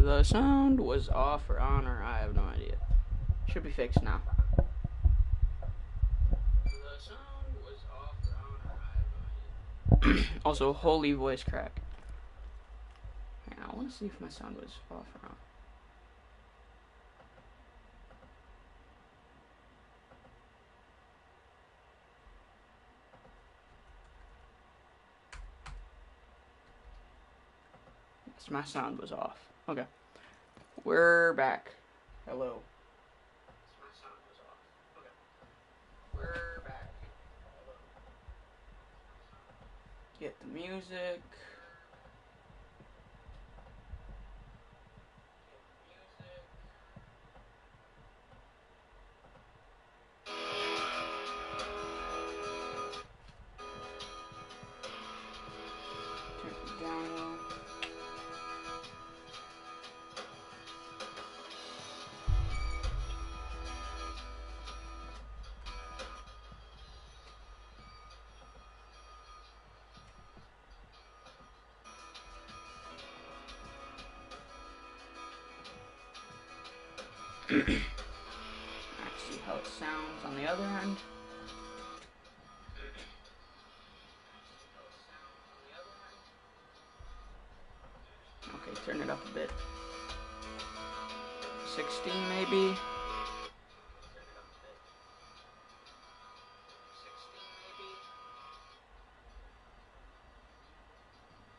The sound was off or on, or I have no idea. Should be fixed now. The sound was off or on, or I have no idea. Also, holy voice crack. Hang on, I want to see if my sound was off or on. Yes, my sound was off. Okay. We're back. Hello. My sound was off. Okay. We're back. Hello. Get the music. Turn it down a little. Let's see how it sounds on the other end. Okay, turn it up a bit. 16 maybe.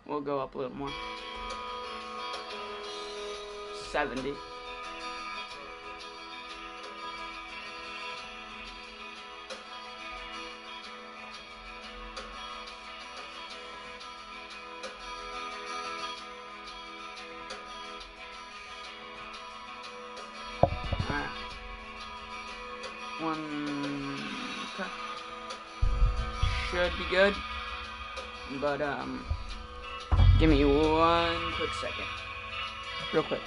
We'll go up a little more. 70. Alright. One cut. Should be good. But give me one quick second. Real quick.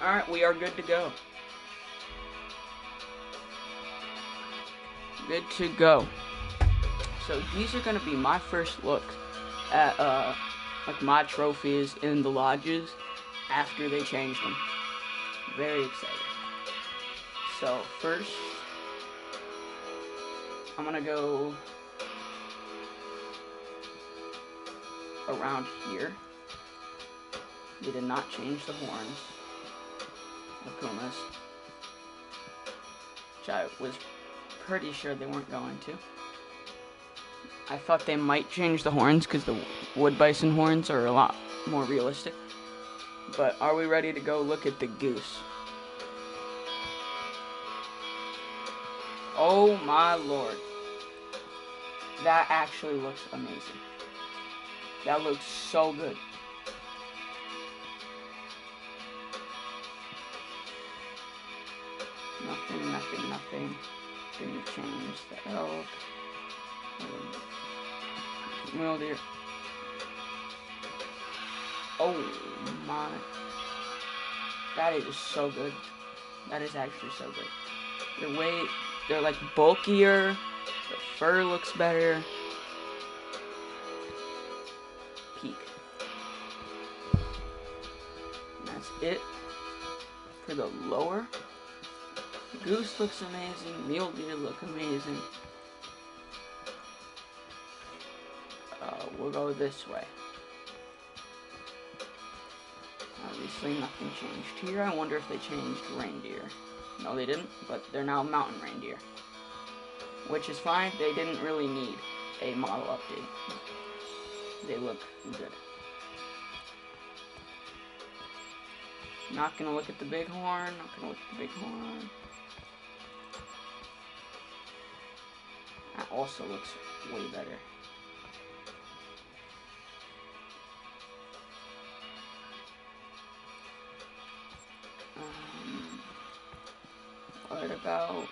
Alright, we are good to go. Good to go. So these are going to be my first look at like my trophies in the lodges after they changed them. Very excited. So first, I'm going to go around here. They did not change the horns. Pumas, which I was pretty sure they weren't going to. I thought they might change the horns because the wood bison horns are a lot more realistic. But are we ready to go look at the goose? Oh my lord. That actually looks amazing. That looks so good. Nothing. Didn't change the elk. Mule deer. Oh my. That is so good. That is actually so good. They're like bulkier. The fur looks better. Peak. And that's it for the lower. Goose looks amazing. Mule deer look amazing. We'll go this way. Obviously nothing changed here. I wonder if they changed reindeer. No, they didn't, but they're now mountain reindeer. Which is fine. They didn't really need a model update. They look good. Not gonna look at the bighorn. Not gonna look at the bighorn. That also looks way better. What about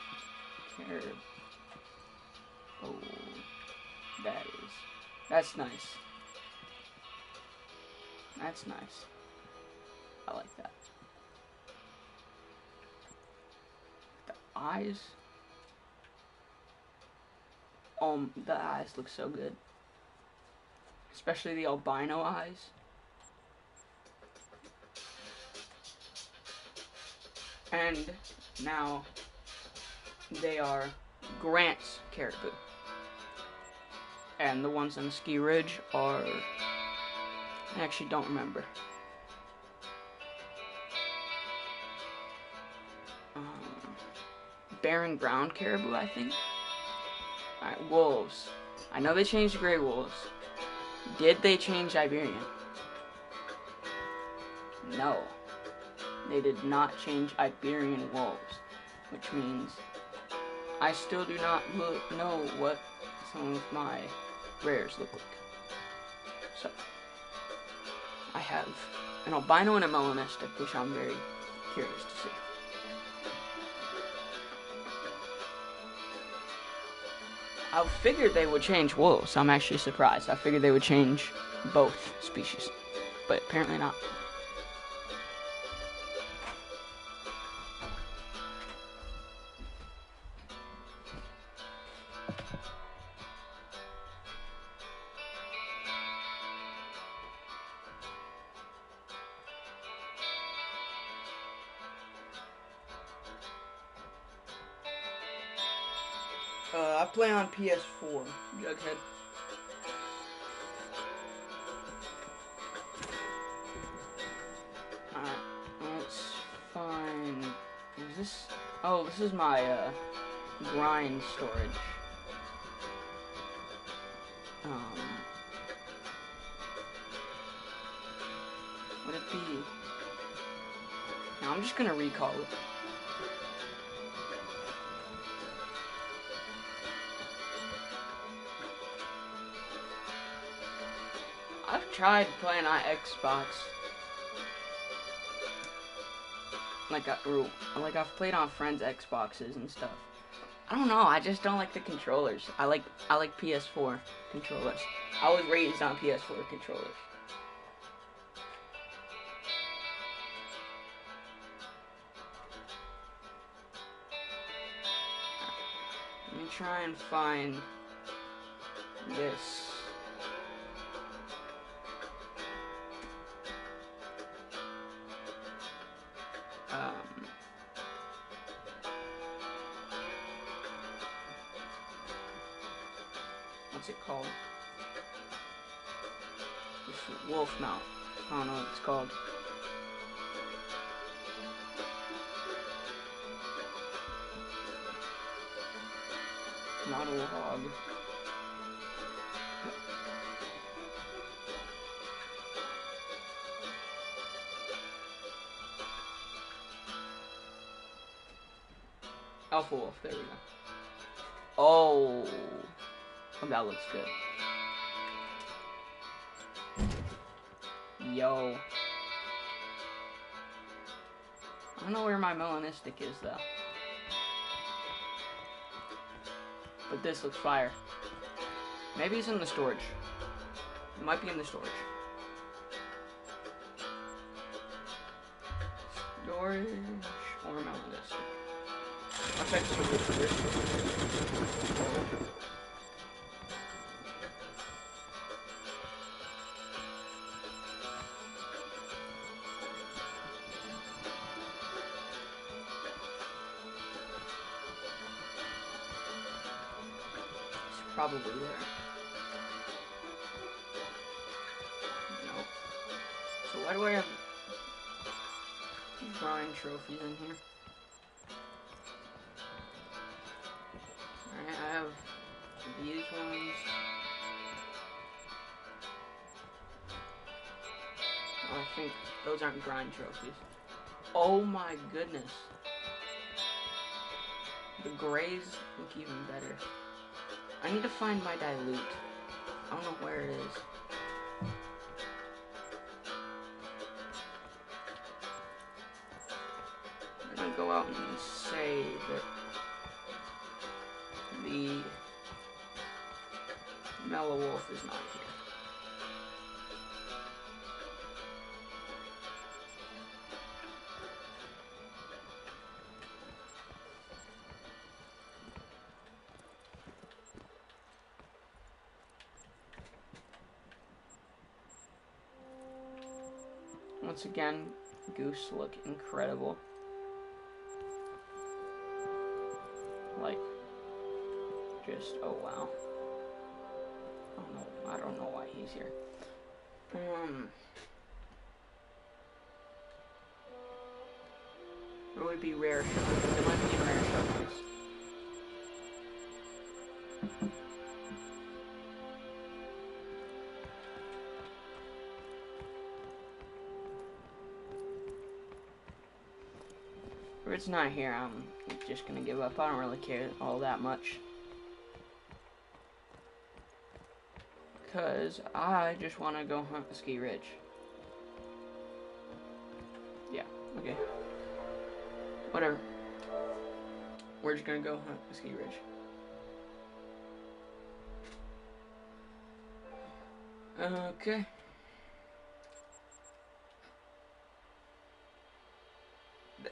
caribou? Oh, that's nice. That's nice. I like that. The eyes. The eyes look so good. Especially the albino eyes. And now they are Grant's caribou. And the ones on Askiy Ridge are, I actually don't remember. Barren ground caribou, I think. Alright, wolves. I know they changed gray wolves. Did they change Iberian? No. They did not change Iberian wolves. Which means I still do not know what some of my rares look like. So, I have an albino and a melanistic, which I'm very curious to see. I figured they would change wolves. I'm actually surprised. I figured they would change both species, but apparently not. I play on PS4, Jughead. Alright, let's find... Is this... Oh, this is my, grind storage. Would it be... No, I'm just gonna recall it. I've tried playing on Xbox. Like I've played on friends' Xboxes and stuff. I don't know, I just don't like the controllers. I like PS4 controllers. I was raised on PS4 controllers. Let me try and find this. What's it called? This wolf mount. I don't know what it's called. Not a log. Alpha wolf, there we go. Oh, that looks good. Yo. I don't know where my melanistic is though. But this looks fire. Maybe it's in the storage. It might be in the storage. Storage or melanistic. I'll check the storage first. Probably there. No. So why do I have drawing trophies in here? Alright, I have these ones. Oh, I think those aren't grind trophies. Oh my goodness. The grays look even better. I need to find my dilute. I don't know where it is. I'm gonna go out and say that the Mellow Wolf is not here. Once again, goose look incredible. Like, just, oh wow. I don't know why he's here. It would be rare sharks. It might be rare sharks. If it's not here, I'm just gonna give up. I don't really care all that much. Because I just want to go hunt Askiy Ridge. Yeah, okay. Whatever. We're just gonna go hunt Askiy Ridge. Okay.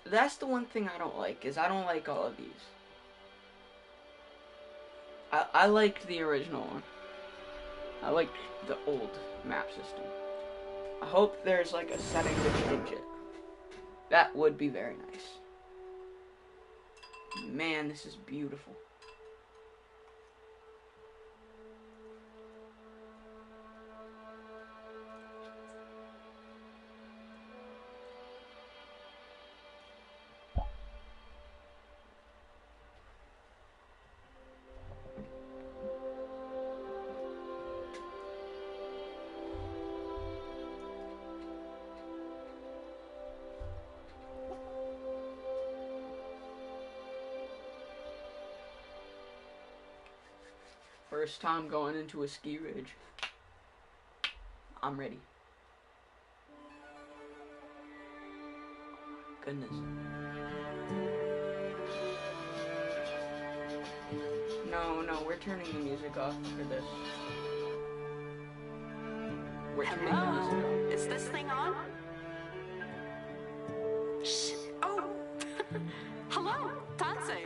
That's the one thing I don't like, is I don't like all of these. I liked the original one. I liked the old map system. I hope there's like a setting to change it. That would be very nice. Man, this is beautiful. First time going into Askiy Ridge. I'm ready. Goodness. No, we're turning the music off for this. We're turning the music off. Is this thing on? Shh. Oh! Hello, Tansei.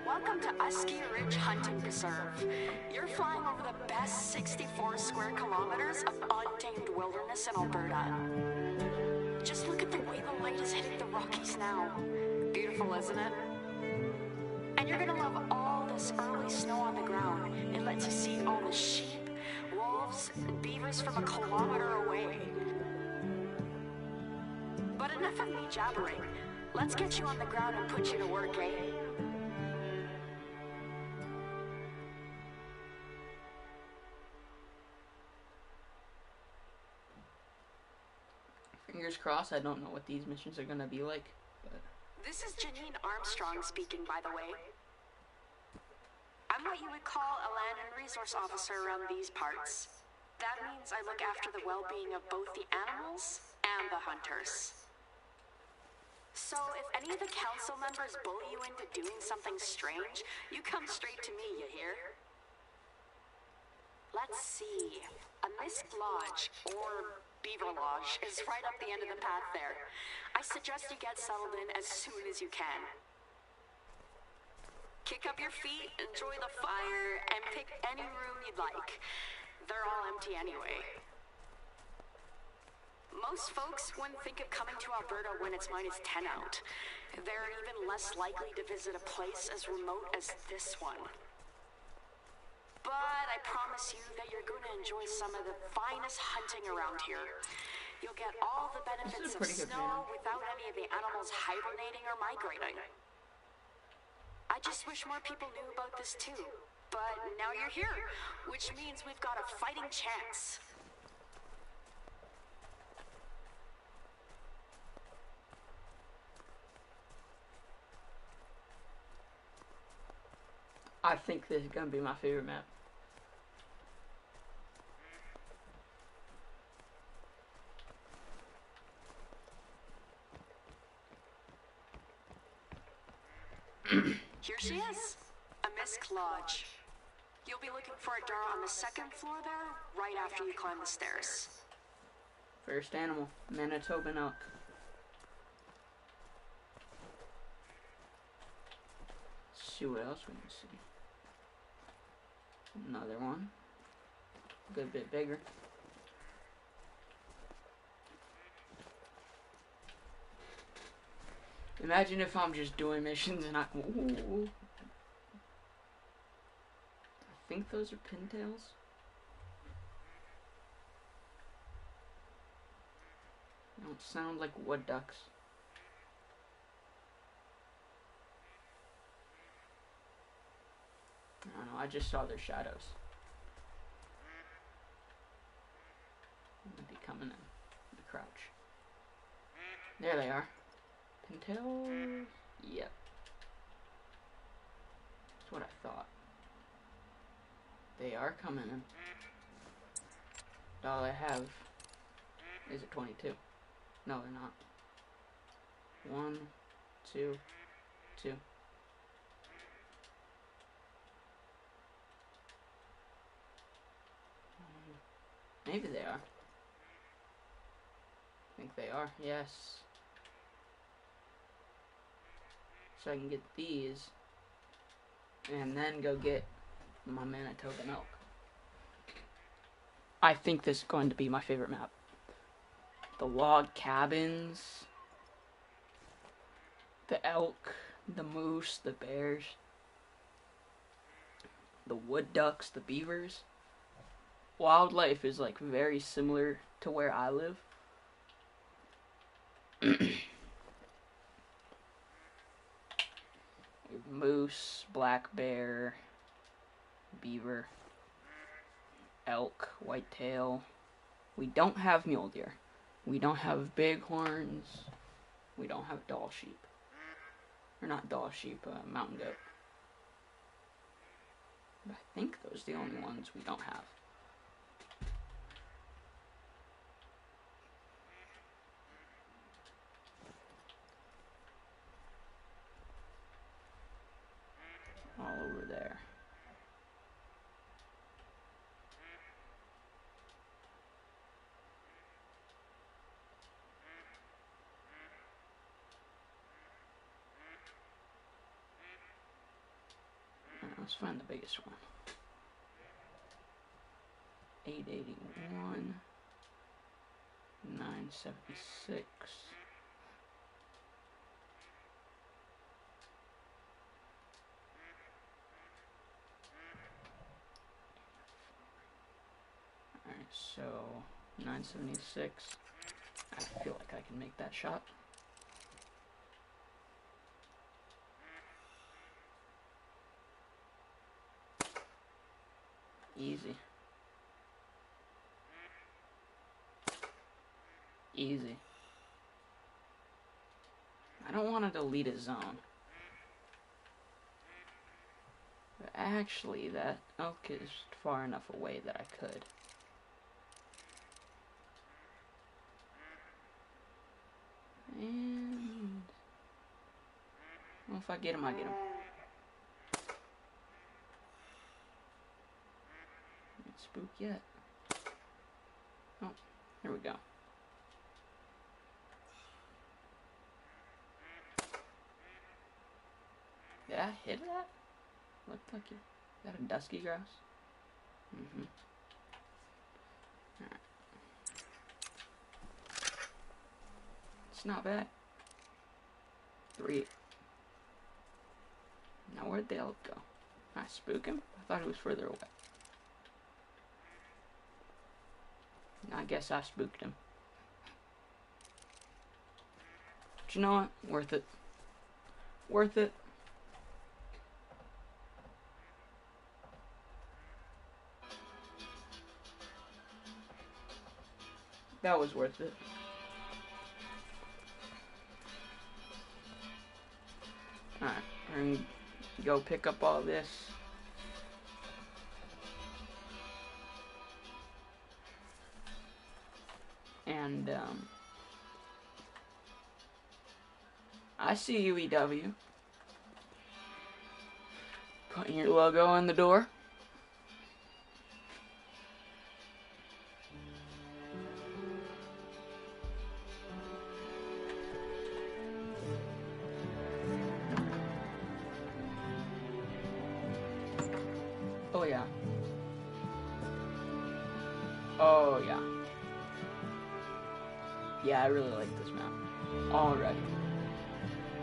Welcome to Askiy Ridge Hunting Preserve. You're flying over the best 64 square kilometers of untamed wilderness in Alberta. Just look at the way the light is hitting the Rockies now. Beautiful, isn't it? And you're gonna love all this early snow on the ground. It lets you see all the sheep, wolves, and beavers from a kilometer away. But enough of me jabbering. Let's get you on the ground and put you to work, eh? Fingers crossed. I don't know what these missions are gonna be like, but... This is Janine Armstrong speaking, by the way. I'm what you would call a land and resource officer around these parts. That means I look after the well-being of both the animals and the hunters. So if any of the council members bully you into doing something strange, you come straight to me, you hear? Let's see. A Mist Lodge, or Beaver Lodge, is right up the end of the path there. I suggest you get settled in as soon as you can. Kick up your feet, enjoy the fire, and pick any room you'd like. They're all empty anyway. Most folks wouldn't think of coming to Alberta when it's -10 out. They're even less likely to visit a place as remote as this one. But I promise you that you're going to enjoy some of the finest hunting around here. You'll get all the benefits of snow without any of the animals hibernating or migrating. I just wish more people knew about this too. But now you're here, which means we've got a fighting chance. I think this is gonna be my favorite map. Here she is, a Miss Lodge. You'll be looking for a door on the second floor there, right after you climb the stairs. First animal, Manitoban elk. Let's see what else we can see. Another one. A good bit bigger. Imagine if I'm just doing missions and I... Ooh. I think those are pintails. They don't sound like wood ducks. I don't know, I just saw their shadows. They'd be coming in the crouch. There they are. Pintails? Yep. That's what I thought. They are coming in. All I have is a 22. No, they're not. 1, 2, 2. Maybe they are. I think they are, yes. So I can get these and then go get my Manitoban elk. I think this is going to be my favorite map. The log cabins, the elk, the moose, the bears, the wood ducks, the beavers. Wildlife is like very similar to where I live. Moose, black bear, beaver, elk, whitetail. We don't have mule deer. We don't have bighorns. We don't have Dall sheep. Or not Dall sheep, mountain goat. But I think those are the only ones we don't have. All over there. Let's find the biggest one. 881, 976. Alright, so 976. I feel like I can make that shot. Easy. Easy. I don't want to delete a zone. But actually, that elk is far enough away that I could. And... well, if I get him, I get him. Ain't spook yet. Oh, here we go. Did I hit that? Looked like it. Is that a dusky grouse? Mm-hmm. Alright. It's not bad. 3. Now where'd the elk go? I spook him? I thought he was further away. I guess I spooked him. But you know what? Worth it. Worth it. That was worth it. Alright, we're gonna go pick up all this And, I see you, EW. Putting your logo in the door. Oh yeah. Oh yeah. Yeah, I really like this map already.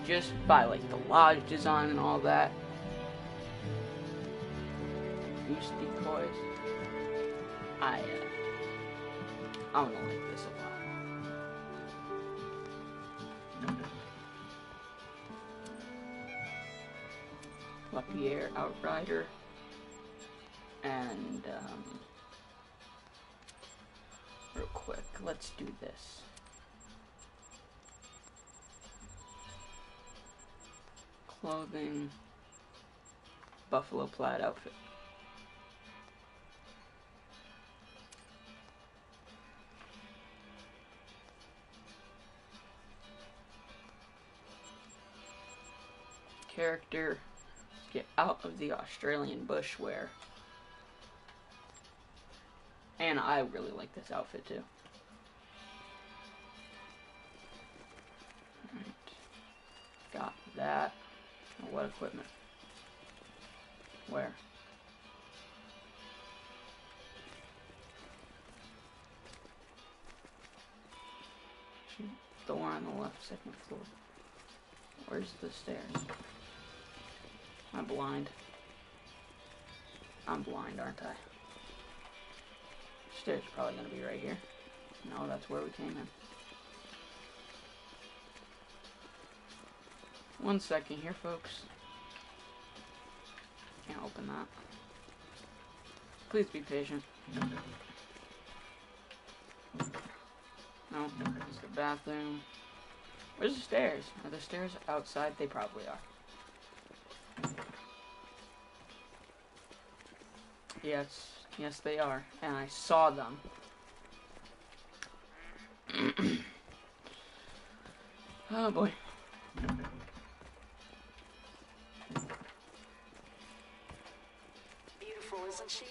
Just by like the lodge design and all that. Use decoys. I'm gonna like this a lot. Lapierre Outrider. And real quick, let's do this. Clothing, buffalo plaid outfit. Character, get out of the Australian bush wear. And I really like this outfit too. Alright. Got that. Oh, what equipment? Where? Door on the left, second floor. Where's the stairs? Am I blind? I'm blind, aren't I? Stairs are probably gonna be right here. No, that's where we came in. 1 second here, folks. Can't open that. Please be patient. No, it's the bathroom. Where's the stairs? Are the stairs outside? They probably are. Yes, yes they are. And I saw them. Oh boy. Beautiful, isn't she?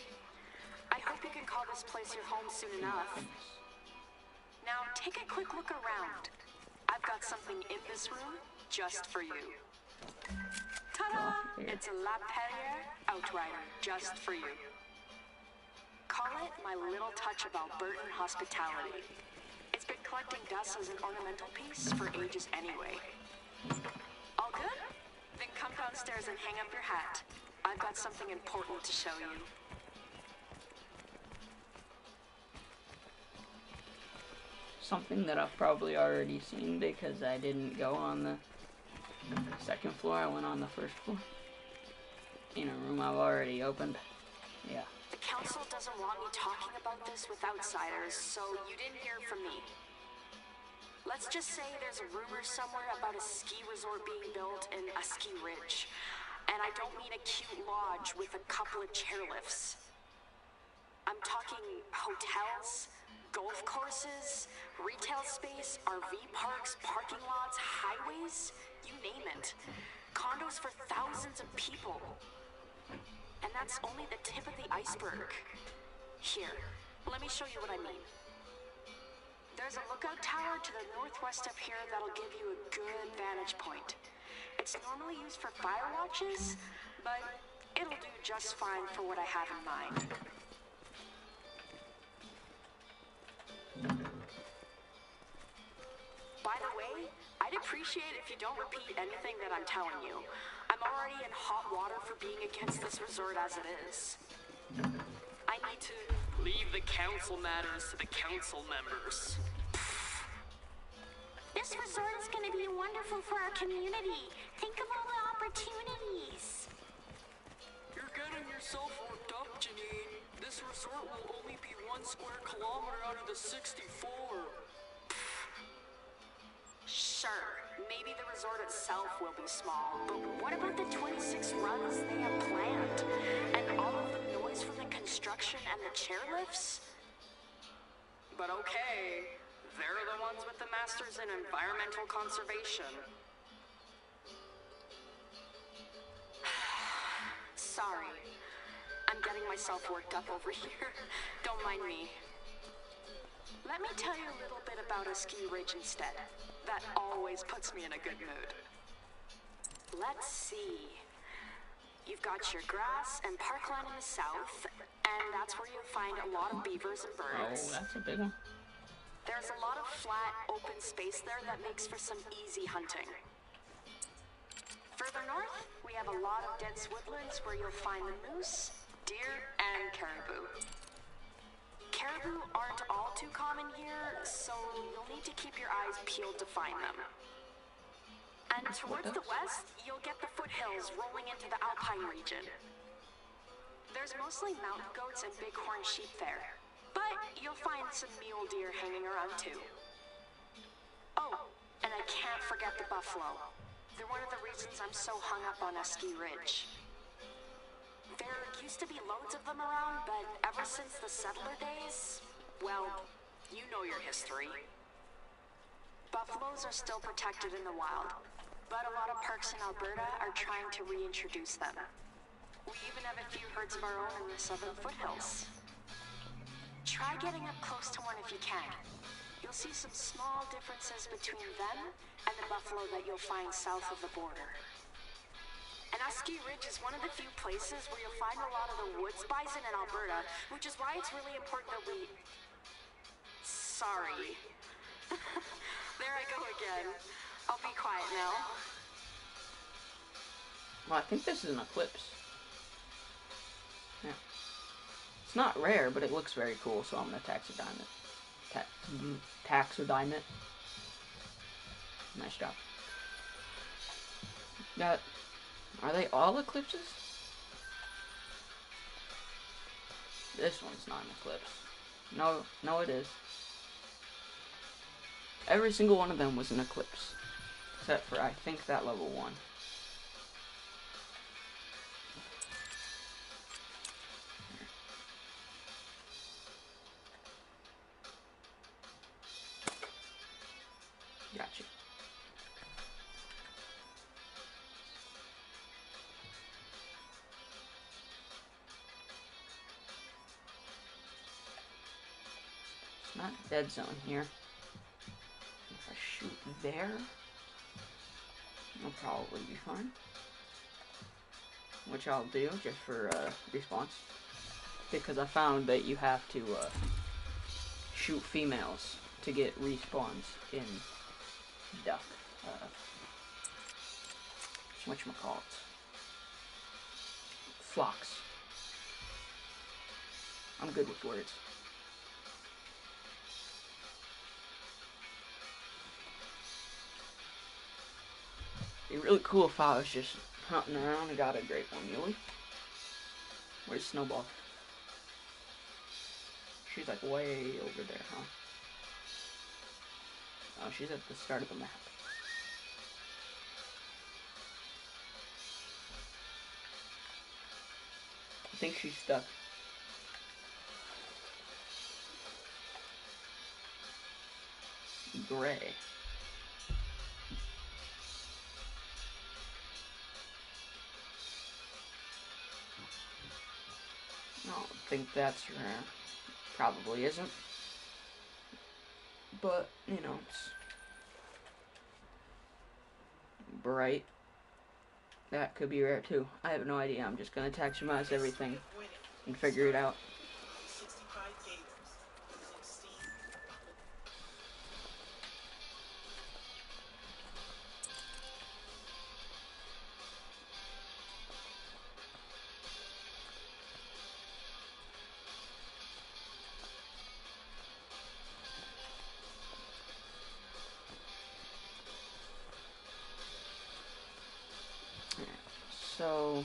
I hope you can call this place your home soon enough. Now, take a quick look around. I've got something in this room just for you. Ta-da! It's a Lapierre Outrider just for you. Call it my little touch of Albertan hospitality. It's been collecting dust as an ornamental piece for ages anyway. All good? Then come downstairs and hang up your hat. I've got something important to show you. Something that I've probably already seen because I didn't go on the second floor, I went on the first floor. In a room I've already opened. Yeah. The council doesn't want me talking about this with outsiders, so you didn't hear from me. Let's just say there's a rumor somewhere about a ski resort being built in Askiy Ridge. And I don't mean a cute lodge with a couple of chairlifts. I'm talking hotels, golf courses, retail space, RV parks, parking lots, highways, you name it. Condos for thousands of people. And that's only the tip of the iceberg. Here, let me show you what I mean. There's a lookout tower to the northwest up here that'll give you a good vantage point. It's normally used for fire watches, but it'll do just fine for what I have in mind. By the way, I'd appreciate if you don't repeat anything that I'm telling you. I'm already in hot water for being against this resort as it is. I need to leave the council matters to the council members. This resort is going to be wonderful for our community. Think of all the opportunities. You're getting yourself worked up, Janine. This resort will only be 1 square kilometer out of the 64. Sure, maybe the resort itself will be small, but what about the 26 runs they have planned? And all of the noise from the construction and the chairlifts? But okay, They're the ones with the masters in environmental conservation. Sorry. I'm getting myself worked up over here. Don't mind me. Let me tell you a little bit about Askiy Ridge instead. That always puts me in a good mood. Let's see. You've got your grass and parkland in the south, and that's where you'll find a lot of beavers and birds. Oh, that's a big one. There's a lot of flat, open space there that makes for some easy hunting. Further north, we have a lot of dense woodlands where you'll find the moose, deer, and caribou. Caribou aren't all too common here, so you'll need to keep your eyes peeled to find them. And towards the west, you'll get the foothills rolling into the alpine region. There's mostly mountain goats and bighorn sheep there, but you'll find some mule deer hanging around too. Oh, and I can't forget the buffalo. They're one of the reasons I'm so hung up on Askiy Ridge. There used to be loads of them around, but ever since the settler days, well, you know your history. Buffaloes are still protected in the wild, but a lot of parks in Alberta are trying to reintroduce them. We even have a few herds of our own in the southern foothills. Try getting up close to one if you can. You'll see some small differences between them and the buffalo that you'll find south of the border. And Askiy Ridge is one of the few places where you'll find a lot of the woods bison in Alberta, which is why it's really important that we... Sorry. There I go again. I'll be quiet now. Well, I think this is an eclipse. Yeah. It's not rare, but it looks very cool, so I'm gonna taxiderm it. Taxiderm it. Nice job. Got... Are they all eclipses? This one's not an eclipse. No it is. Every single one of them was an eclipse. Except for, I think, that level 1. Gotcha. It's not a dead zone here. If I shoot there, I'll probably be fine. Which I'll do just for response. Because I found that you have to shoot females to get respawns in duck. Whatchamacallit? Flocks. I'm good with words. It'd be really cool if I was just hunting around and got a great one muley. Where's Snowball? She's like way over there, huh? Oh, she's at the start of the map. I think she's stuck. Gray. I don't think that's her. Probably isn't. But, you know, it's bright. That could be rare too. I have no idea. I'm just gonna taxonomize everything and figure it out. So,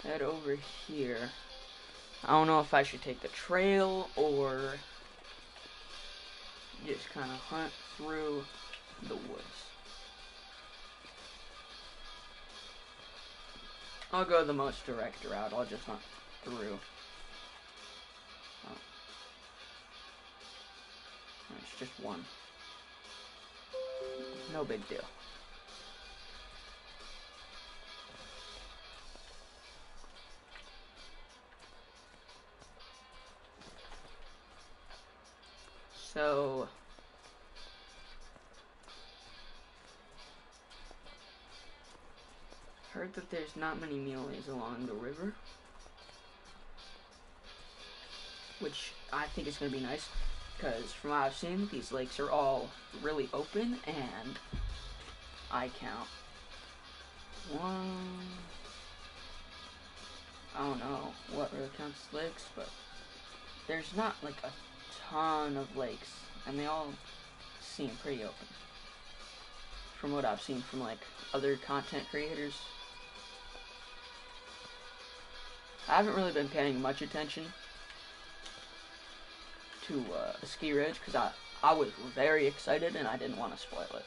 head over here. I don't know if I should take the trail or just kind of hunt through the woods. I'll go the most direct route. I'll just hunt through. Oh. Nice just one. No big deal. So heard that there's not many muleys along the river, which I think is going to be nice, because from what I've seen, these lakes are all really open, and I count one, I don't know what really counts as lakes, but there's not like a ton of lakes, and they all seem pretty open from what I've seen from like other content creators. I haven't really been paying much attention to Askiy Ridge because I was very excited and I didn't want to spoil it.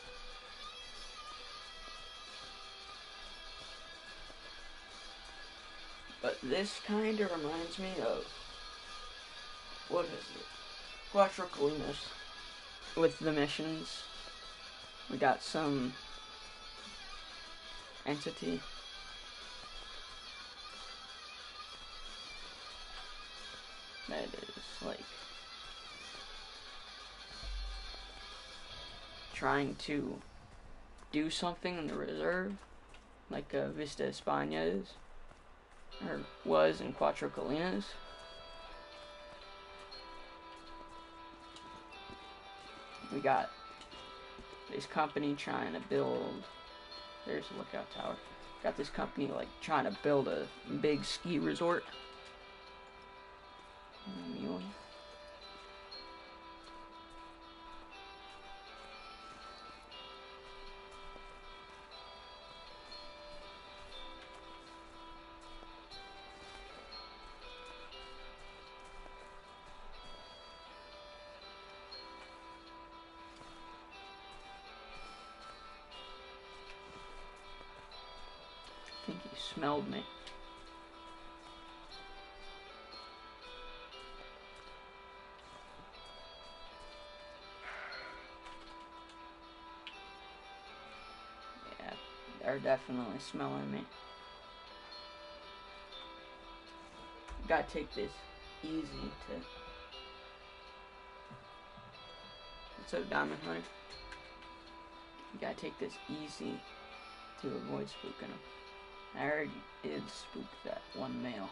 But this kind of reminds me of, what is it? Quattro Colinas. With the missions, we got some entity. That is like trying to do something in the reserve, like Vista España is, or was in Quattro Colinas. We got this company trying to build, there's a lookout tower, got this company like trying to build a big ski resort. Mule. I think he smelled me. Yeah, they're definitely smelling me. Gotta take this easy to... What's up, Diamond Hunter? You gotta take this easy to avoid spooking them. I already did spook that one male.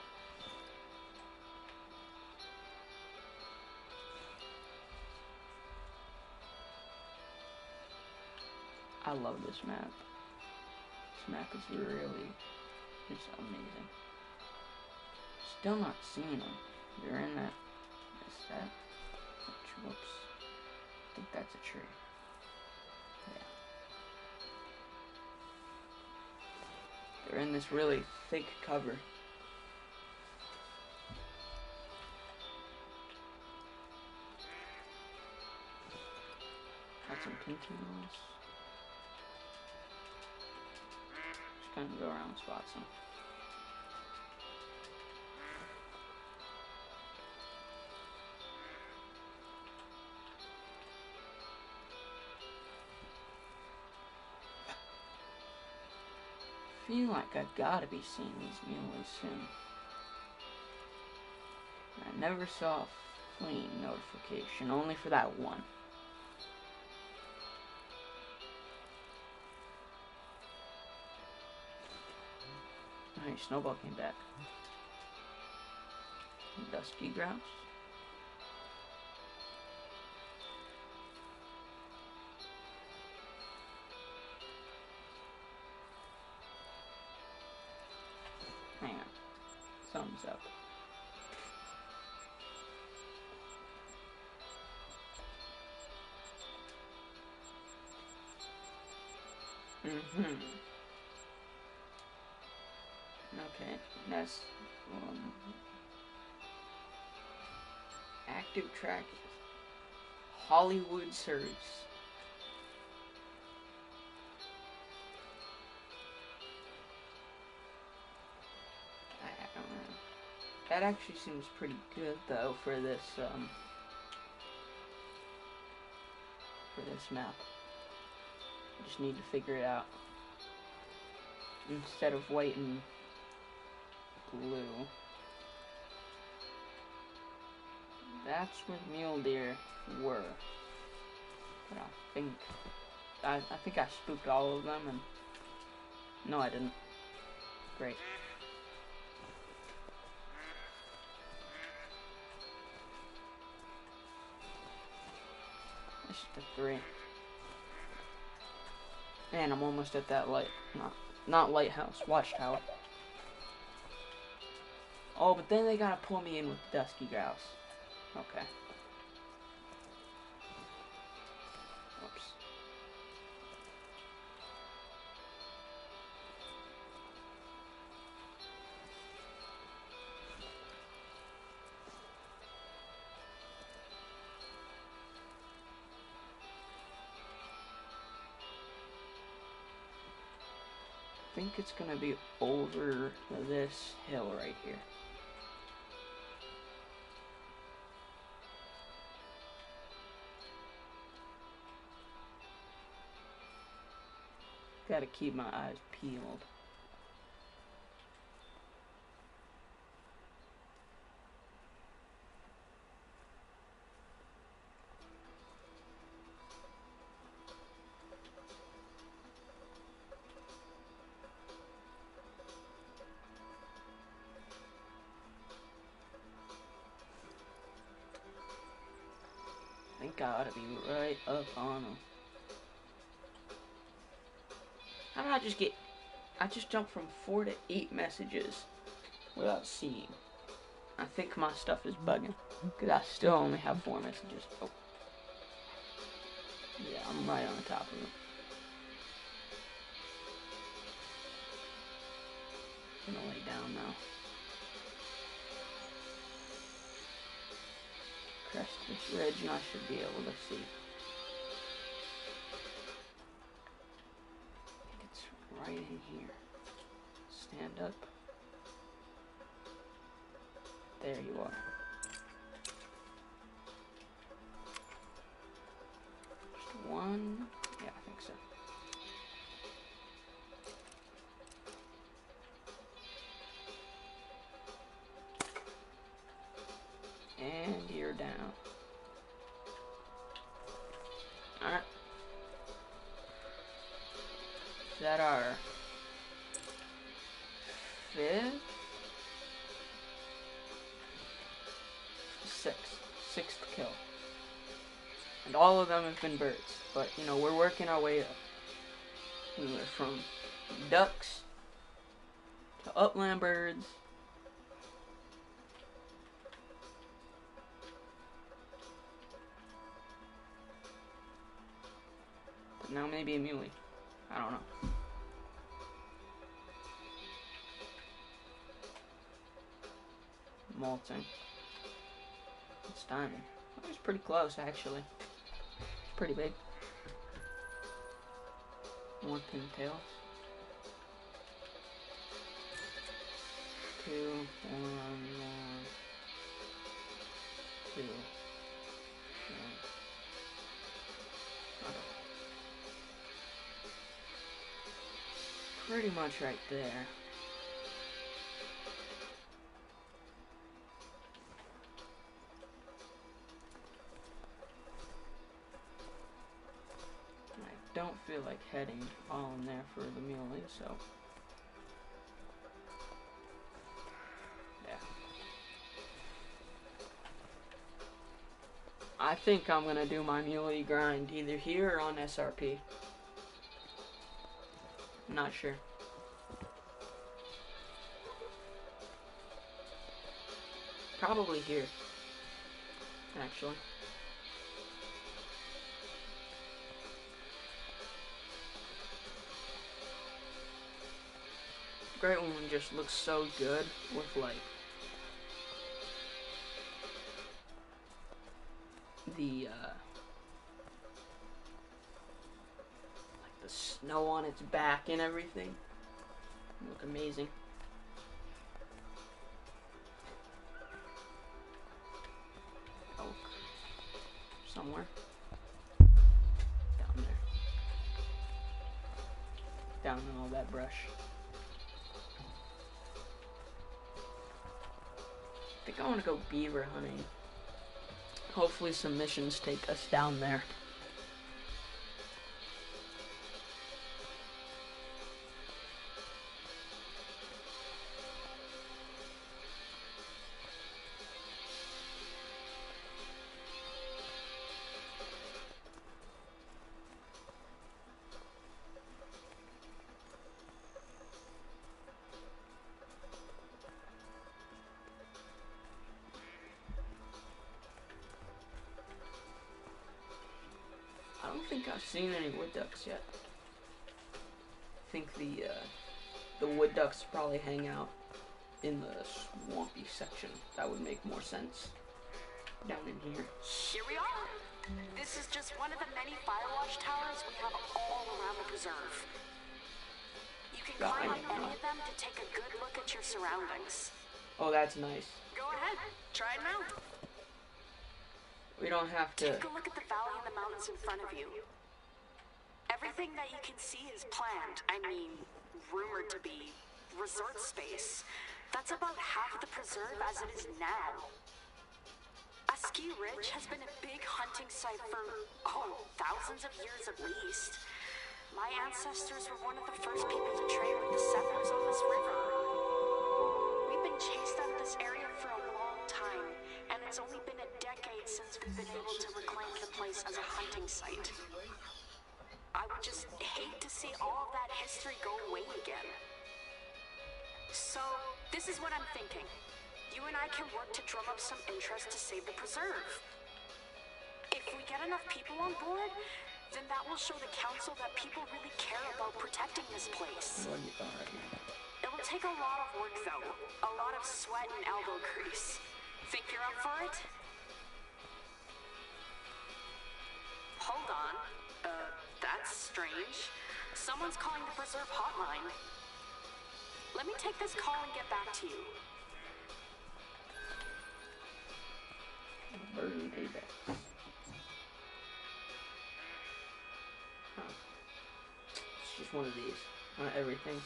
I love this map. This map is really just amazing. Still not seeing them. They're in that. Is that? Whoops. I think that's a tree. Yeah. They're in this really thick cover. Got some pintails. Just gonna go around and spot some. I feel like I've gotta be seeing these muleys soon. I never saw a fleeing notification, only for that one. Alright, Snowball came back. Dusky grouse. Hang on. Something's up. Okay, that's active track Hollywood Surge. I don't know. That actually seems pretty good though for this this map. I just need to figure it out. Instead of white and blue. That's where mule deer were. But I think I spooked all of them, and no, I didn't. Great. This is the 3. And I'm almost at that light. Not lighthouse, watchtower. Oh, but then they gotta pull me in with dusky grouse. Okay. Oops. I think it's gonna be over this hill right here. Gotta keep my eyes peeled. I think I ought to be right up on them. How did I just jumped from 4 to 8 messages without seeing. I think my stuff is bugging, because I still only have 4 messages. Oh. Yeah, I'm right on top of it. I'm gonna lay down now. Crest this ridge and I should be able to see. I think it's right in here. Stand up. There you are. Just one. Yeah, I think so. And you're down. Alright. Is that our 5th? 6th kill. And all of them have been birds. But, you know, we're working our way up. We went from ducks to upland birds. But now maybe a muley. I don't know. Molting. It's diamond. That was pretty close, actually. It's pretty big. More pintails. 2, 1, 2, 1. Pretty much right there. I don't feel like heading all in there for the muley, so yeah. I think I'm gonna do my muley grind either here or on SRP. I'm not sure. Probably here, actually. Great one just looks so good with like the snow on its back and everything. Look amazing. Elk somewhere. down in all that brush. I think I want to go beaver hunting. Hopefully some missions take us down there. I don't think I've seen any wood ducks yet. I think the wood ducks probably hang out in the swampy section. That would make more sense. Down in here. Here we are. This is just one of the many firewatch towers we have all around the preserve. You can climb up any of them to take a good look at your surroundings. Oh, that's nice. Go ahead, try it out. We don't have to. Take a look at the valley and the mountains in front of you. Everything that you can see is planned. I mean, rumored to be resort space. That's about half the preserve as it is now. Askiy Ridge has been a big hunting site for, thousands of years at least. My ancestors were one of the first people to trade with the settlers on this river. We've been chased out of this area for a long time, and it's only been a decade since we've been able to reclaim the place as a hunting site. I would just hate to see all of that history go away again. So, this is what I'm thinking. You and I can work to drum up some interest to save the preserve. If we get enough people on board, then that will show the council that people really care about protecting this place. It will take a lot of work though, a lot of sweat and elbow grease. Think you're up for it? Hold on. That's strange. Someone's calling the preserve hotline. Let me take this call and get back to you. Burn Apex. Huh. It's just one of these. Not everything.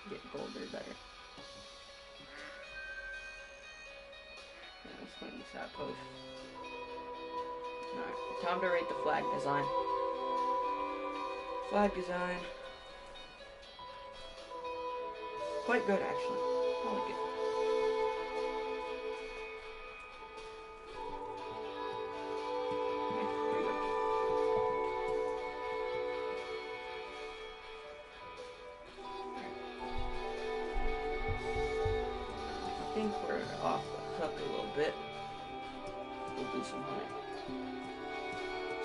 Get golder better. Yeah, let's find this outpost. Alright, time to rate the flag design. Flag design. Quite good, actually. I like it. I think we're off the hook a little bit. We'll do some hunting.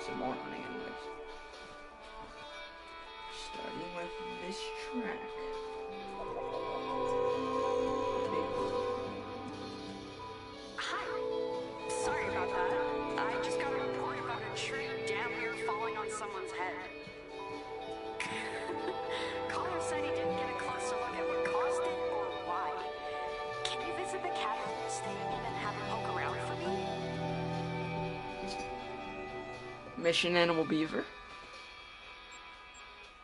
Some more hunting anyways. Starting with this track. Hi. Sorry about that. I just got a report about a tree damn near falling on someone's head. Caller said he didn't get a closer look at what caused it or why. Can you visit the cabin you're staying in and have a poke around for me? Mission Animal Beaver.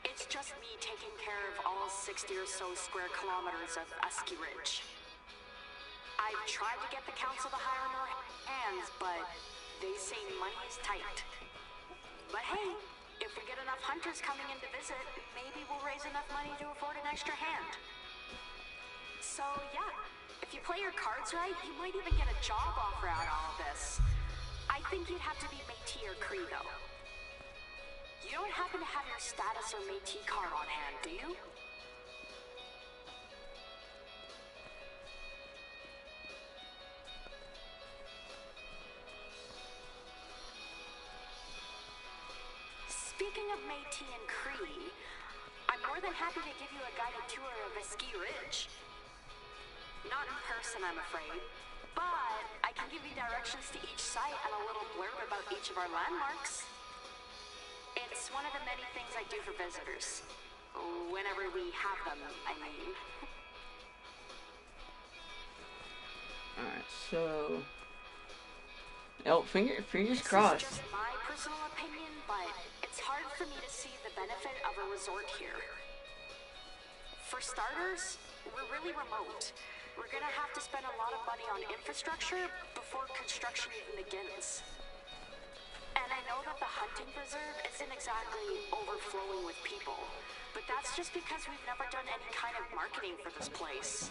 It's just me taking care of all 60 or so square kilometers of Askiy Ridge. I've tried to get the council to hire more hands, but they say money is tight. But hey, if we get enough hunters coming in to visit, maybe we'll raise enough money to afford an extra hand. So yeah, if you play your cards right, you might even get a job offer out of all of this. I think you'd have to be Métis or Cree though. You don't happen to have your status or Métis card on hand, do you? Speaking of Métis and Cree, I'm more than happy to give you a guided tour of Askiy Ridge. Not in person, I'm afraid, but I can give you directions to each site and a little blurb about each of our landmarks. It's one of the many things I do for visitors. Whenever we have them, I mean. Alright, so... Oh, fingers crossed. This is just my personal opinion, but it's hard for me to see the benefit of a resort here. starters, we're really remote. We're gonna have to spend a lot of money on infrastructure before construction even begins. And I know that the hunting preserve isn't exactly overflowing with people, but that's just because we've never done any kind of marketing for this place.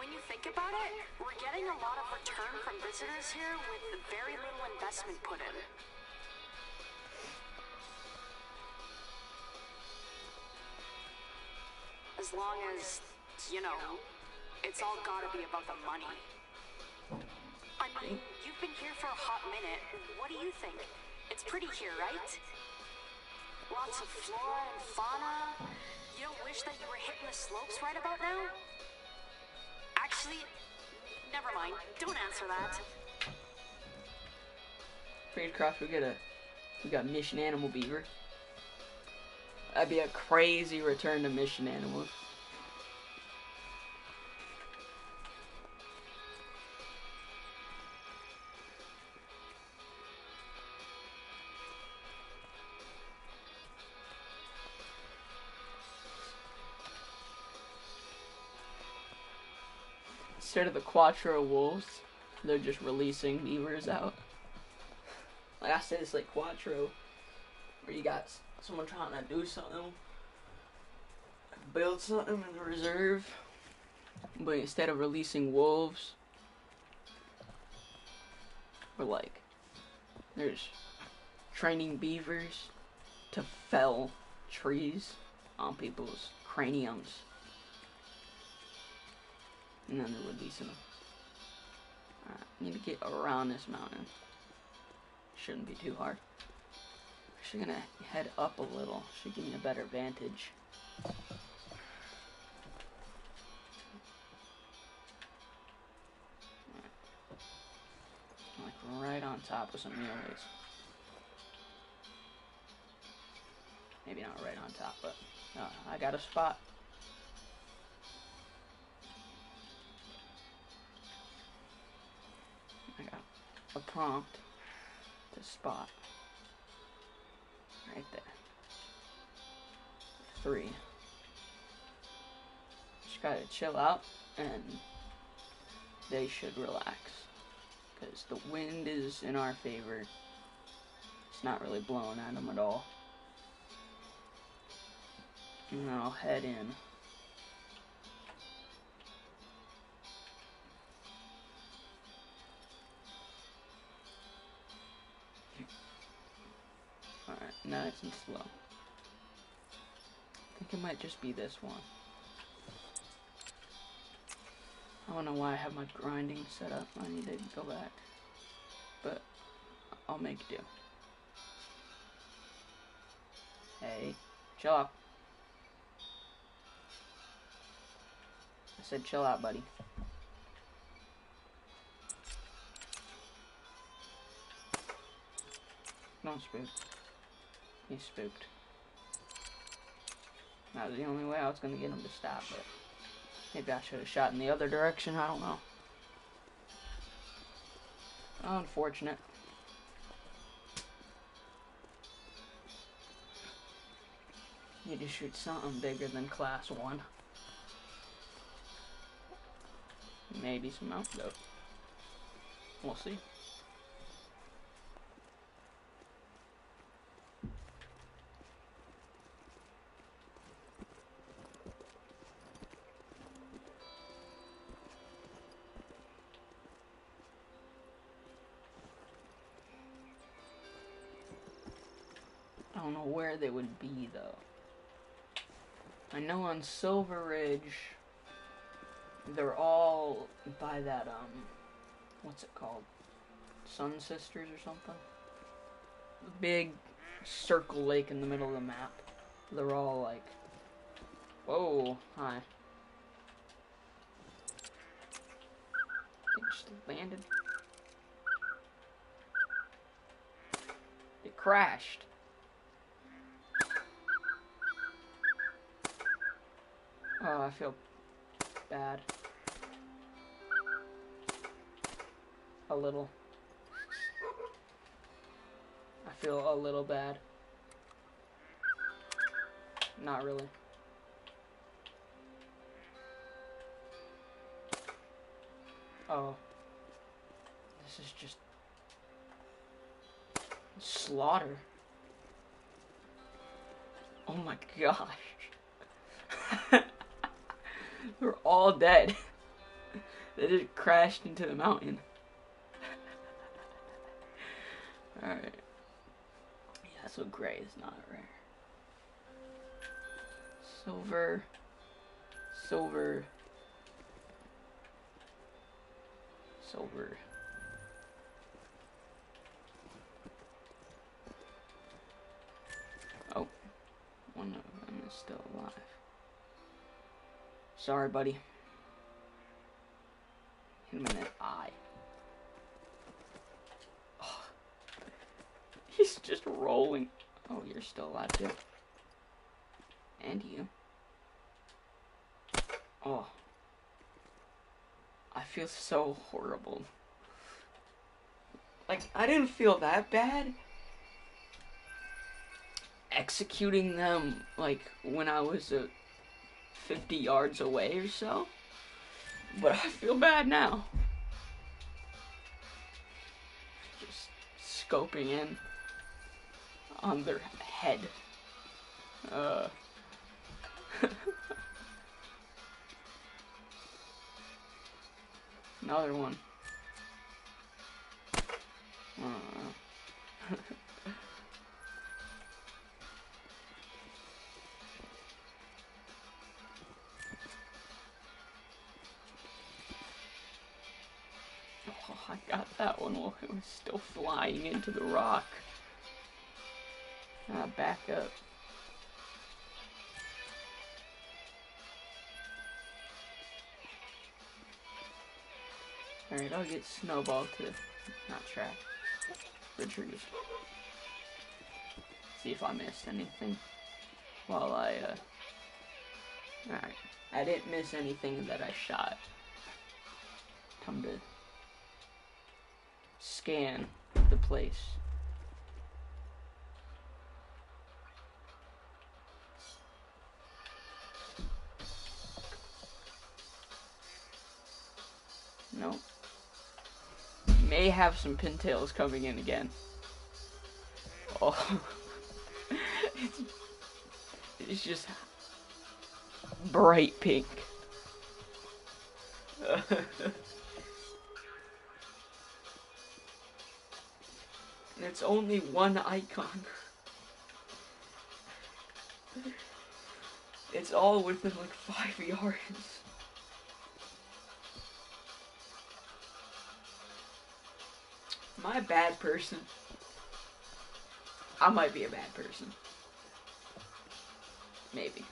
When you think about it, we're getting a lot of return from visitors here with very little investment put in. As long as, you know, it's all gotta be about the money. I mean, you've been here for a hot minute. What do you think? It's pretty here, right? Lots of flora and fauna. You don't wish that you were hitting the slopes right about now? Actually, never mind. Don't answer that. Fingers crossed we got mission animal beaver. That'd be a crazy return to mission animals. Instead of the Quattro wolves, they're just releasing beavers out. Like I said, it's like Quattro, where you got someone trying to do something, build something in the reserve, but instead of releasing wolves, we're like, there's training beavers to fell trees on people's craniums, and then they're releasing them. Alright, I need to get around this mountain. Shouldn't be too hard. Actually gonna head up a little. Should give me a better vantage. Like right on top of some muleys. Maybe not right on top, but I got a spot. I got a prompt to spot. Right there. 3. Just gotta chill out and they should relax. Because the wind is in our favor. It's not really blowing at them at all. And then I'll head in. Alright, nice and slow. I think it might just be this one. I don't know why I have my grinding set up. I need to go back. But I'll make do. Hey, chill out. I said chill out, buddy. Don't spook. He's spooked. That was the only way I was going to get him to stop, but maybe I should have shot in the other direction. I don't know. Unfortunate. Need to shoot something bigger than class 1. Maybe some mountain goat. We'll see. I don't know where they would be though. I know on Silver Ridge they're all by that what's it called? Sun Sisters or something? The big circle lake in the middle of the map. They're all like, whoa, hi. They just landed. It crashed. Oh, I feel bad. A little. I feel a little bad. Not really. Oh. This is just slaughter. Oh my gosh. They're all dead. They just crashed into the mountain. Alright. Yeah, so gray is not rare. Silver. Silver. Silver. Oh. One of them is still alive. Sorry, buddy. Hit him in the eye. Oh. He's just rolling. Oh, you're still alive too. And you. Oh. I feel so horrible. Like, I didn't feel that bad executing them, like, when I was 50 yards away or so. But I feel bad now. Just scoping in on their head. Another one. Oh, I got that one while it was still flying into the rock. Back up. Alright, I'll get Snowball to not track. Retrieve. See if I missed anything while I, Alright. I didn't miss anything that I shot. Time to scan the place. Nope. May have some pintails coming in again. Oh. It's just bright pink. And it's only one icon. It's all within like 5 yards. Am I a bad person? I might be a bad person. Maybe.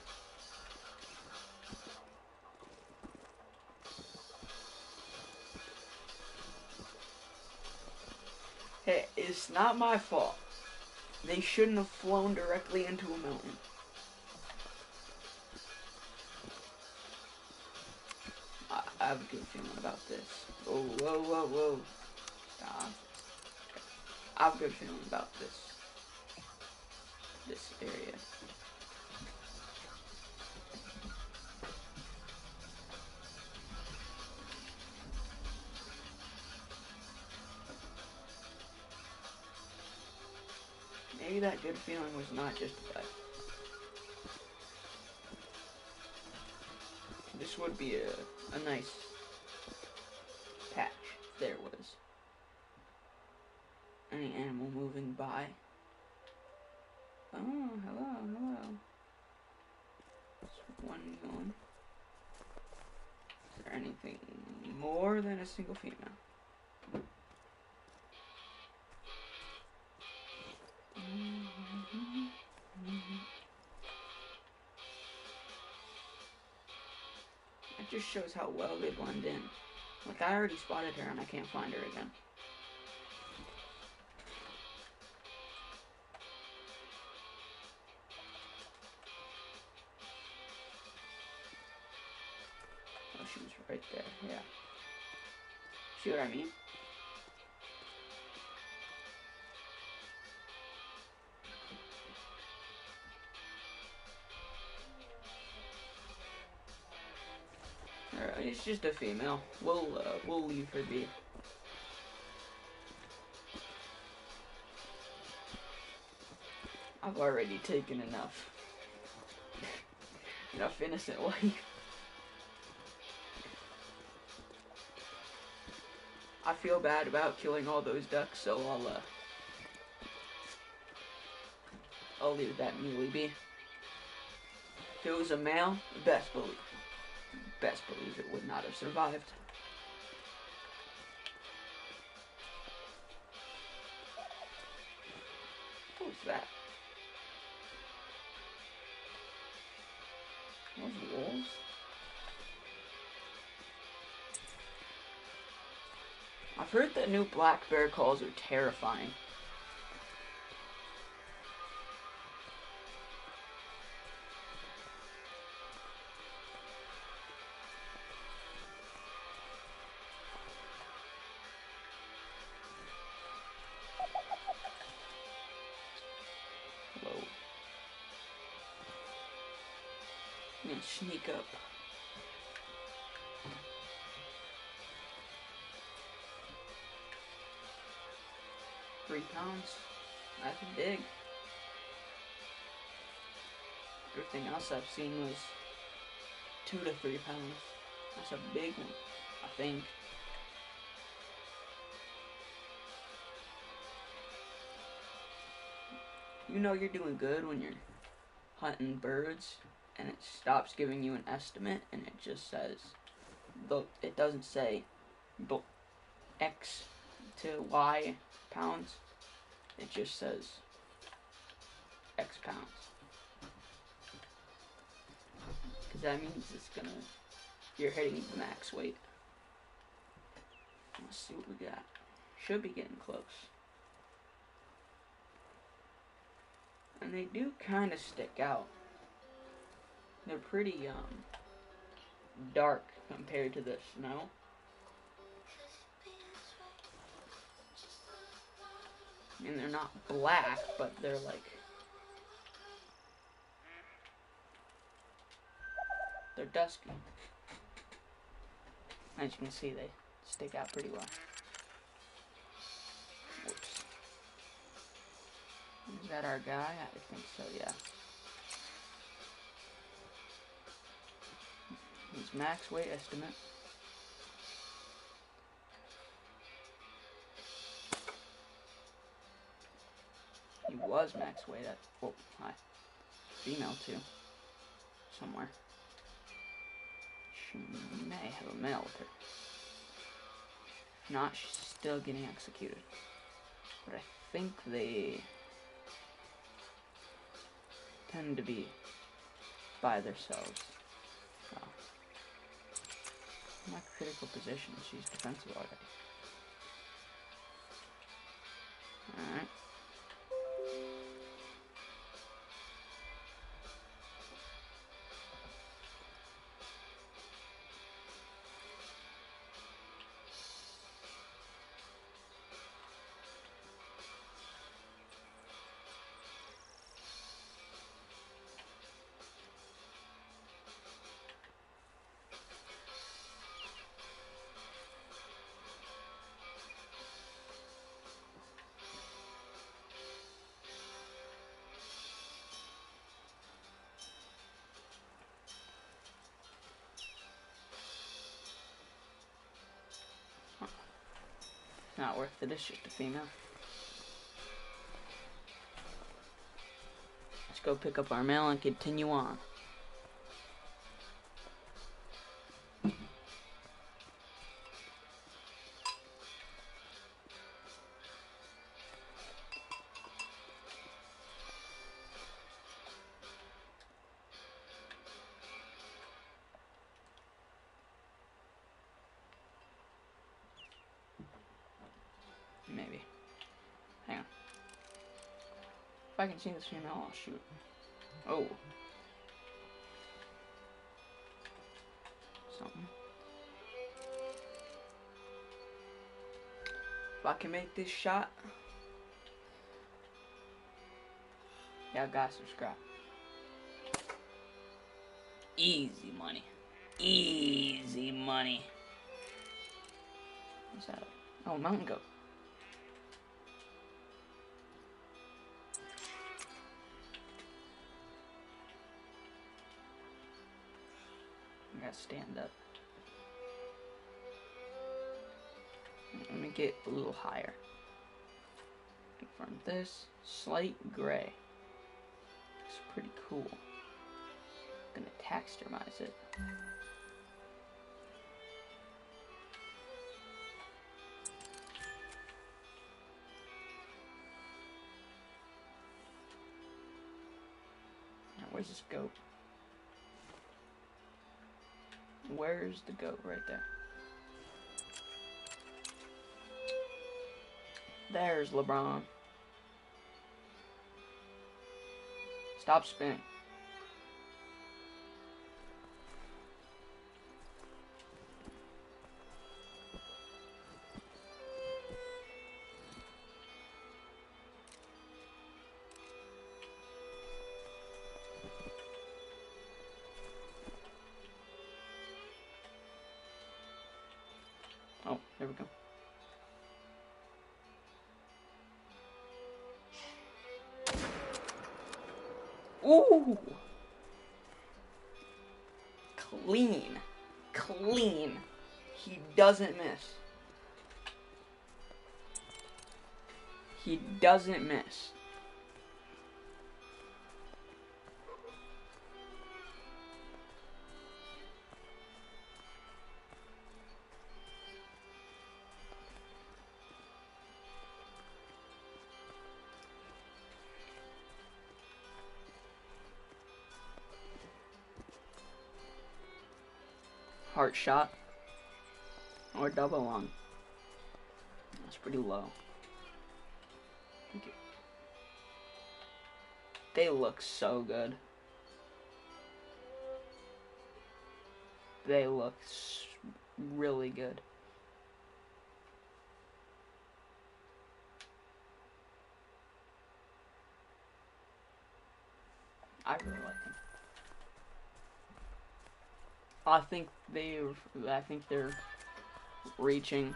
Hey, it's not my fault. They shouldn't have flown directly into a mountain. I have a good feeling about this. Oh, whoa, whoa, whoa. Stop. I have a good feeling about this area. Maybe that good feeling was not justified. This would be a nice patch if there was any animal moving by. Oh, hello, hello. There's one going. Is there anything more than a single female? It just shows how well they blend in. Like, I already spotted her and I can't find her again. Oh, she was right there, yeah. See what I mean? It's just a female. We'll leave her be. I've already taken enough. Enough innocent life. I feel bad about killing all those ducks, so I'll leave that mealy be. If it was a male, best believe it would not have survived. What was that? Those wolves? I've heard that new black bear calls are terrifying. Hello. I'm gonna sneak up. £3. That's big. Everything else I've seen was 2 to 3 pounds. That's a big one, I think. You know you're doing good when you're hunting birds and it stops giving you an estimate and it just says, it doesn't say X to Y pounds, it just says X pounds. Because that means you're hitting the max weight. Let's see what we got. Should be getting close. And they do kind of stick out. They're pretty dark compared to the snow. I mean, they're not black, but they're like, they're dusky. As you can see, they stick out pretty well. Whoops. Is that our guy? I think so, yeah. His max weight estimate. He was max weight at, oh, hi. Female too. Somewhere. She may have a male with her. If not, she's still getting executed. But I think they tend to be by themselves. Wow. My critical position, she's defensive already. Alright. Not worth it, it's just a female. Let's go pick up our mail and continue on. Maybe. Hang on. If I can see this female, I'll shoot. Oh. Something. If I can make this shot. Yeah, I got some scrap. Easy money. Easy money. What's that? Oh, mountain goat. I gotta stand up. Let me get a little higher. From this, slight gray. It's pretty cool. I'm gonna taxdermize it. Now, where's this goat? Where's the goat? Right there. There's LeBron. Stop spinning. Oh, there we go. Ooh! Clean. Clean. He doesn't miss. He doesn't miss. Heart shot or double lung. That's pretty low. They look so good. They look really good. I really like them. I think they're reaching.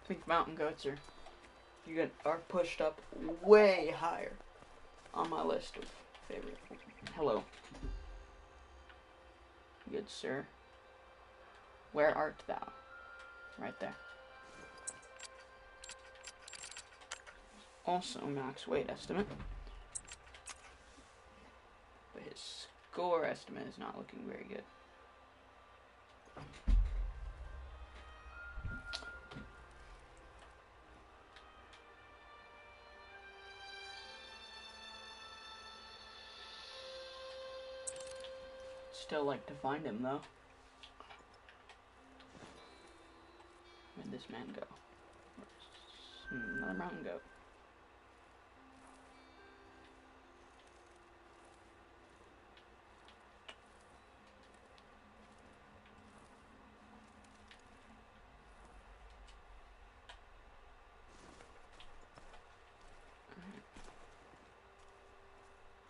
I think mountain goats are pushed up way higher on my list of favorite. Hello. Good sir. Where art thou? Right there. Also max weight estimate. But his score estimate is not looking very good. Still like to find him though. Where'd this man go? Another mountain goat.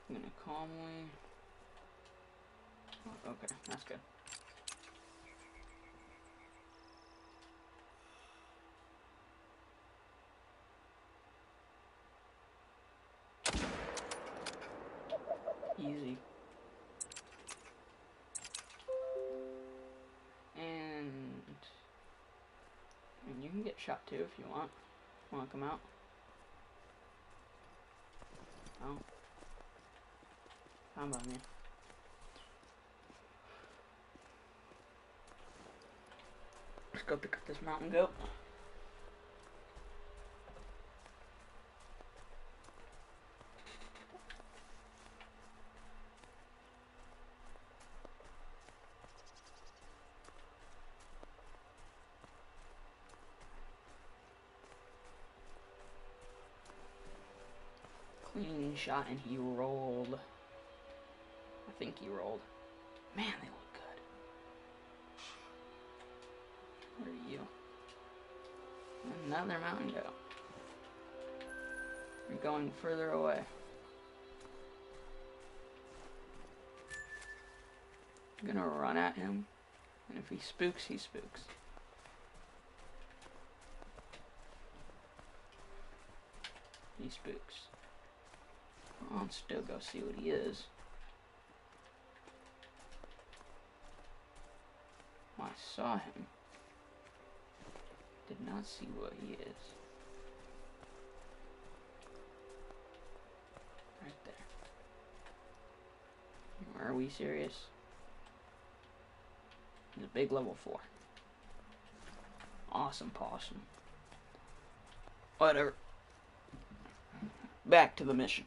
I'm gonna calmly. Oh, okay, that's good. Easy. And you can get shot too if you want. Want to come out? Oh. How about me? Let's go pick up this mountain goat. Clean shot and he rolled. I think he rolled. Man, they look good. What are you? Another mountain goat. You're going further away. I'm gonna run at him, and if he spooks, he spooks. He spooks. I'll still go see what he is. I saw him. Did not see what he is. Right there. Are we serious? He's a big level 4. Awesome possum. Whatever. Back to the mission.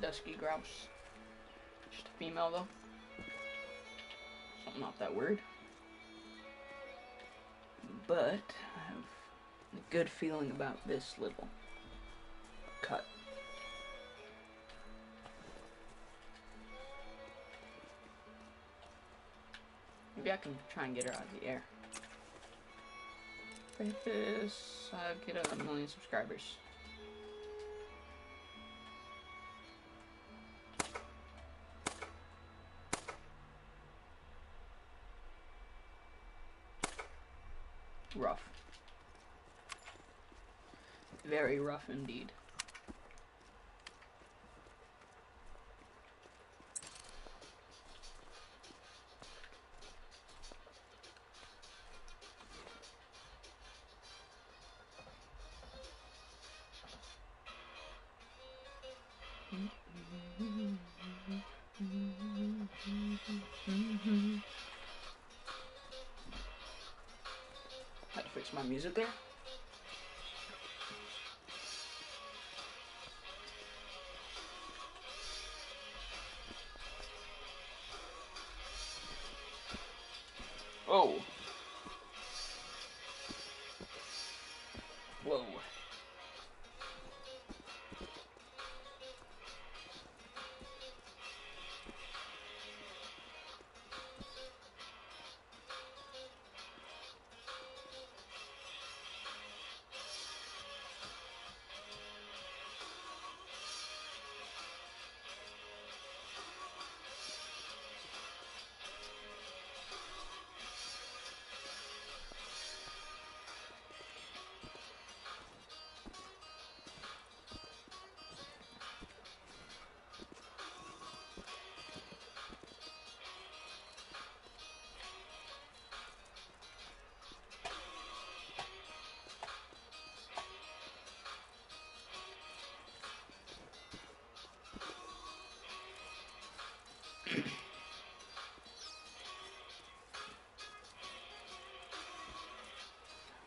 Dusky grouse. Just a female though. Something not that weird. But I have a good feeling about this little cut. Maybe I can try and get her out of the air. If this, get a 1 million subscribers. Rough. Very rough indeed. Had to fix my music there. Oh. Whoa.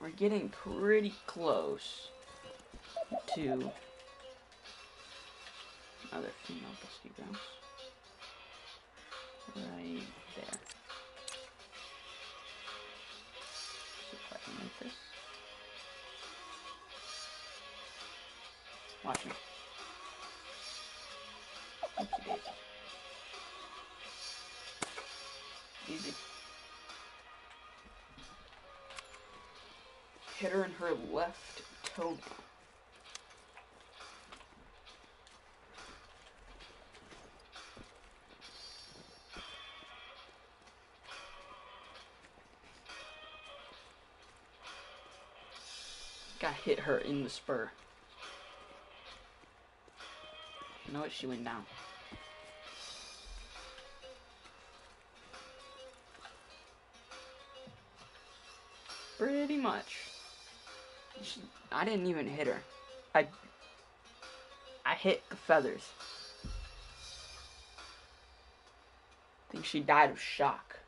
We're getting pretty close to another female dusky grouse. Right there. See if I can make this. Watch me. Oopsie daisy. Easy. hit her in her left toenail. I hit her in the spur. You know what? She went down. Pretty much. I didn't even hit her. I hit the feathers. I think she died of shock.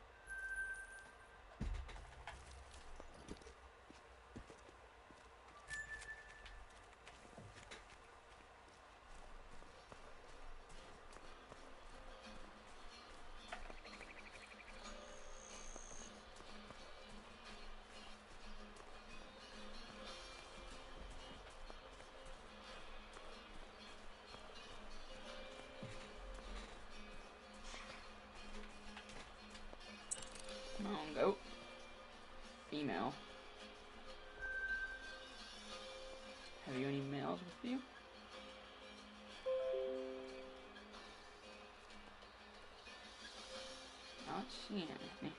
Come on, goat. Female. Have you any males with you? Not seeing anything.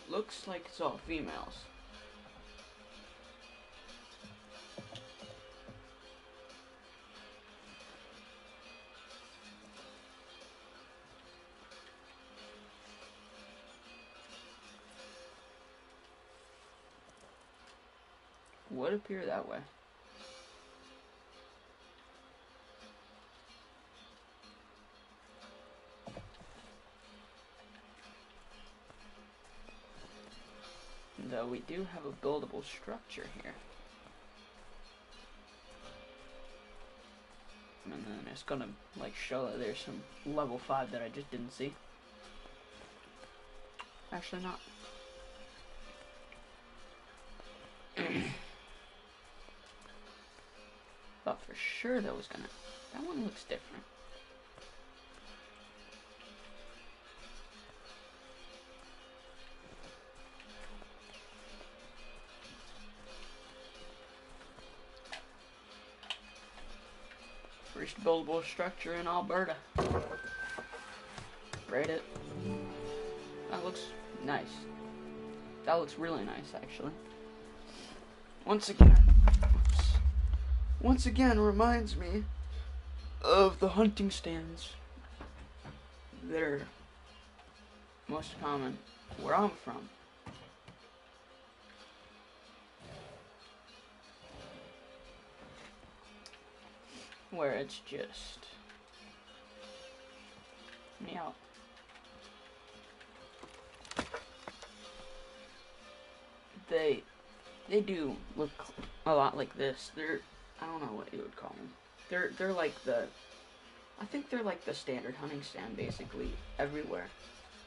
Looks like it's all females. Would appear that way. Though we do have a buildable structure here. And then it's gonna like show that there's some level 5 that I just didn't see. Actually not. Thought for sure that was gonna. That one looks different. First buildable structure in Alberta. Rate it. That looks nice. That looks really nice, actually. Once again reminds me of the hunting stands that are most common where I'm from. Where it's just meow. They do look a lot like this. I don't know what you would call them. They're like I think they're like the standard hunting stand basically everywhere.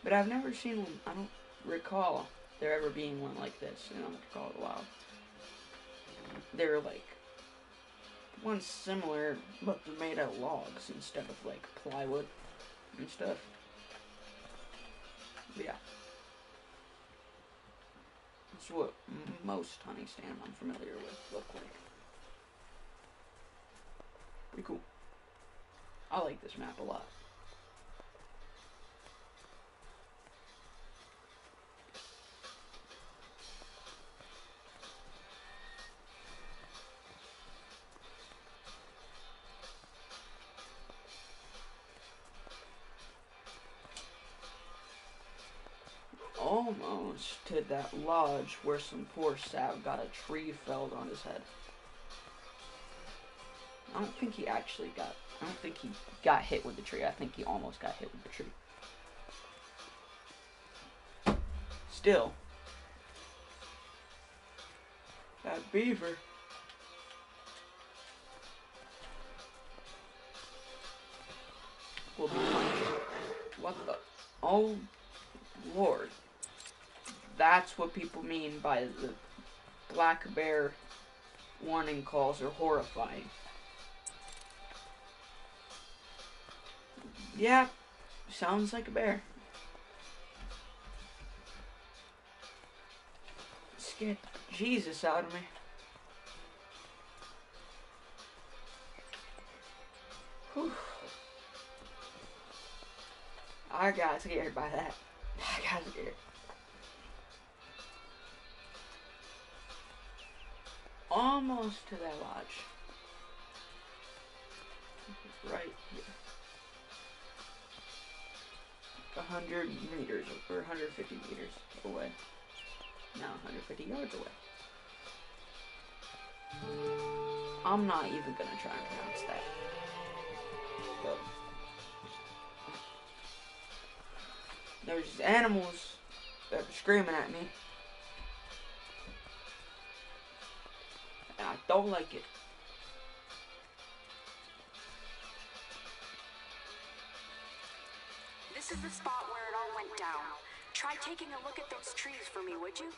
But I've never seen one. I don't recall there ever being one like this in Colorado Wild. They're like ones similar, but they're made out of logs instead of like plywood and stuff. But yeah. That's what most hunting stands I'm familiar with look like. Pretty cool. I like this map a lot. Almost to that lodge where some poor sap got a tree felled on his head. I don't think he got hit with the tree. I think he almost got hit with the tree. Still, that beaver will be punished. What the? Oh, Lord. That's what people mean by the black bear warning calls are horrifying. Yeah, sounds like a bear. scared Jesus out of me. Whew. I got scared by that. I got scared. Almost to that lodge. Right here. 100 meters or 150 meters away. Now 150 yards away. I'm not even gonna try and pronounce that. But there's animals that are screaming at me. And I don't like it. This is the spot where it all went down. Try taking a look at those trees for me, would you?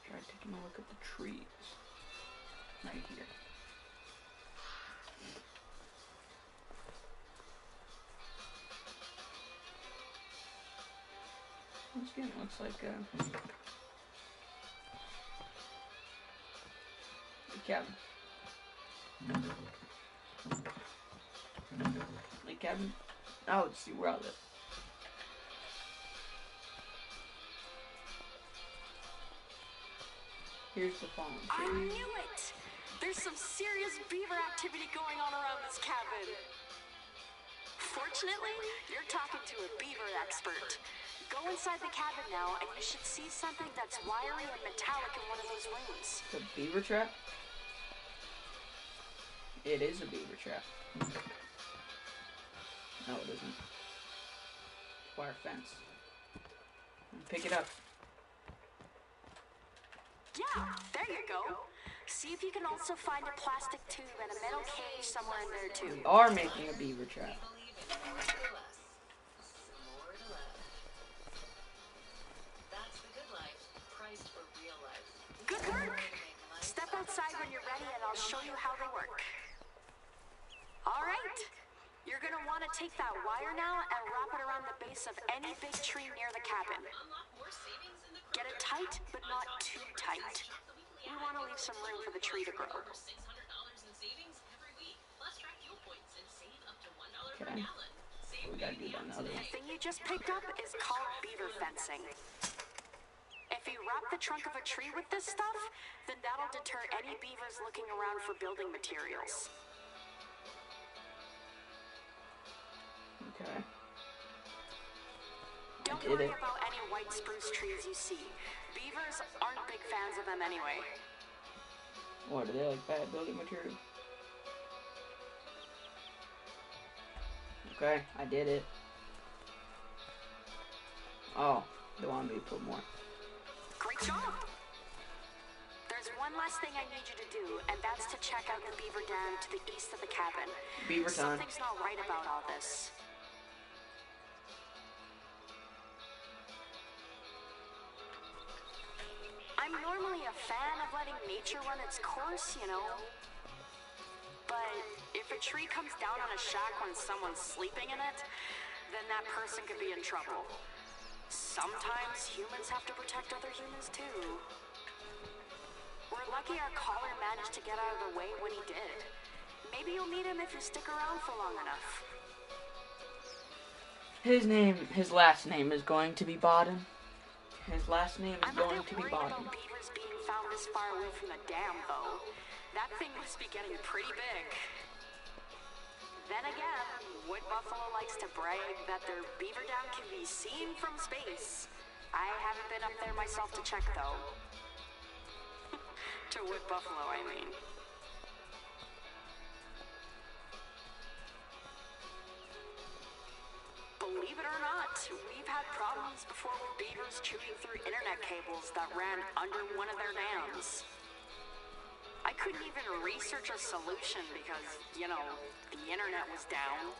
Try taking a look at the trees. Right here. Once again, it looks like a cabin. A cabin? Oh, let's see where I live. Here's the fallen tree. I knew it! There's some serious beaver activity going on around this cabin. Fortunately, you're talking to a beaver expert. Go inside the cabin now, and you should see something that's wiry and metallic in one of those rooms. The beaver trap? It is a beaver trap. No, it isn't. Wire fence. Pick it up. Yeah, there you go. See if you can also find a plastic tube and a metal cage somewhere in there too. We are making a beaver trap. Good work! Step outside when you're ready and I'll show you how they work. Alright, you're gonna want to take that wire now and wrap it around the base of any big tree near the cabin. Get it tight, but not too tight. We want to leave some room for the tree to grow. Okay. We gotta do that now. The thing you just picked up is called beaver fencing. If you wrap the trunk of a tree with this stuff, then that'll deter any beavers looking around for building materials. Okay. Don't worry about any white spruce trees you see. Beavers aren't big fans of them anyway. What, are they like bad building material? Okay, I did it. Oh, they want me to put more. Great job! There's one last thing I need you to do, and that's to check out the beaver dam to the east of the cabin. Beaver time. Something's not right about all this. I'm normally a fan of letting nature run its course, you know. But if a tree comes down on a shack when someone's sleeping in it, then that person could be in trouble. Sometimes humans have to protect other humans too. We're lucky our caller managed to get out of the way when he did. Maybe you'll meet him if you stick around for long enough. His last name is going to be Bodden. His last name is I'm going a bit to be worried Bodden. about beavers being found this far away from the dam, though. That thing must be getting pretty big. Then again, wood buffalo likes to brag that their beaver dam can be seen from space. I haven't been up there myself to check, though. To wood buffalo, I mean. Believe it or not, we've had problems before with beavers chewing through internet cables that ran under one of their dams. I couldn't even research a solution because, you know, the internet was down.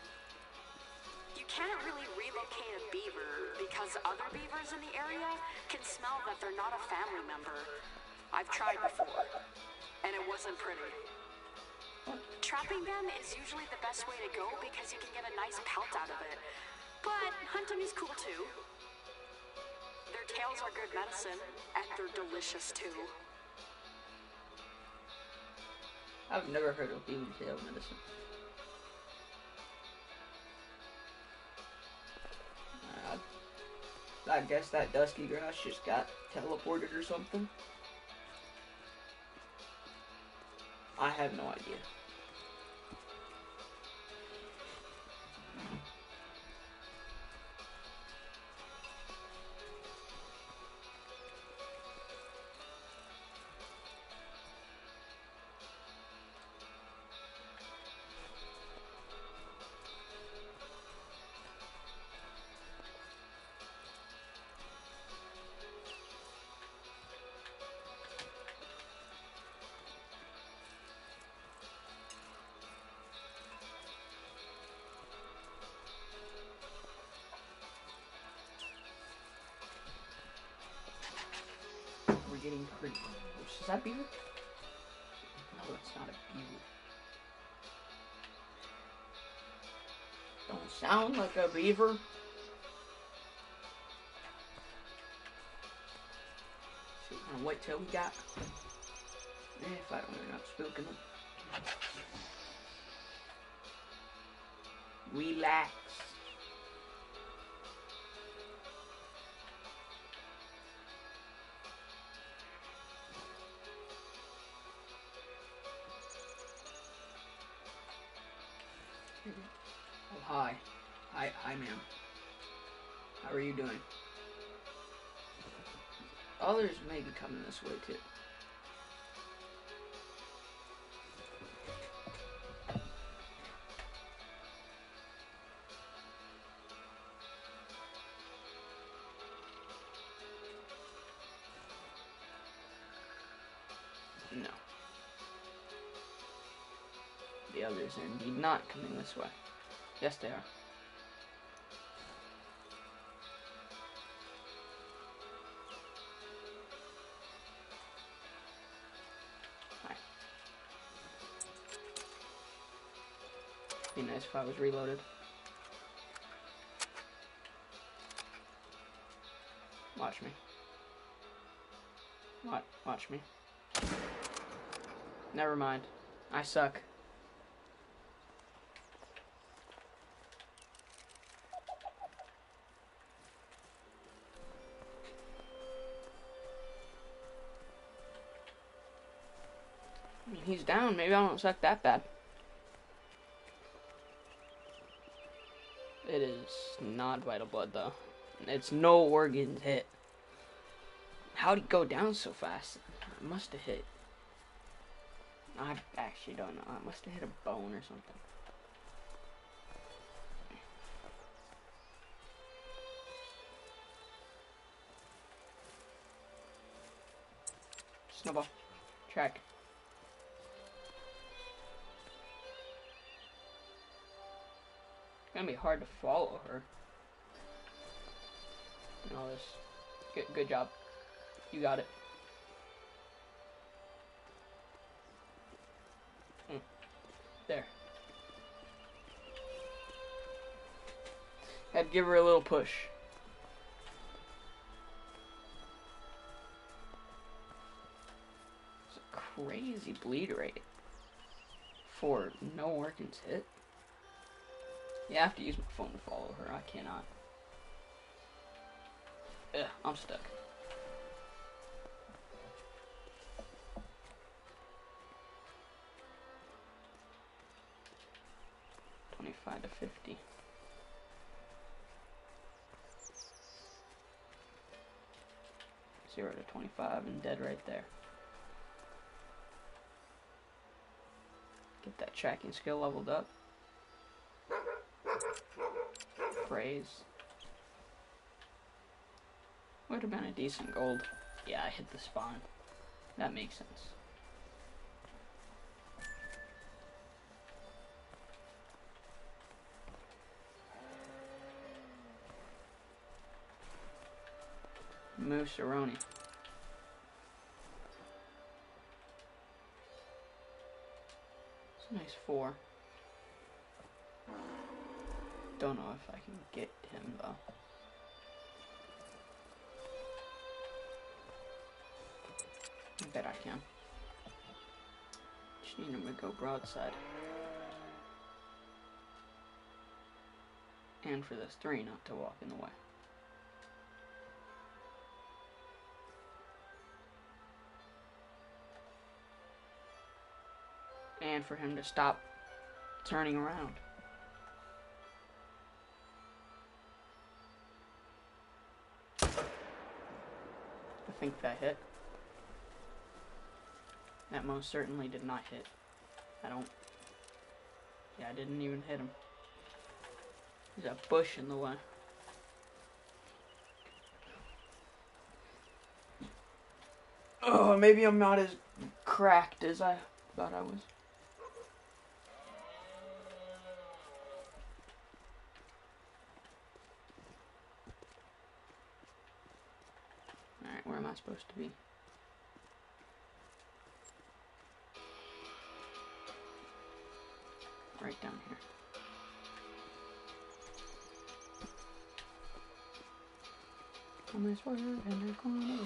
You can't really relocate a beaver because other beavers in the area can smell that they're not a family member. I've tried before, and it wasn't pretty. Trapping them is usually the best way to go because you can get a nice pelt out of it. But hunting is cool too. Their tails are good medicine, and they're delicious too. I've never heard of beaver tail medicine. I guess that dusky grass just got teleported or something. I have no idea. We're getting pretty close. Is that beaver? No, it's not a beaver. Don't sound like a beaver. See what kind of whitetail we got. If I don't, we're not spooking them. Relax. Oh, hi. Hi, ma'am. How are you doing? Others may be coming this way, too. No. The others are indeed not coming this way. Yes, they are. Hi. Be nice if I was reloaded. Watch me. Watch me. Never mind. I suck. I mean, he's down. Maybe I don't suck that bad. It is not vital blood, though. It's no organs hit. How'd he go down so fast? It must have hit. I actually don't know. It must have hit a bone or something. Snowball. Track. It's gonna be hard to follow her. And all this. Good job. You got it. There. Had to give her a little push. It's a crazy bleed rate for no organs hit. You have to use my phone to follow her. I cannot. Ugh, I'm stuck. $25 to $50. $0 to $25 and dead right there. Get that tracking skill leveled up. Praise. Would have been a decent gold. Yeah, I hit the spawn. That makes sense. Moose-a-roni. It's a nice 4. Don't know if I can get him though. I bet I can. Just And I'm gonna go broadside. And for this 3 not to walk in the way. And for him to stop turning around. I think that hit. That most certainly did not hit. Yeah, I didn't even hit him. There's a bush in the way. Oh, maybe I'm not as cracked as I thought I was. Alright, where am I supposed to be? Right down here. On this word in the corner.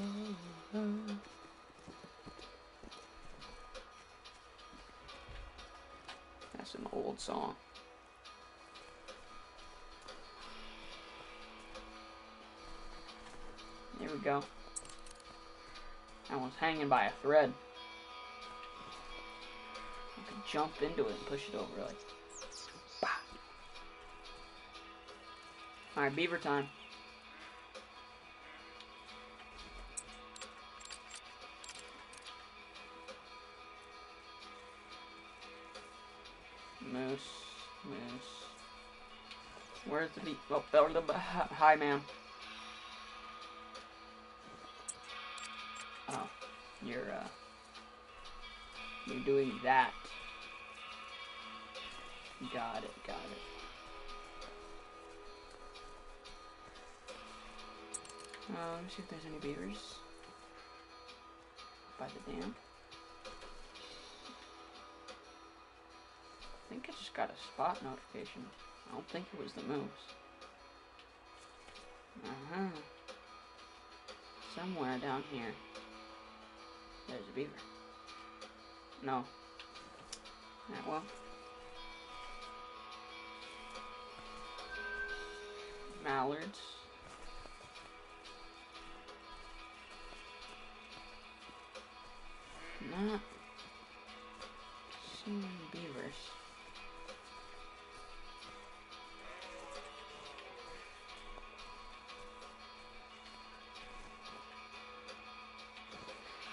That's an old song. There we go. That one's hanging by a thread. I can jump into it and push it over like. Bah. Alright, beaver time. Moose. Where's the beaver? Oh, there the hi, ma'am. Oh, you're doing that. Got it. Let me see if there's any beavers by the dam. I think I just got a spot notification. I don't think it was the moose. Somewhere down here, there's a beaver. No. Alright, well. Mallards. Not seeing beavers.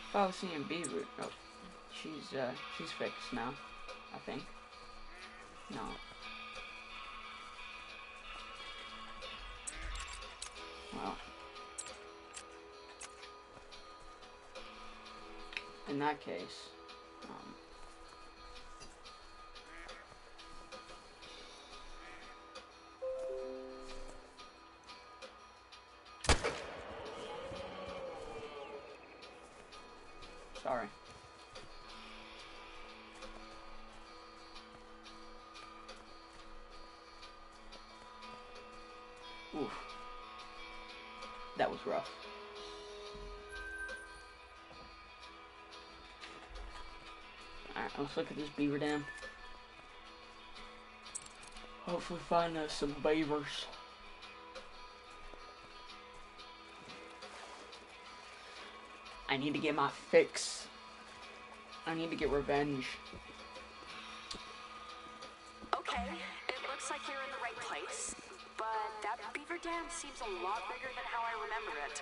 If I was seeing beaver, oh, she's fixed now, I think. No. Well. In that case, sorry. Oof. That was rough. Alright, let's look at this beaver dam. Hopefully find us some beavers. I need to get my fix. I need to get revenge. Okay, it looks like you're in the right place, but that beaver dam seems a lot bigger than how I remember it.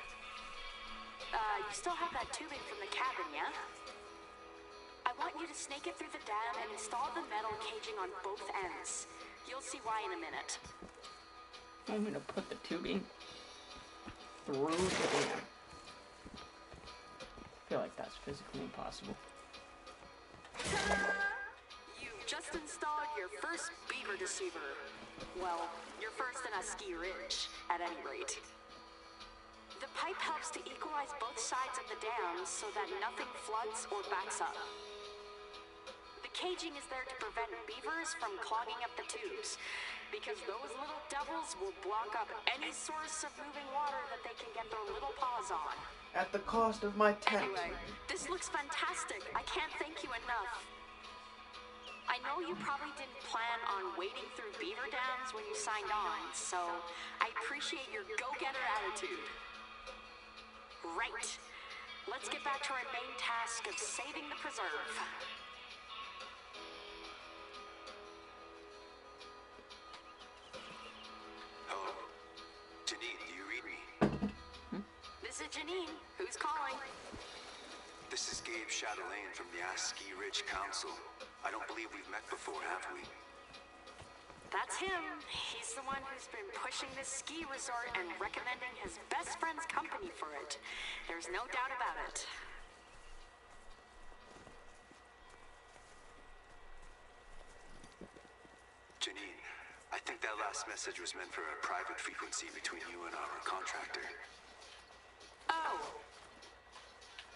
You still have that tubing from the cabin, yeah? I want you to snake it through the dam and install the metal caging on both ends. You'll see why in a minute. I'm gonna put the tubing through the dam. I feel like that's physically impossible. You've just installed your first beaver deceiver. Well, your first in Askiy Ridge, at any rate. The pipe helps to equalize both sides of the dam so that nothing floods or backs up. The caging is there to prevent beavers from clogging up the tubes, because those little devils will block up any source of moving water that they can get their little paws on. At the cost of my tent. Anyway, this looks fantastic. I can't thank you enough. I know you probably didn't plan on wading through beaver dams when you signed on, so I appreciate your go-getter attitude. Right. Let's get back to our main task of saving the preserve. Hello? Janine, do you read me? This is Janine. Who's calling? This is Gabe Chatelaine from the Askiy Ridge Council. I don't believe we've met before, have we? That's him. He's the one who's been pushing this ski resort and recommending his best friend's company for it. There's no doubt about it. Janine, I think that last message was meant for a private frequency between you and our contractor. Oh.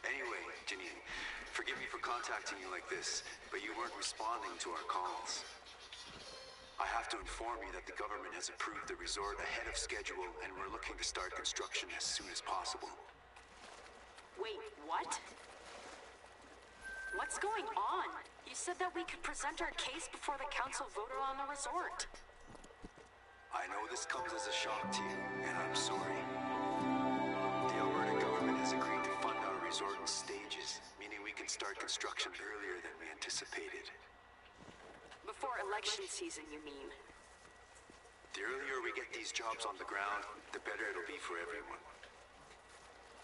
Anyway, Janine, forgive me for contacting you like this, but you weren't responding to our calls. I have to inform you that the government has approved the resort ahead of schedule, and we're looking to start construction as soon as possible. Wait, what? What's going on? You said that we could present our case before the council voted on the resort. I know this comes as a shock to you, and I'm sorry. The Alberta government has agreed to fund our resort in stages, meaning we can start construction earlier than we anticipated. Before election season, you mean? The earlier we get these jobs on the ground, the better it'll be for everyone.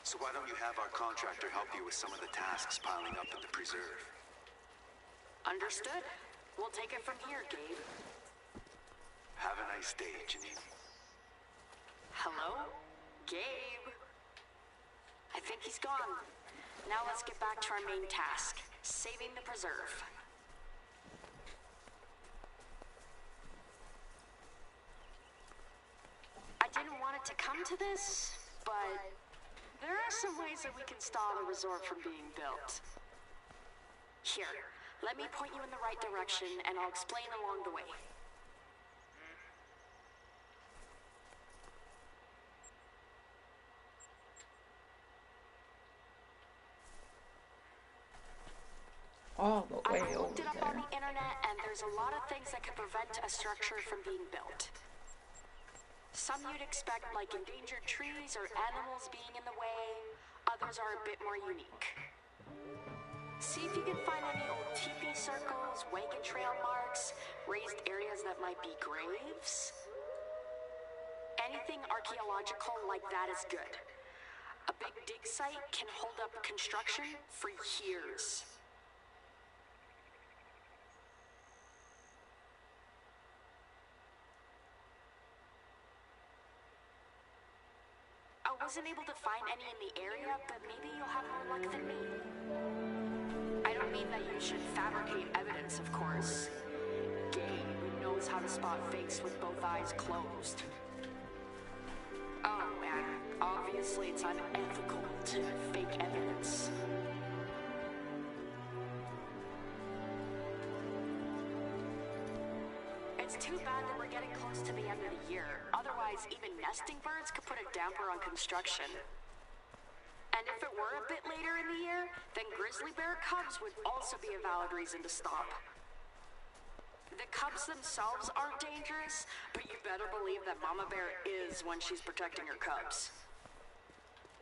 So why don't you have our contractor help you with some of the tasks piling up in the preserve? Understood. We'll take it from here, Gabe. Have a nice day, Janine. Hello? Gabe? I think he's gone. Now let's get back to our main task, saving the preserve. I didn't want it to come to this, but there are some ways that we can stall the resort from being built. Here, let me point you in the right direction, and I'll explain along the way. All the way I over looked it up there. on the internet, and there's a lot of things that could prevent a structure from being built. Some you'd expect, like endangered trees or animals being in the way. Others are a bit more unique. See if you can find any old teepee circles, wagon trail marks, raised areas that might be graves. Anything archaeological like that is good. A big dig site can hold up construction for years. I wasn't able to find any in the area, but maybe you'll have more luck than me. I don't mean that you should fabricate evidence, of course. Gabe knows how to spot fakes with both eyes closed. Oh, and obviously it's unethical to fake evidence. It's too bad that we're getting close to the end of the year. Otherwise, even nesting birds could put a damper on construction. And if it were a bit later in the year, then grizzly bear cubs would also be a valid reason to stop. The cubs themselves aren't dangerous, but you better believe that Mama Bear is when she's protecting her cubs.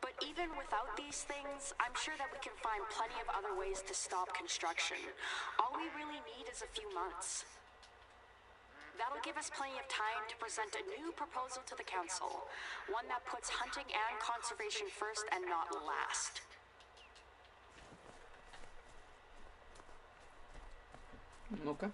But even without these things, I'm sure that we can find plenty of other ways to stop construction. All we really need is a few months. That'll give us plenty of time to present a new proposal to the council, one that puts hunting and conservation first and not last. Okay.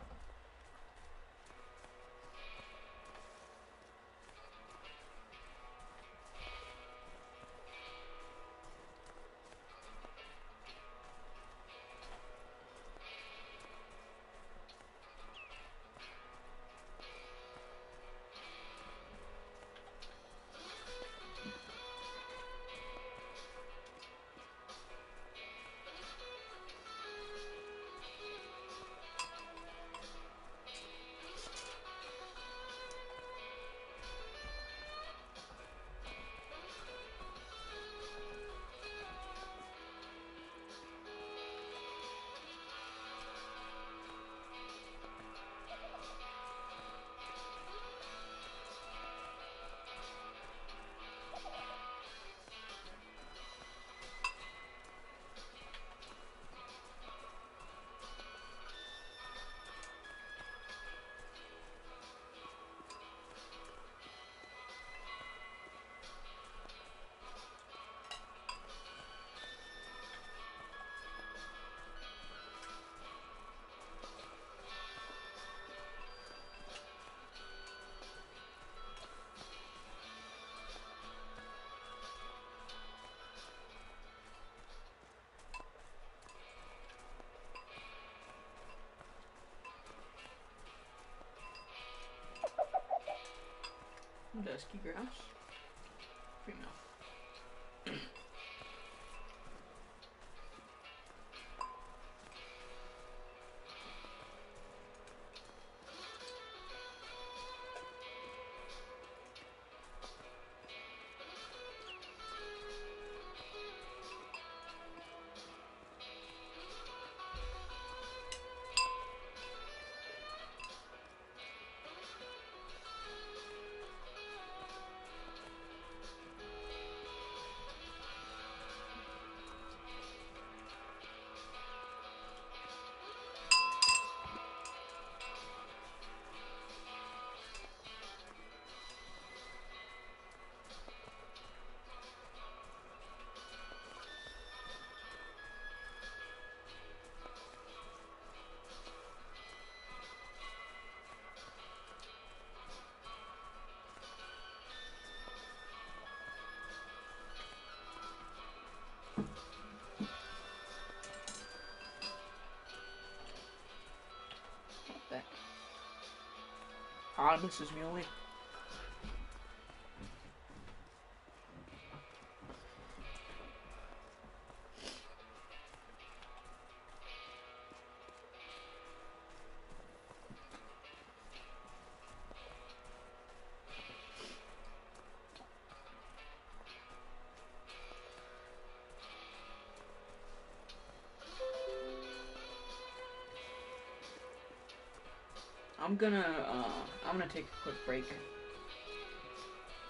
dusky grouse? Female. That. Ah, Mrs. Muley. I'm gonna take a quick break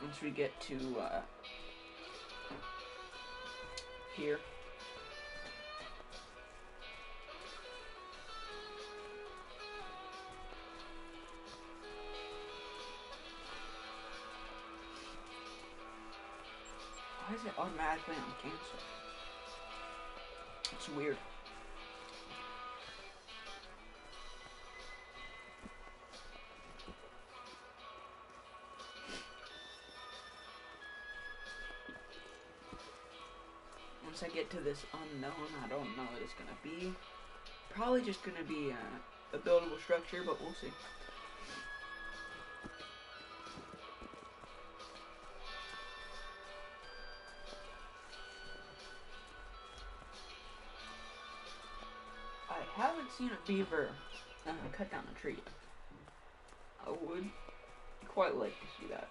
once we get to here. Why is it automatically on cancel? It's weird. Once I get to this unknown, I don't know what it's gonna be. Probably just gonna be a buildable structure, but we'll see. I haven't seen a beaver cut down a tree. I would quite like to see that.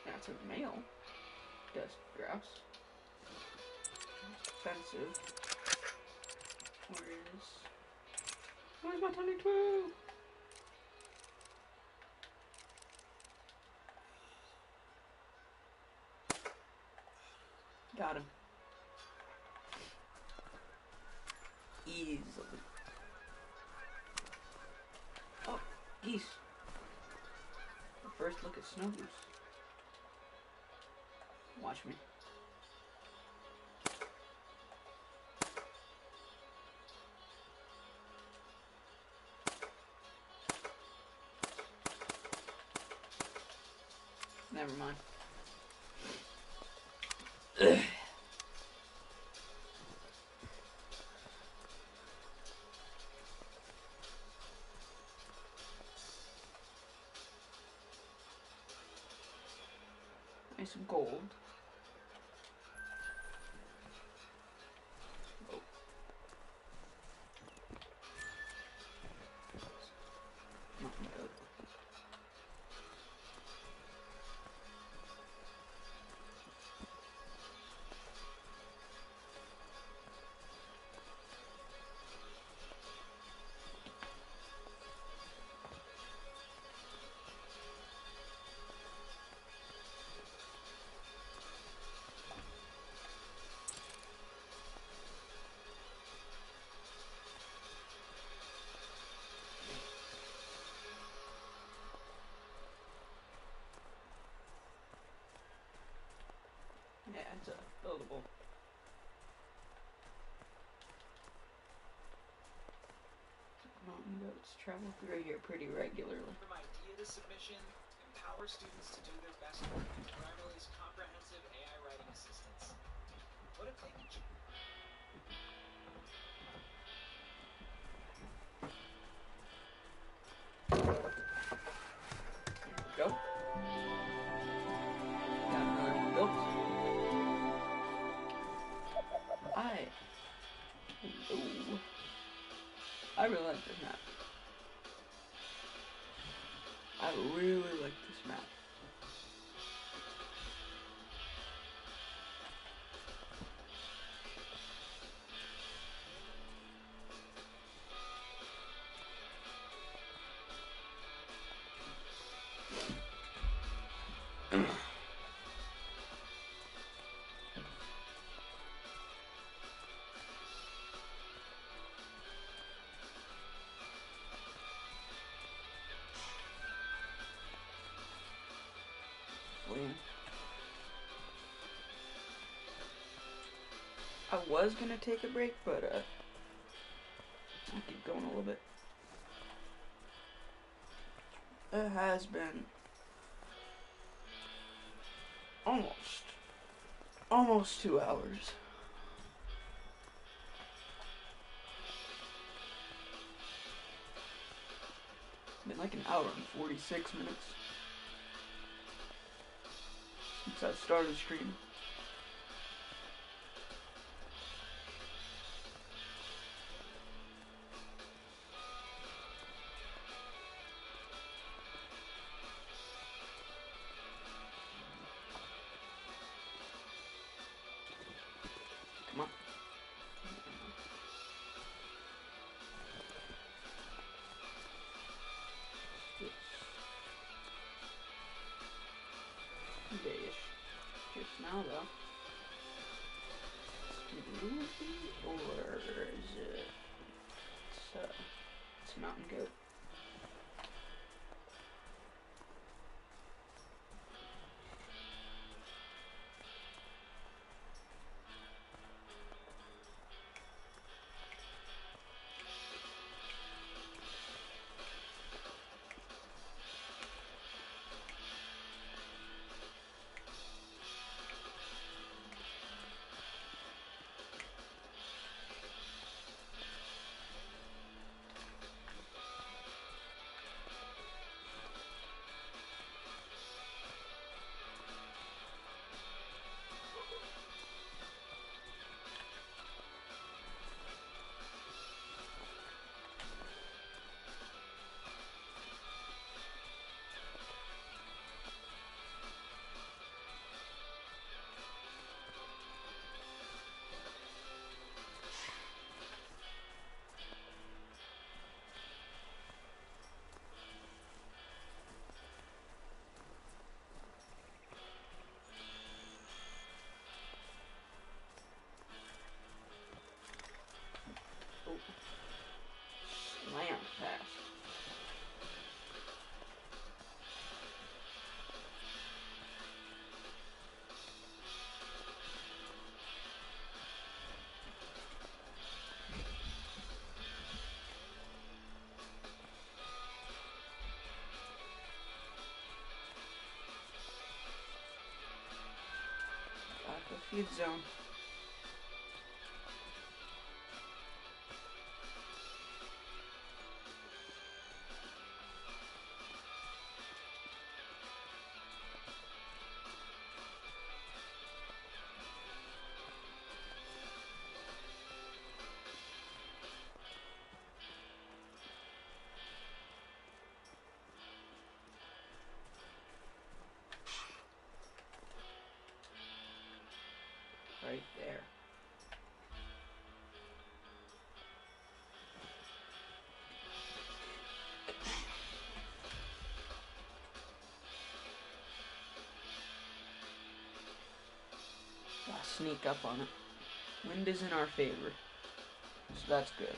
That's a male dust grouse. It's expensive. Where's my tiny twig? Got him. Easily. Oh, geese. First look at snow goose. Watch me. Never mind. Nice gold. Oh. Nothing good. Yeah, it's a buildable. Mountain goats travel through here pretty regularly. From idea to submission, empower students to do their best work in Grammarly's comprehensive AI writing assistance. What if they could... Go. Got another one built. Hello. I really like this map. I really like this map. I was gonna take a break, but I'll keep going a little bit. It has been almost 2 hours. Been like an hour and 46 minutes since I started streaming. Come on. Day-ish. Just now, though. Or is it? It's a mountain goat. Slam pass. Got the feed zone. Right there. Gotta sneak up on it. Wind is in our favor, so that's good.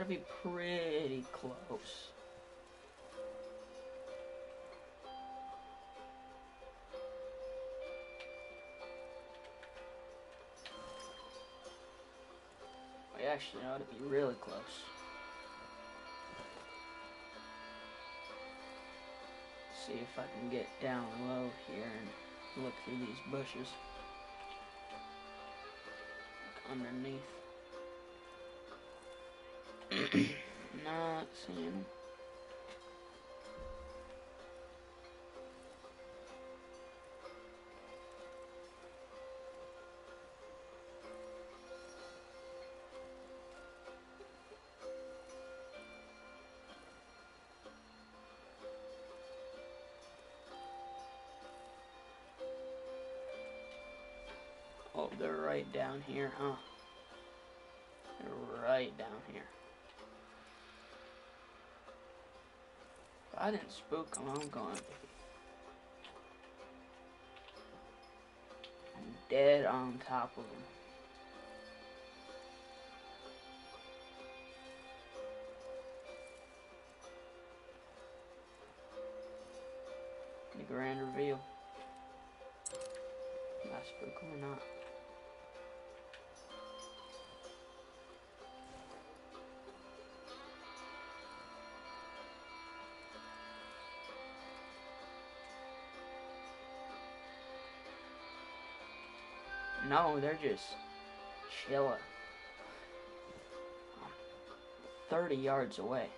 gotta be pretty close. We actually ought to be really close. See if I can get down low here and look through these bushes. Look underneath. Not seeing them. Oh, they're right down here, huh? They're right down here. If I didn't spook them, I'm going dead on top of them. The grand reveal. Did I spook them or not? No, they're just chilling. 30 yards away.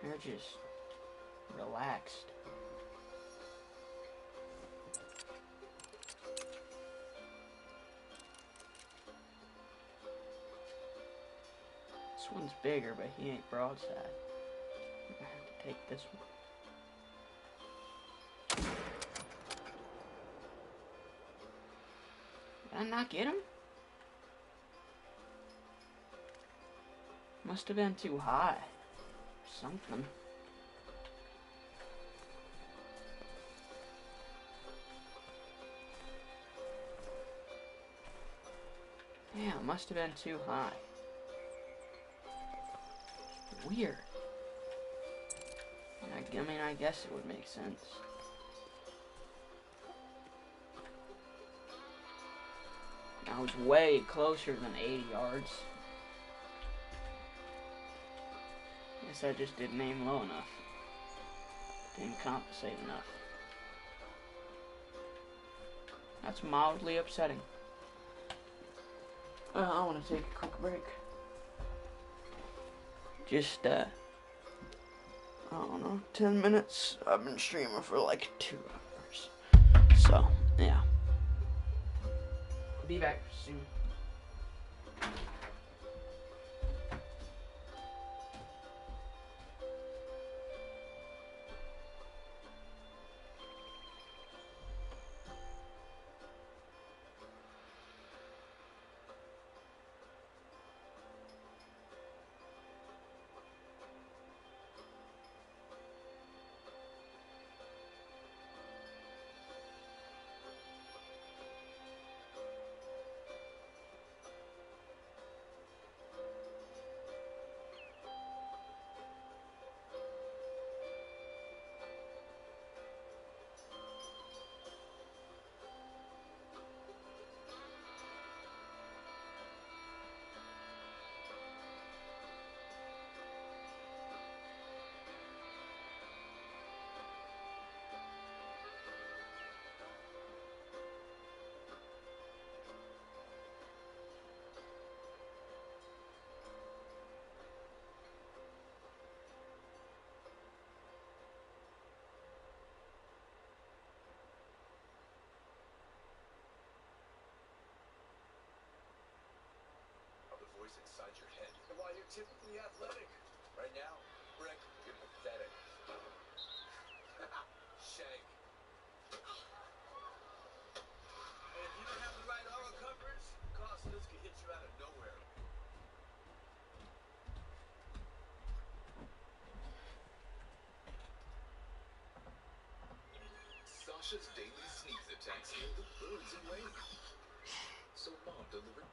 They're just relaxed. This one's bigger, but he ain't broadside. I have to take this one. Did I not get him? Must have been too high. Something. Yeah, it must have been too high. Weird. I mean, I guess it would make sense. I was way closer than 80 yards. Guess I just didn't aim low enough. Didn't compensate enough. That's mildly upsetting. I want to take a quick break. Just, I don't know, 10 minutes. I've been streaming for like 2 hours. So, yeah. Be back soon. Inside your head. And while you're typically athletic, right now, Rick, you're pathetic. Shank. And if you don't have the right auto coverage, Costas can hit you out of nowhere. Sasha's daily sneak attacks near the birds away. So Mom delivered.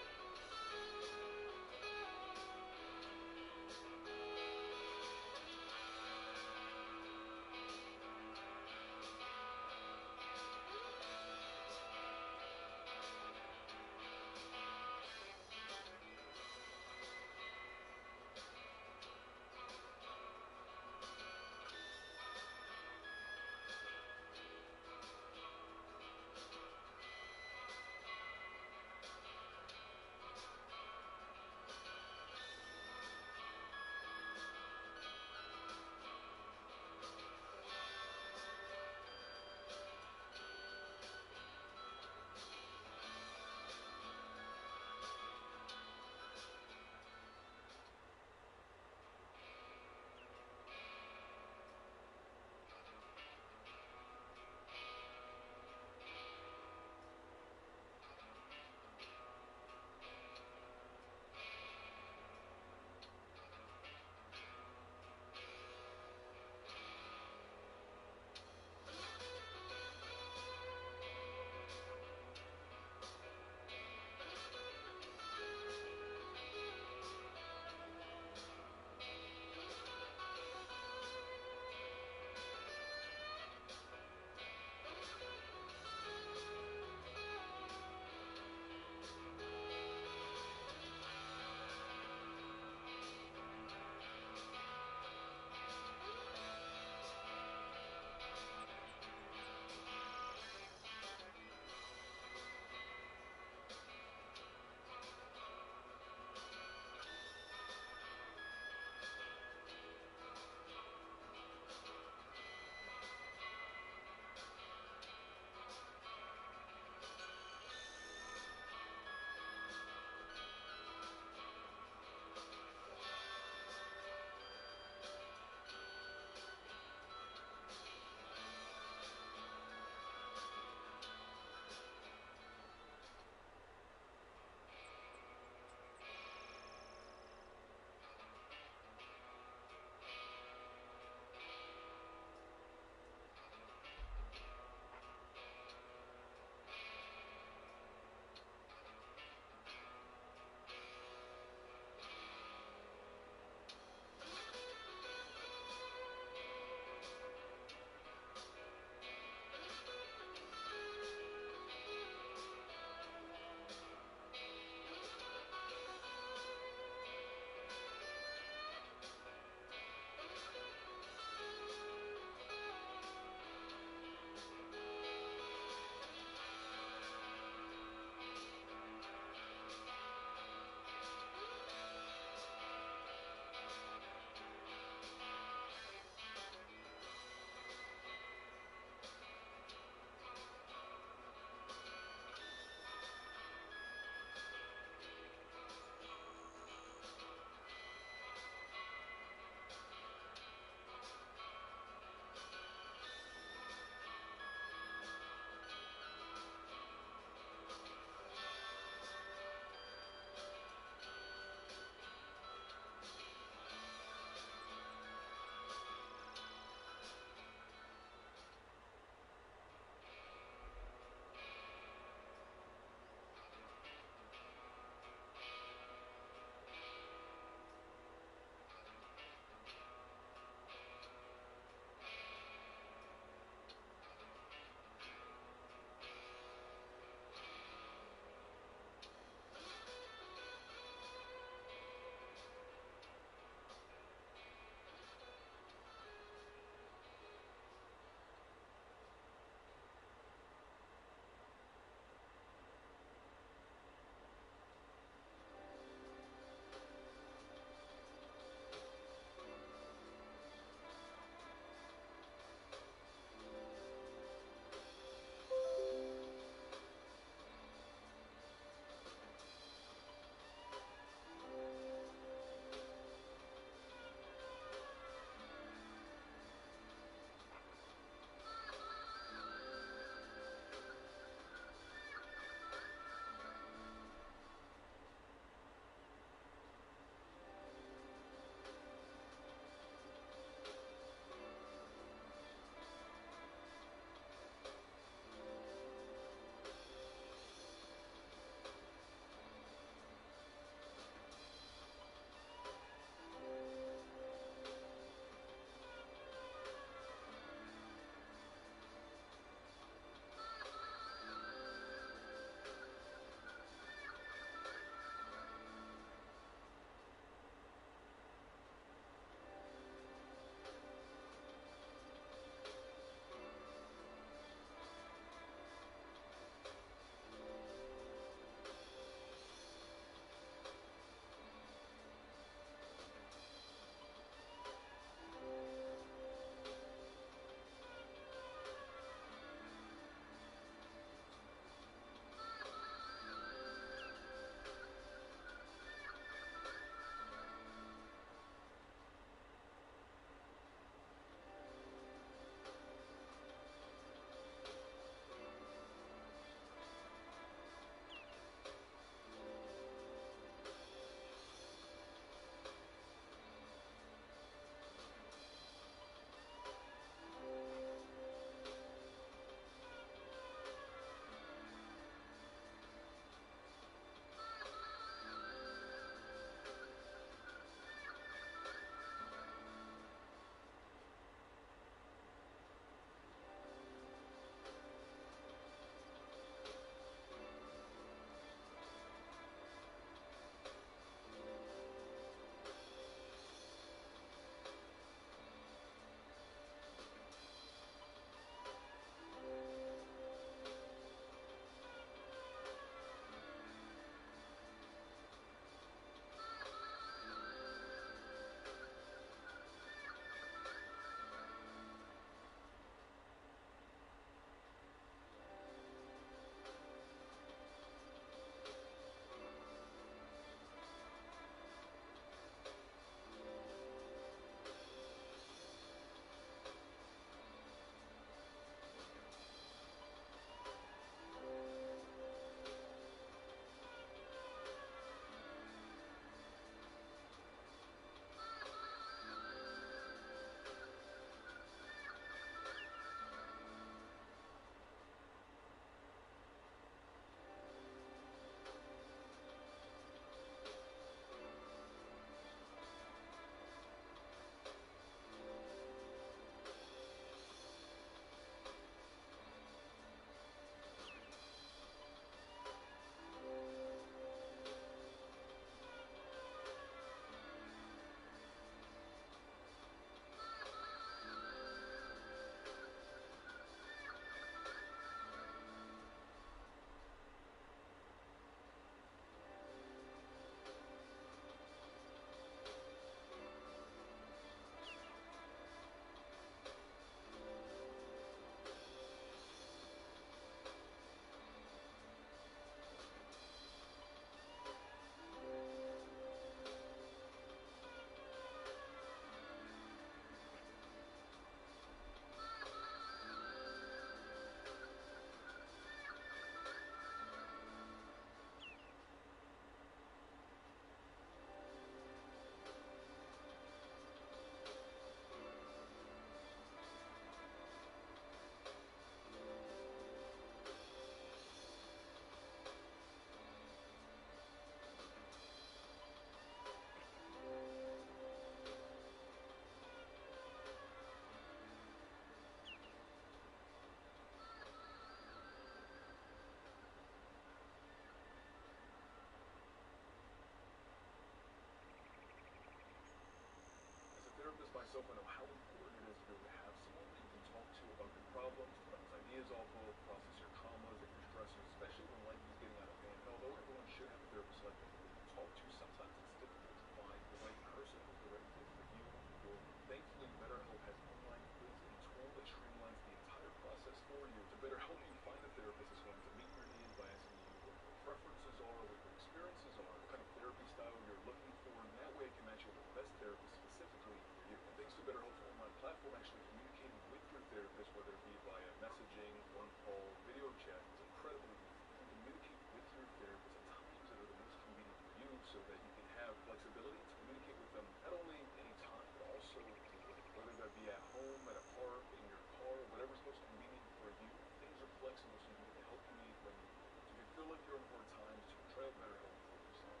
all go process your traumas and your stressors, especially when life is getting out of hand. And although everyone should have a therapist like that you can talk to, sometimes it's difficult to find the right person who's the right fit for you. Well, thankfully, BetterHelp has online built-in tool that streamlines the entire process for you. To better help you find a therapist is going to meet your needs by asking you what your preferences are, what your experiences are, what kind of therapy style you're looking for, and that way it can match you with the best therapist specifically for you. And thanks to BetterHelp's online platform, actually communicating with your therapist, whether it be via messaging, phone call, video chat, is incredibly easy. You can communicate with your therapist at times that are the most convenient for you so that you can have flexibility to communicate with them not only anytime, but also anywhere. Whether that be at home, at a park, in your car, whatever's most convenient for you, things are flexible so you can get the help you need when you need it. So if you feel like you're in hard times, you can try out BetterHelp for yourself.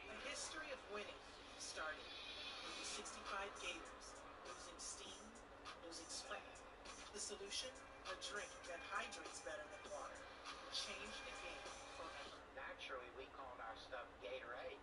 The history of winning started with the 65 gators losing steam, losing sweat. The solution? A drink that hydrates better than water. Changed the game forever. Naturally, we called our stuff Gatorade.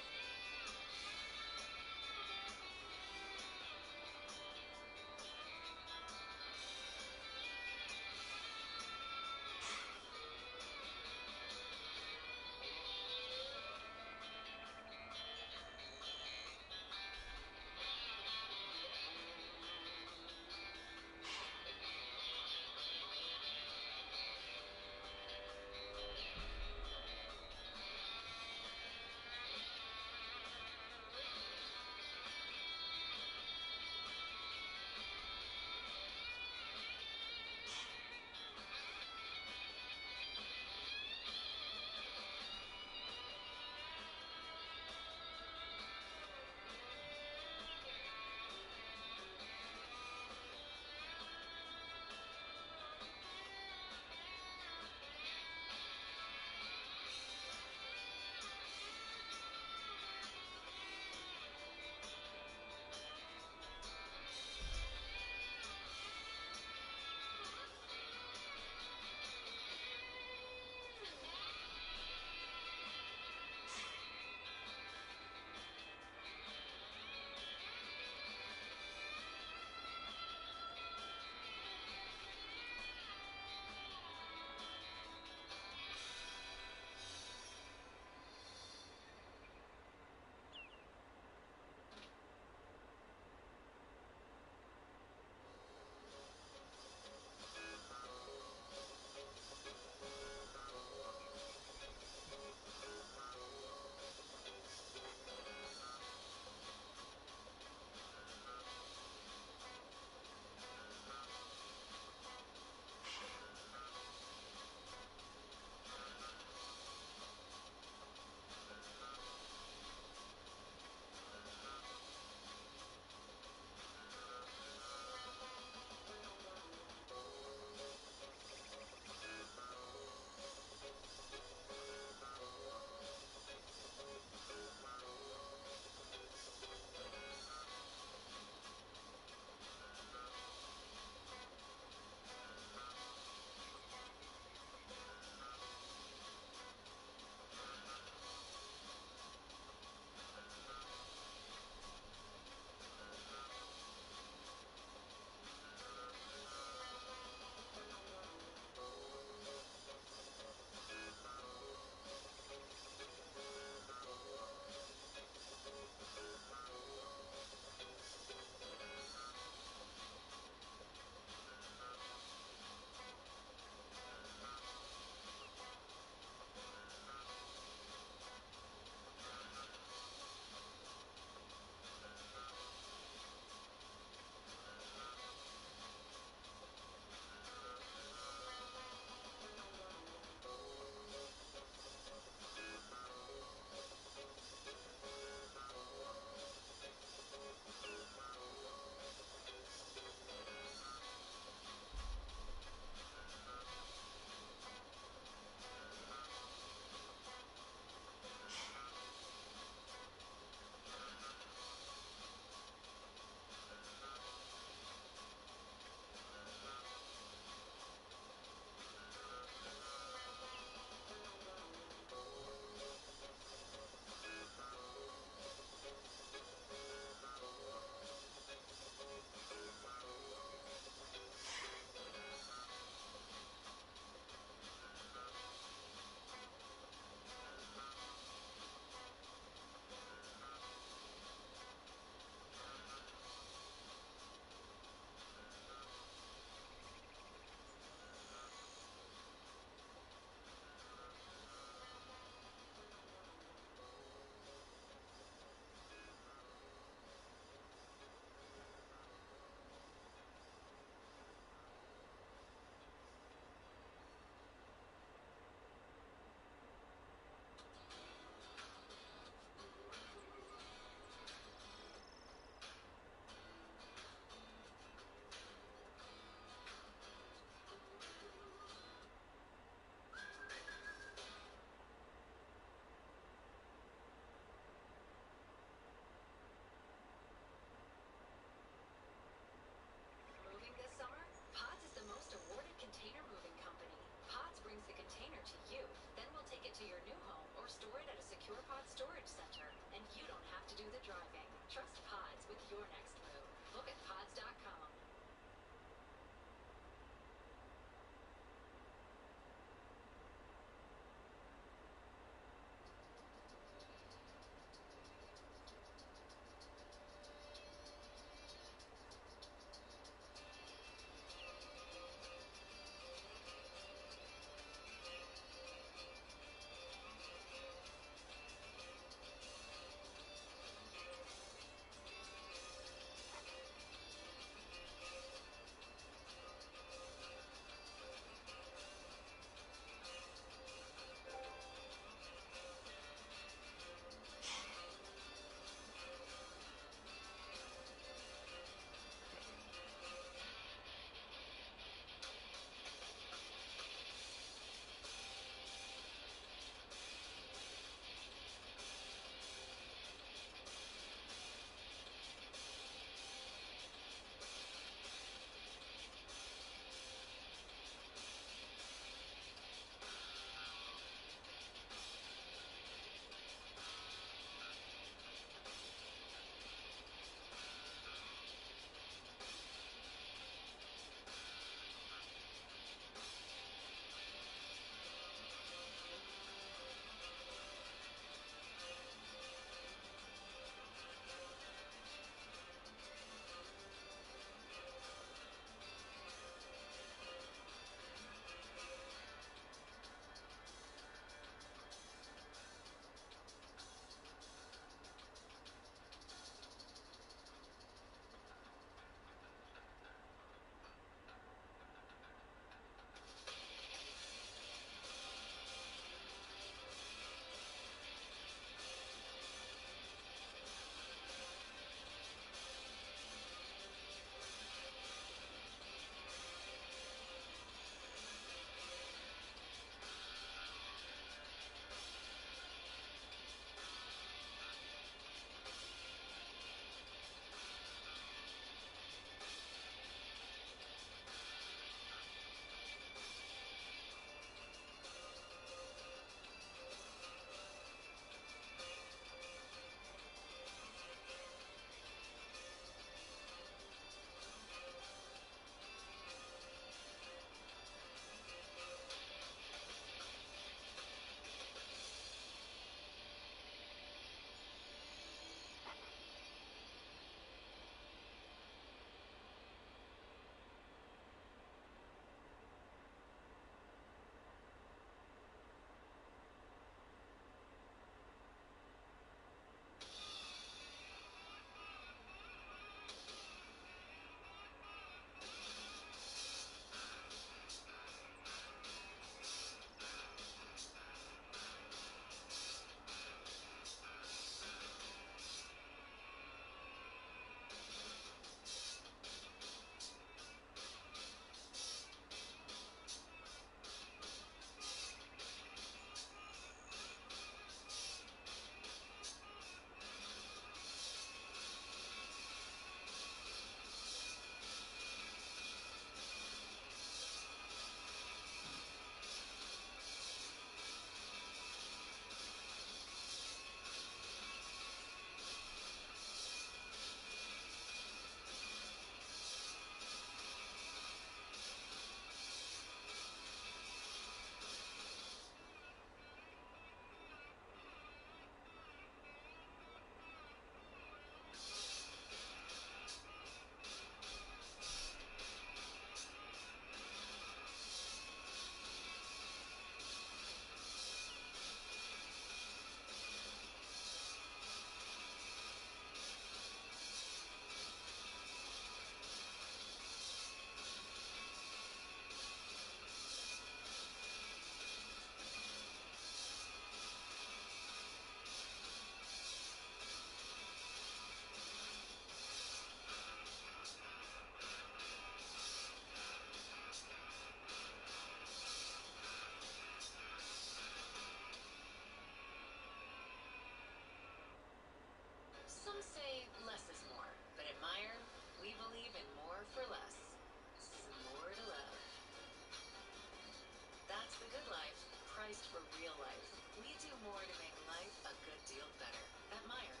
for real life. We do more to make life a good deal better. At Meyer.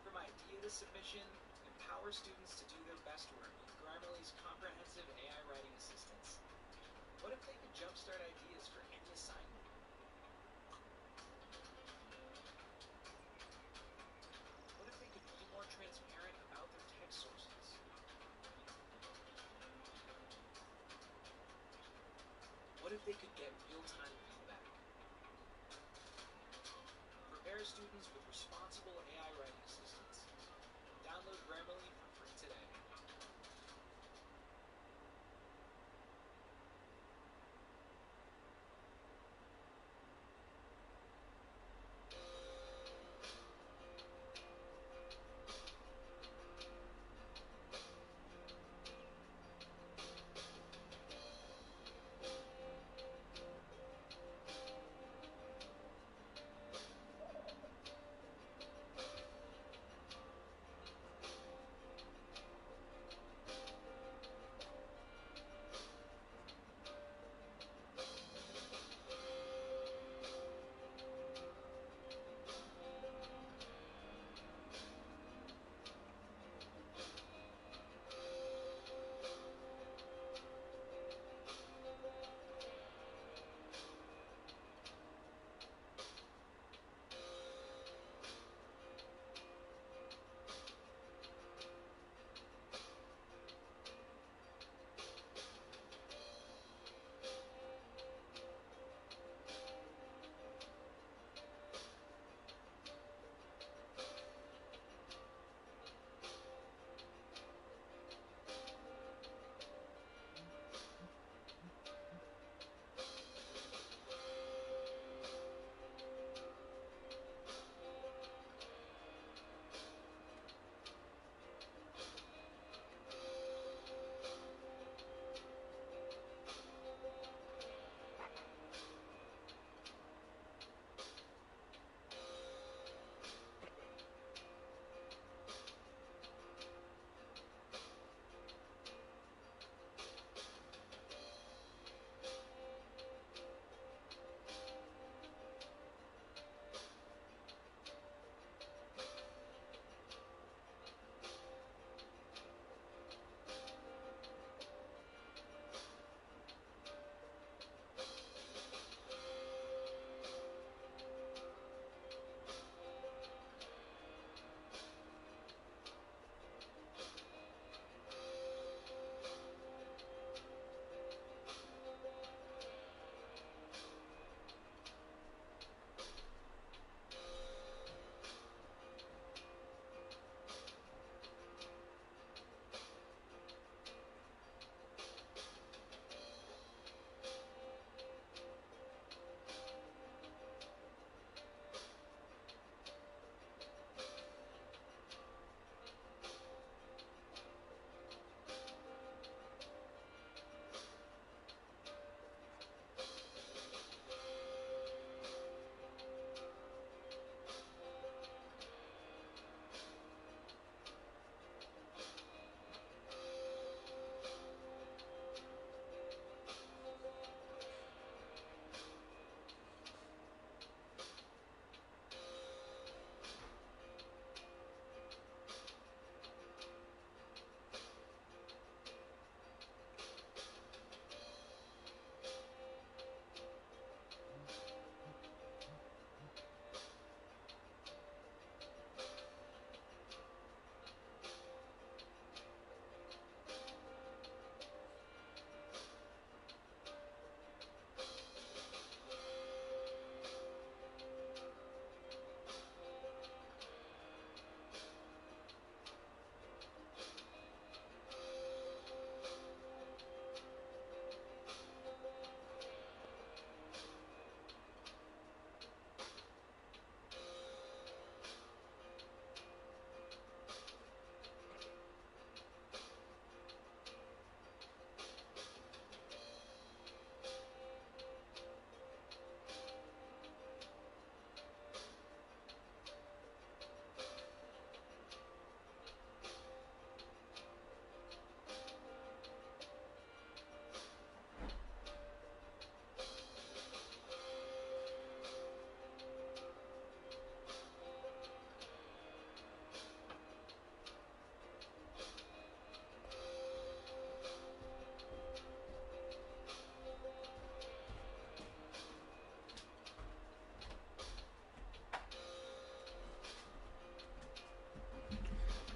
From idea to submission, empower students to do their best work with Grammarly's comprehensive AI writing assistance. What if they could jumpstart ideas for any assignment? What if they could be more transparent about their text sources? What if they could get real-time feedback? Prepare students with responsible AI writing assistance. Download Grammarly for free today.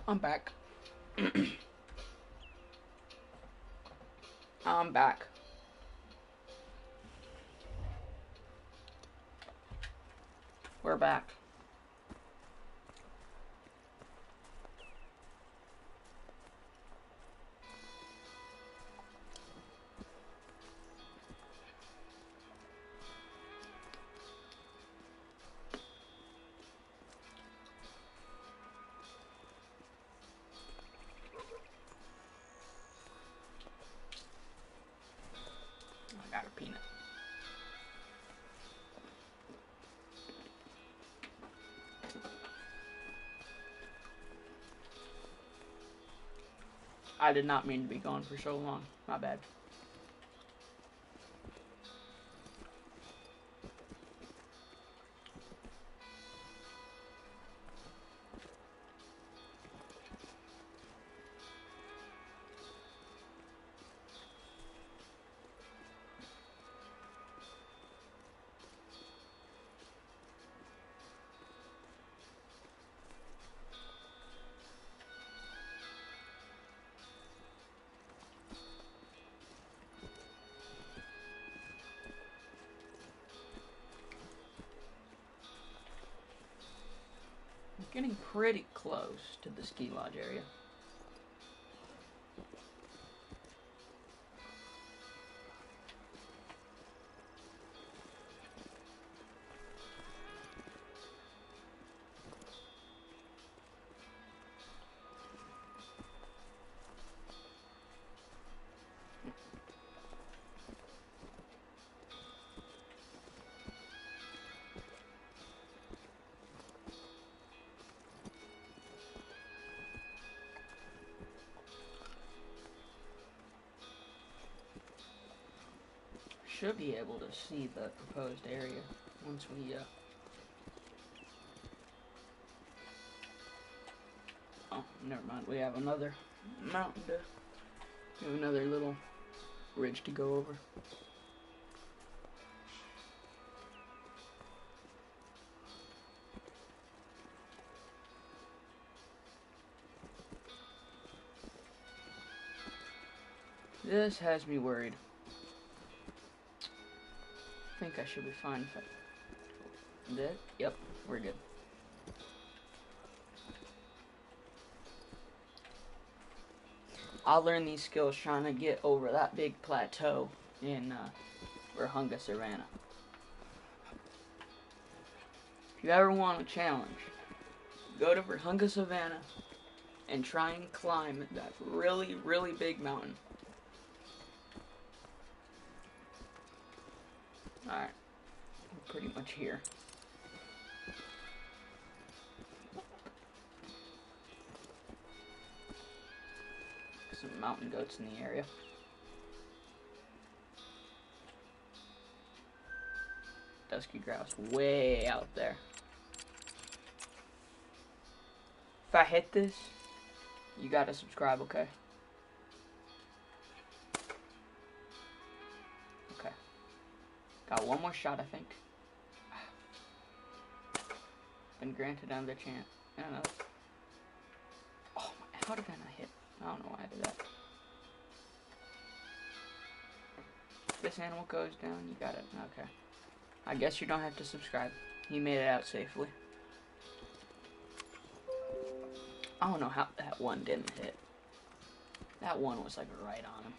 I'm back. I'm back. We're back. I got a peanut. I did not mean to be gone for so long. My bad. Getting pretty close to the ski lodge area. Should be able to see the proposed area once we oh, never mind. We have another mountain to we have another little ridge to go over. This has me worried. I think I should be fine if I did. Yep, we're good. I'll learn these skills trying to get over that big plateau in Virunga Savannah. If you ever want a challenge, go to Virunga Savannah and try and climb that really, really big mountain. Alright, we're pretty much here. Some mountain goats in the area. Dusky grouse way out there. If I hit this, you gotta subscribe, okay? Okay. Got one more shot, I think. Been granted another chance. Oh my, how did I not hit? I don't know why I did that. This animal goes down, you got it. Okay. I guess you don't have to subscribe. He made it out safely. I don't know how that one didn't hit. That one was like right on him.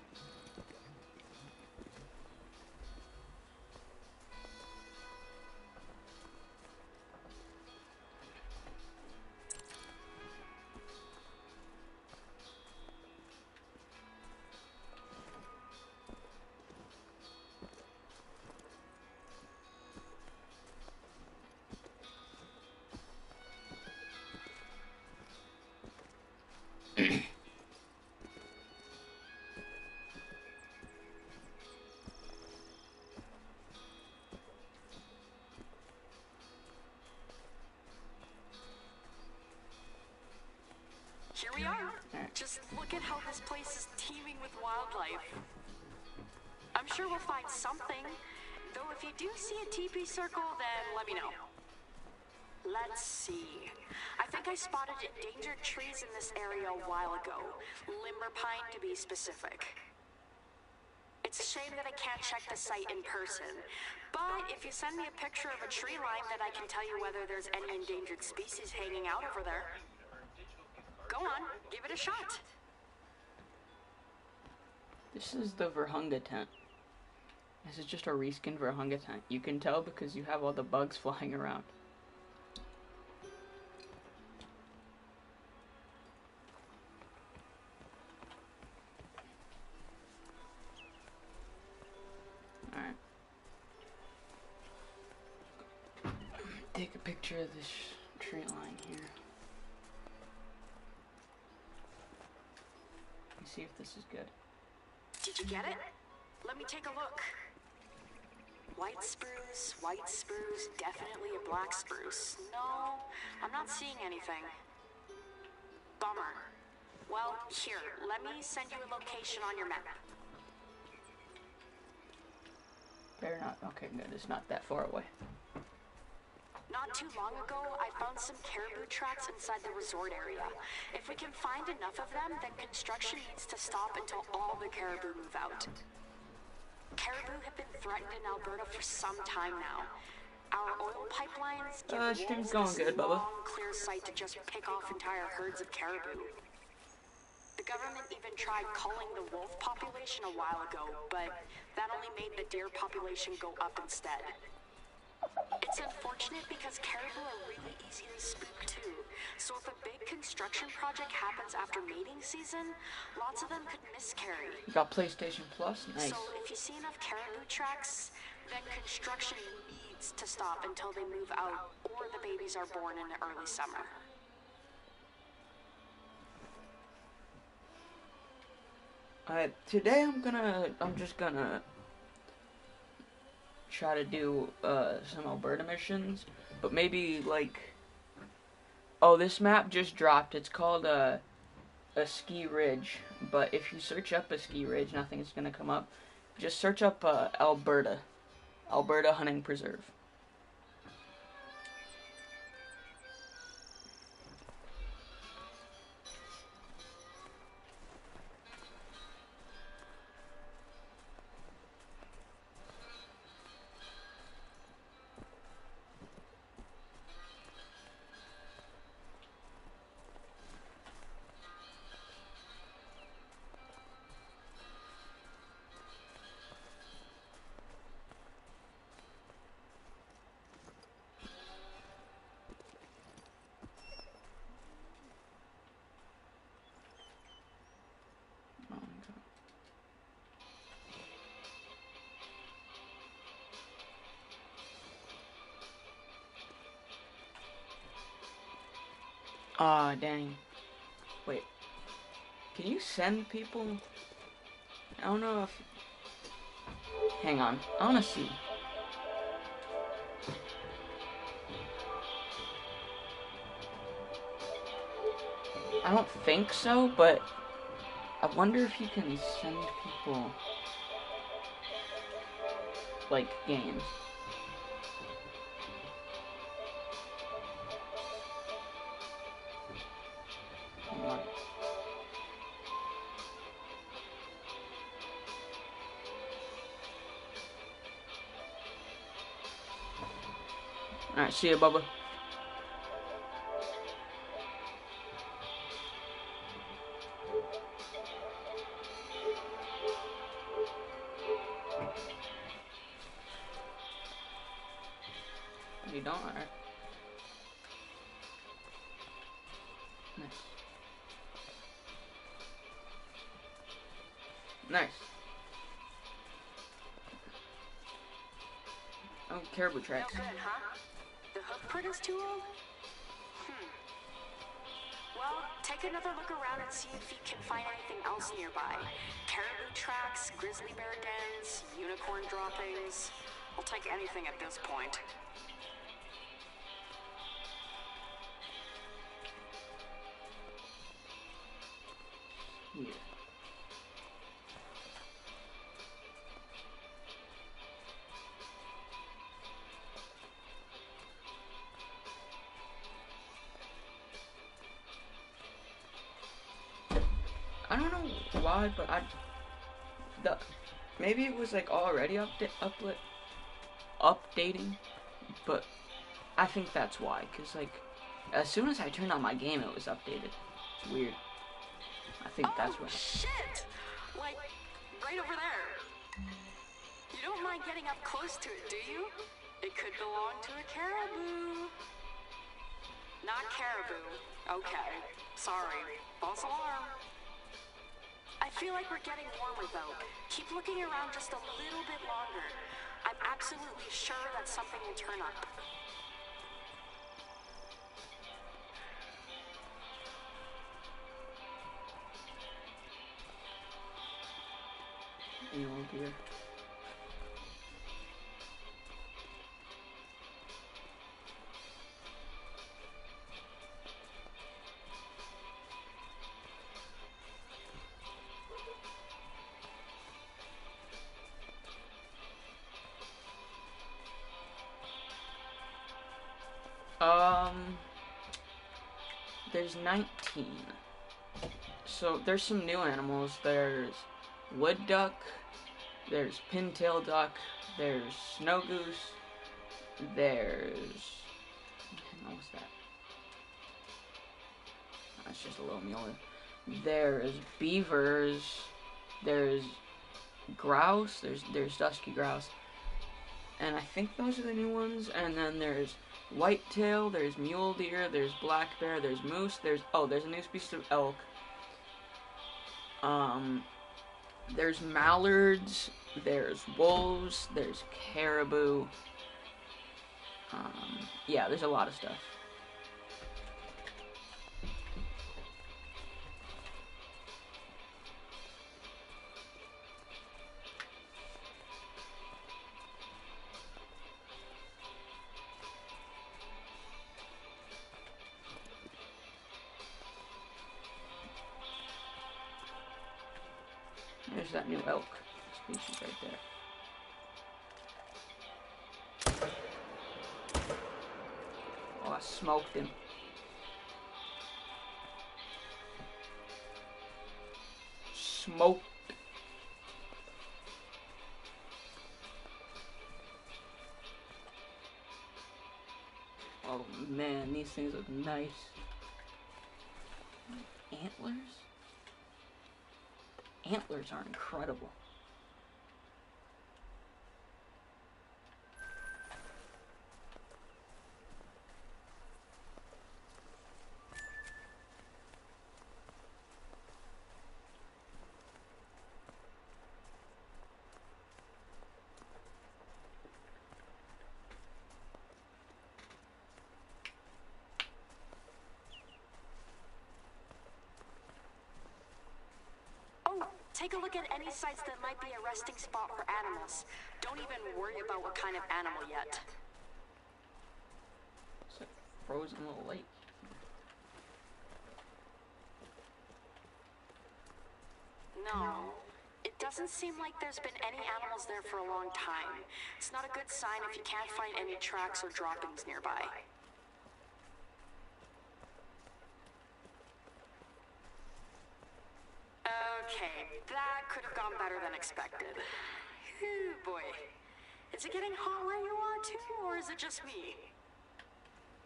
Here we are. Just look at how this place is teeming with wildlife. I'm sure we'll find something. Though if you do see a teepee circle, then let me know. Let's see. I think I spotted endangered trees in this area a while ago. Limber pine to be specific. It's a shame that I can't check the site in person, but if you send me a picture of a tree line, then I can tell you whether there's any endangered species hanging out over there. Go on, give it a shot. This is the Virunga tent. This is just a reskinned Virunga tent. You can tell because you have all the bugs flying around. Alright. Take a picture of this tree line here. Let me see if this is good. Did you get it? Let me take a look. White spruce, definitely a black spruce. No, I'm not seeing anything. Bummer. Well, here, let me send you a location on your map. Better not. Okay, good. It's not that far away. Not too long ago, I found some caribou tracks inside the resort area. If we can find enough of them, then construction needs to stop until all the caribou move out. Caribou have been threatened in Alberta for some time now. Our oil pipelines give stream's wolves going this good, Bubba. long, clear sight to just pick off entire herds of caribou. The government even tried culling the wolf population a while ago, but that only made the deer population go up instead. It's unfortunate because caribou are really easy to spook too, so if a big construction project happens after mating season, lots of them could miscarry. You got PlayStation Plus? Nice. So if you see enough caribou tracks, then construction needs to stop until they move out or the babies are born in the early summer. Today I'm just gonna try to do some Alberta missions, but maybe like, oh, this map just dropped. It's called Askiy Ridge, but if you search up Askiy Ridge, nothing's gonna come up. Just search up Alberta Hunting Preserve. Aw, dang. Wait. Can you send people? I don't know if... Hang on. I wanna see. I don't think so, but I wonder if you can send people like games. Hang on. Alright, see ya, Bubba. You don't, alright. Nice. Nice. Oh, caribou tracks. No good, huh? The hoof print is too old? Well, take another look around and see if you can find anything else nearby. Caribou tracks, grizzly bear dens, unicorn droppings. I'll take anything at this point. Here. why, but maybe it was like already updating, but I think that's why, cause like as soon as I turned on my game, it was updated. It's weird. I think that's what. Shit! Like, right over there. You don't mind getting up close to it, do you? It could belong to a caribou. Not caribou. Okay. Sorry. False alarm. I feel like we're getting warmer, though. Keep looking around just a little bit longer. I'm absolutely sure that something will turn up. Oh dear. There's 19. So there's some new animals. There's wood duck, there's pintail duck, there's snow goose, there's... what was that? That's just a little mule. There's beavers, there's grouse, there's dusky grouse, and I think those are the new ones. And then there's whitetail, there's mule deer, there's black bear, there's moose, there's a new species of elk. There's mallards, there's wolves, there's caribou. Yeah, there's a lot of stuff. There's that new elk species right there. Oh, I smoked him. Smoked. Oh man, these things look nice. Antlers? Antlers are incredible. Take a look at any sites that might be a resting spot for animals. Don't even worry about what kind of animal yet. It's like a frozen little lake. No. It doesn't seem like there's been any animals there for a long time. It's not a good sign if you can't find any tracks or droppings nearby. Okay, that could have gone better than expected. Ooh, boy. Is it getting hot where you are too, or is it just me?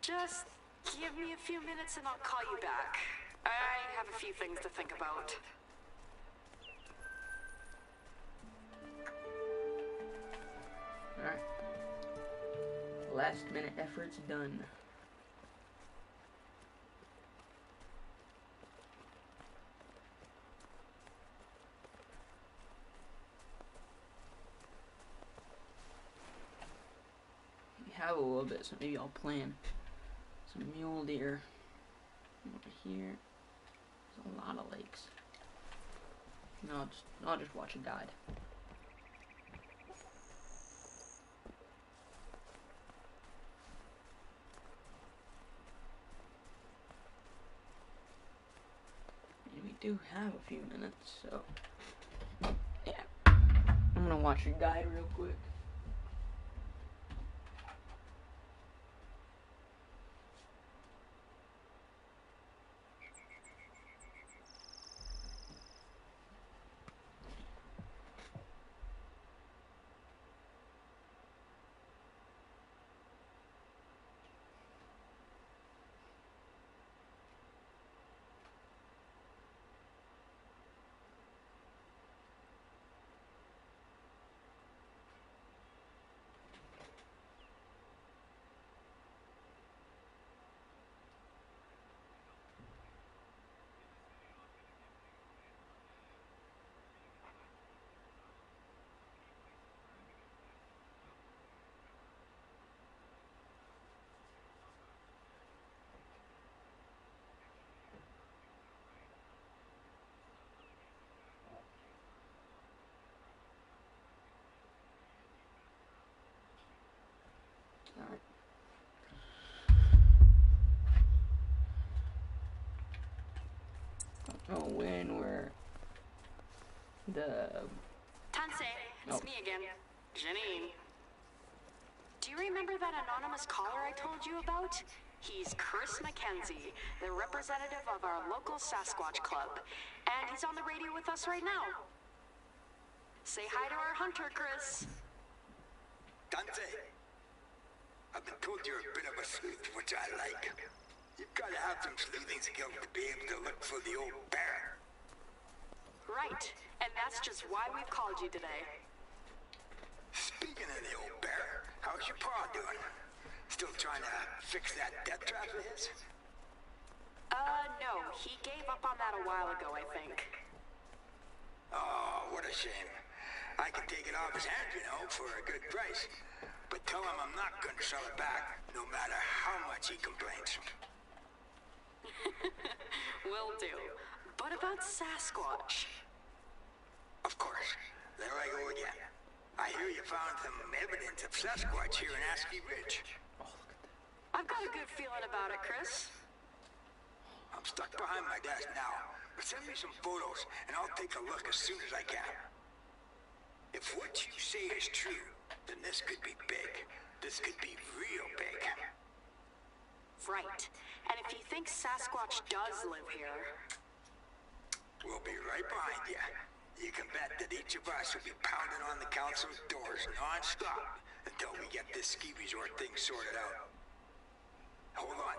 Just give me a few minutes and I'll call you back. I have a few things to think about. Alright. Last minute efforts done. Have a little bit, so maybe I'll plan some mule deer over here. There's a lot of lakes. No, I'll just watch a guide. And we do have a few minutes, so yeah. I'm gonna watch a guide real quick. Alright. Oh, when we're the... Tansei, it's me again. Janine. Do you remember that anonymous caller I told you about? He's Chris Mackenzie, the representative of our local Sasquatch club. And he's on the radio with us right now. Say hi to our hunter, Chris. Dante, I've been told you're a bit of a sleuth, which I like. You've got to have some sleuthing skills to be able to look for the old bear. Right, and that's just why we've called you today. Speaking of the old bear, how's your paw doing? Still trying to fix that death trap of his? No, he gave up on that a while ago, I think. Oh, what a shame. I can take it off his hands, you know, for a good price. But tell him I'm not going to sell it back, no matter how much he complains. Will do. But about Sasquatch? Of course. There I go again. I hear you found some evidence of Sasquatch here in Askiy Ridge. I've got a good feeling about it, Chris. I'm stuck behind my desk now, but send me some photos and I'll take a look as soon as I can. If what you say is true, then this could be big. This could be real big. Right. And if you think Sasquatch does live here... We'll be right behind you. You can bet that each of us will be pounding on the council's doors non-stop until we get this ski resort thing sorted out. Hold on.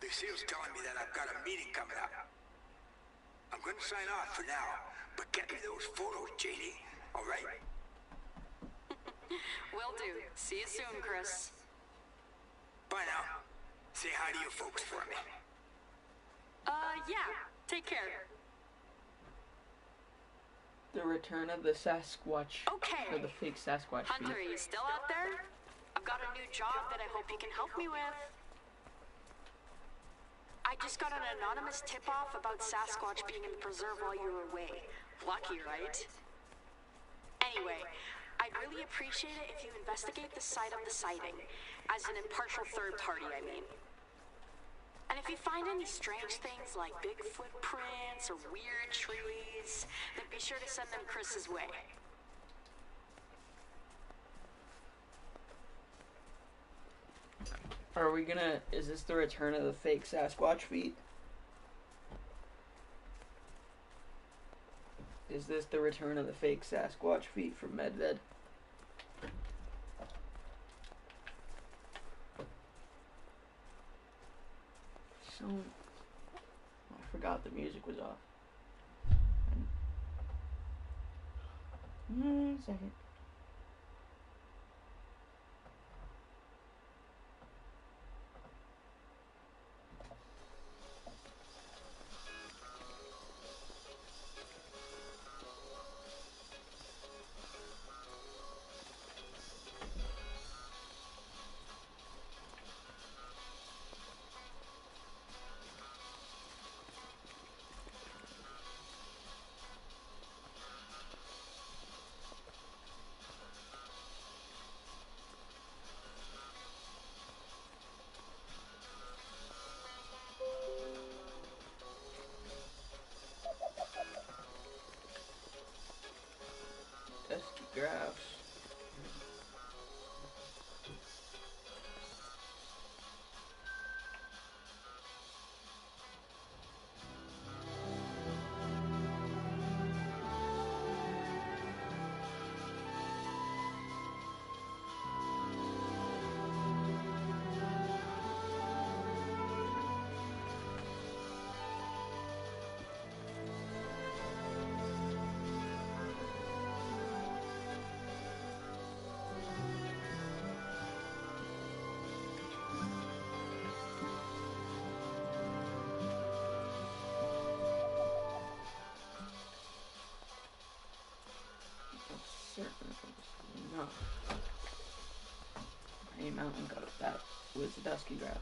Lucille's telling me that I've got a meeting coming up. I'm going to sign off for now, but get me those photos, Janie. All right? Will do. See you soon, Chris. Bye now. Say hi to your folks for me. Yeah. Take care. The return of the Sasquatch. Okay. Or the fake Sasquatch. Hunter, are you still out there? I've got a new job that I hope you can help me with. I just got an anonymous tip-off about Sasquatch being in the preserve while you were away. Lucky, right? Anyway, I'd really appreciate it if you investigate the site of the sighting. As an impartial third party, I mean. And if you find any strange things like big footprints or weird trees, then be sure to send them Chris's way. Are we gonna... Is this the return of the fake Sasquatch feet? Is this the return of the fake Sasquatch feet from Medved? So... I forgot the music was off. One second. Askiy graphs. No. Any mountain got it. That was the dusky grass.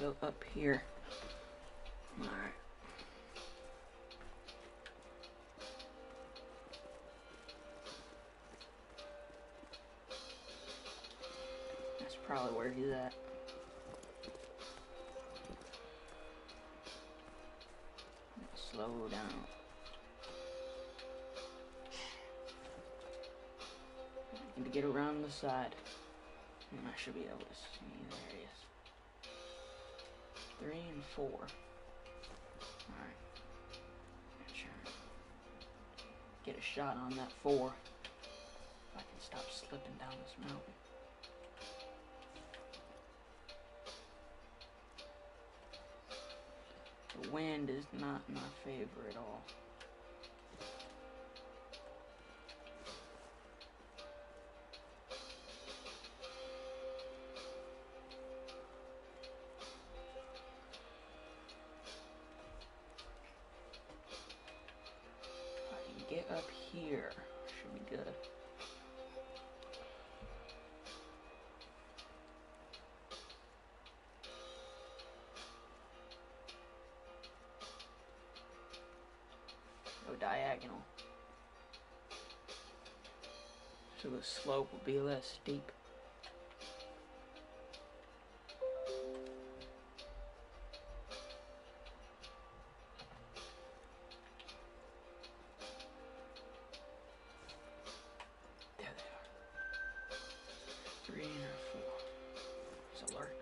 go up here. Alright. That's probably where he's at. Slow down. I need to get around the side. And I should be able to see. There he is. 3 and 4. Alright. Get a shot on that 4. If I can stop slipping down this mountain. The wind is not in our favor at all. If I can get up here, should be good. Go diagonal. So the slope will be less steep. There they are. 3 and 4. It's alert.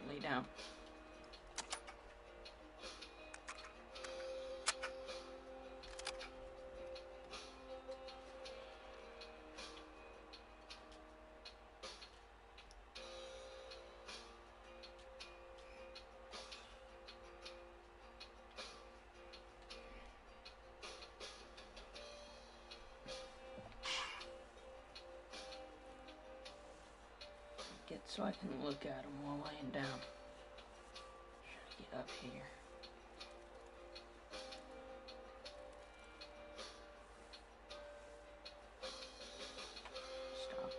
Lay down. So I can look at them while laying down. Should get up here. Stop.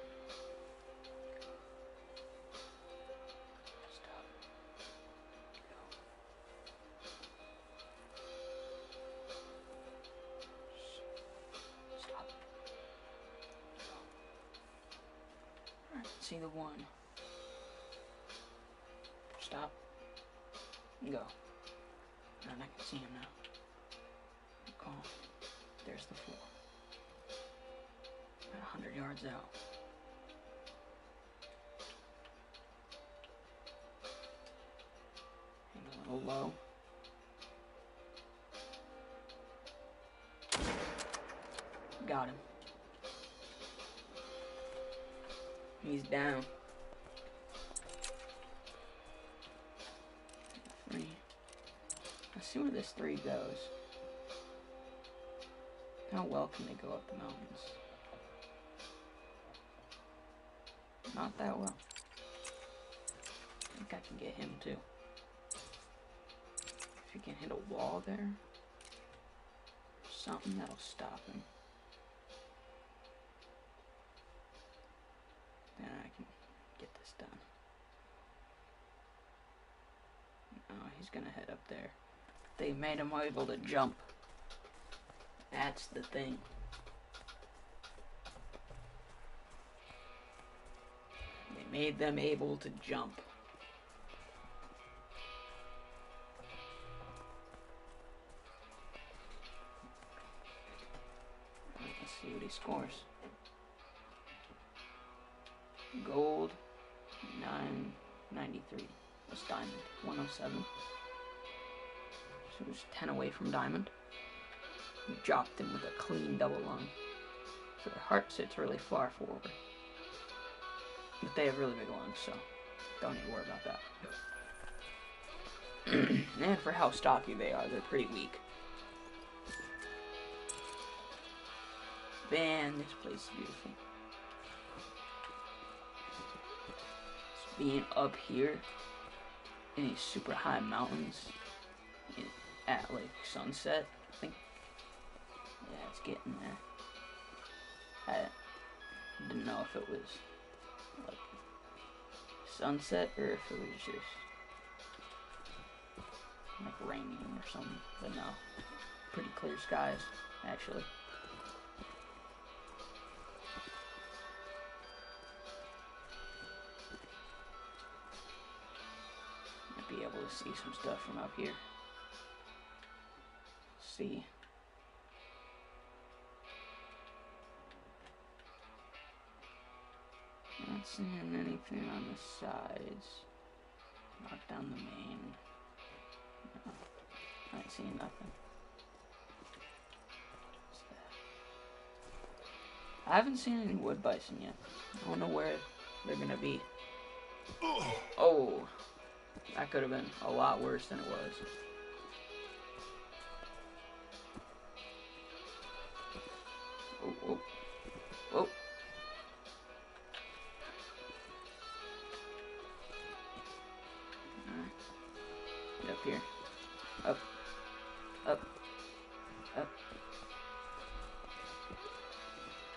Stop. Go. Stop. Go. Alright, see the 1. Stop. Go. And I can see him now. Calm. There's the 4. About 100 yards out. Hang a little low. Got him. He's down. 3. Let's see where this 3 goes. How well can they go up the mountains? Not that well. I think I can get him too. If you can hit a wall there, something that'll stop him. Then I can get this done. Oh, he's gonna head up there. They made him able to jump. That's the thing. They made them able to jump. Let's see what he scores. Gold, 993. That's diamond, 107. So it was 10 away from diamond. We dropped him with a clean double lung. So their heart sits really far forward. But they have really big lungs, so don't need to worry about that. And for how stocky they are, they're pretty weak. Man, this place is beautiful. So being up here in these super high mountains at like sunset, I think. Yeah, it's getting there. I didn't know if it was like sunset or if it was just like raining or something. But no, pretty clear skies actually. Might be able to see some stuff from up here. See. Not seeing anything on the sides. Knock down the main. No, I ain't seeing nothing. What's that? I haven't seen any wood bison yet. I don't know where they're gonna be. Oh, that could have been a lot worse than it was. Oh, oh, oh. Get up here. Up. Up. Up.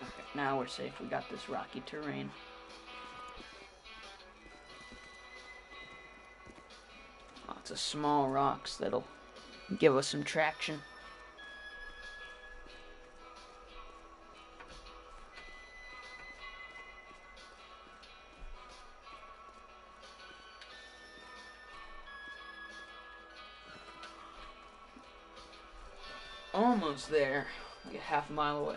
Okay, now we're safe. We got this rocky terrain. Lots of small rocks that'll give us some traction. Almost there. Like a half a mile away.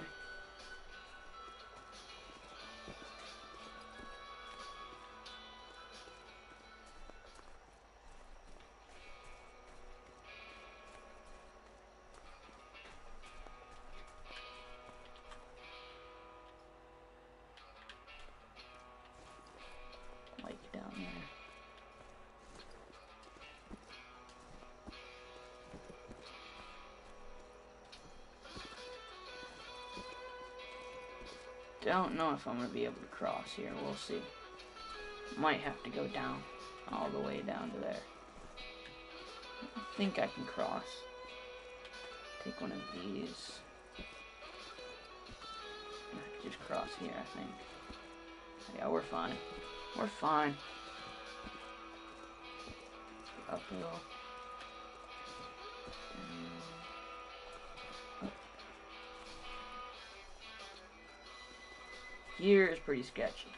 Like down there. Don't know if I'm going to be able to cross here. We'll see. Might have to go down. All the way down to there. I think I can cross. Take one of these. I can just cross here, I think. Yeah, we're fine. We're fine. Uphill. Here is pretty sketchy.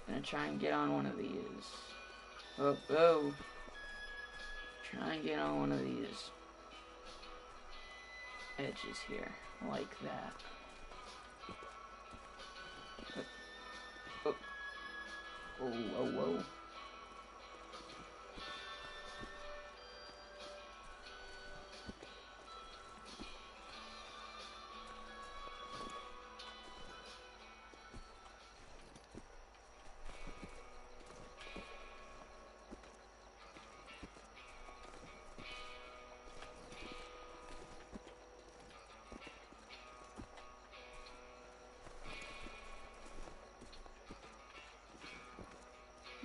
Gonna try and get on one of these. Oh, oh. Try and get on one of these edges here, like that. Oh, oh, whoa, whoa.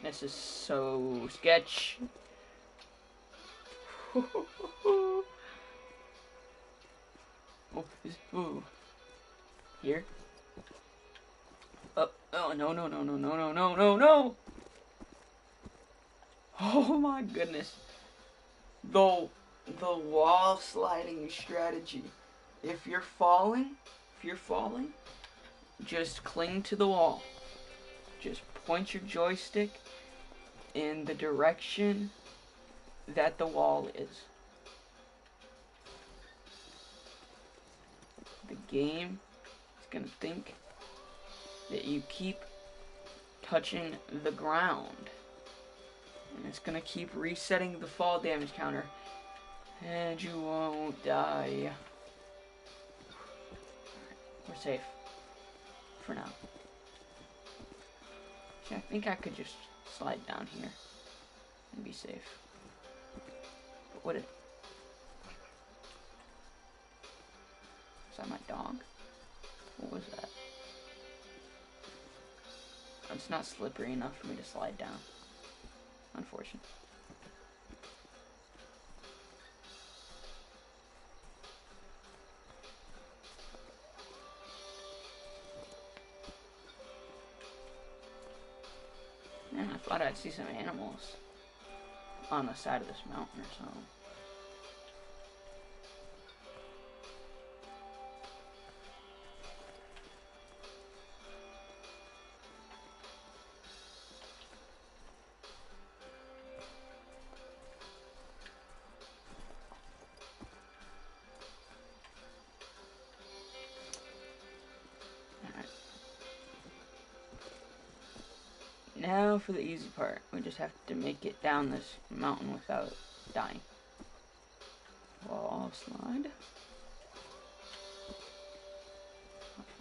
This is so sketch. Oh, ooh. Here. Oh, oh, no, no, no, no, no, no, no, no, no. Oh my goodness. The wall sliding strategy. If you're falling, just cling to the wall. Just point your joystick in the direction that the wall is. The game is gonna think that you keep touching the ground. And it's gonna keep resetting the fall damage counter. And you won't die. We're safe. For now. I think I could just slide down here and be safe. But what is that, my dog? What was that? It's not slippery enough for me to slide down. Unfortunate. Yeah, I Thought I'd see some animals on the side of this mountain or something. Now for the easy part. We just have to make it down this mountain without dying. Wall slide.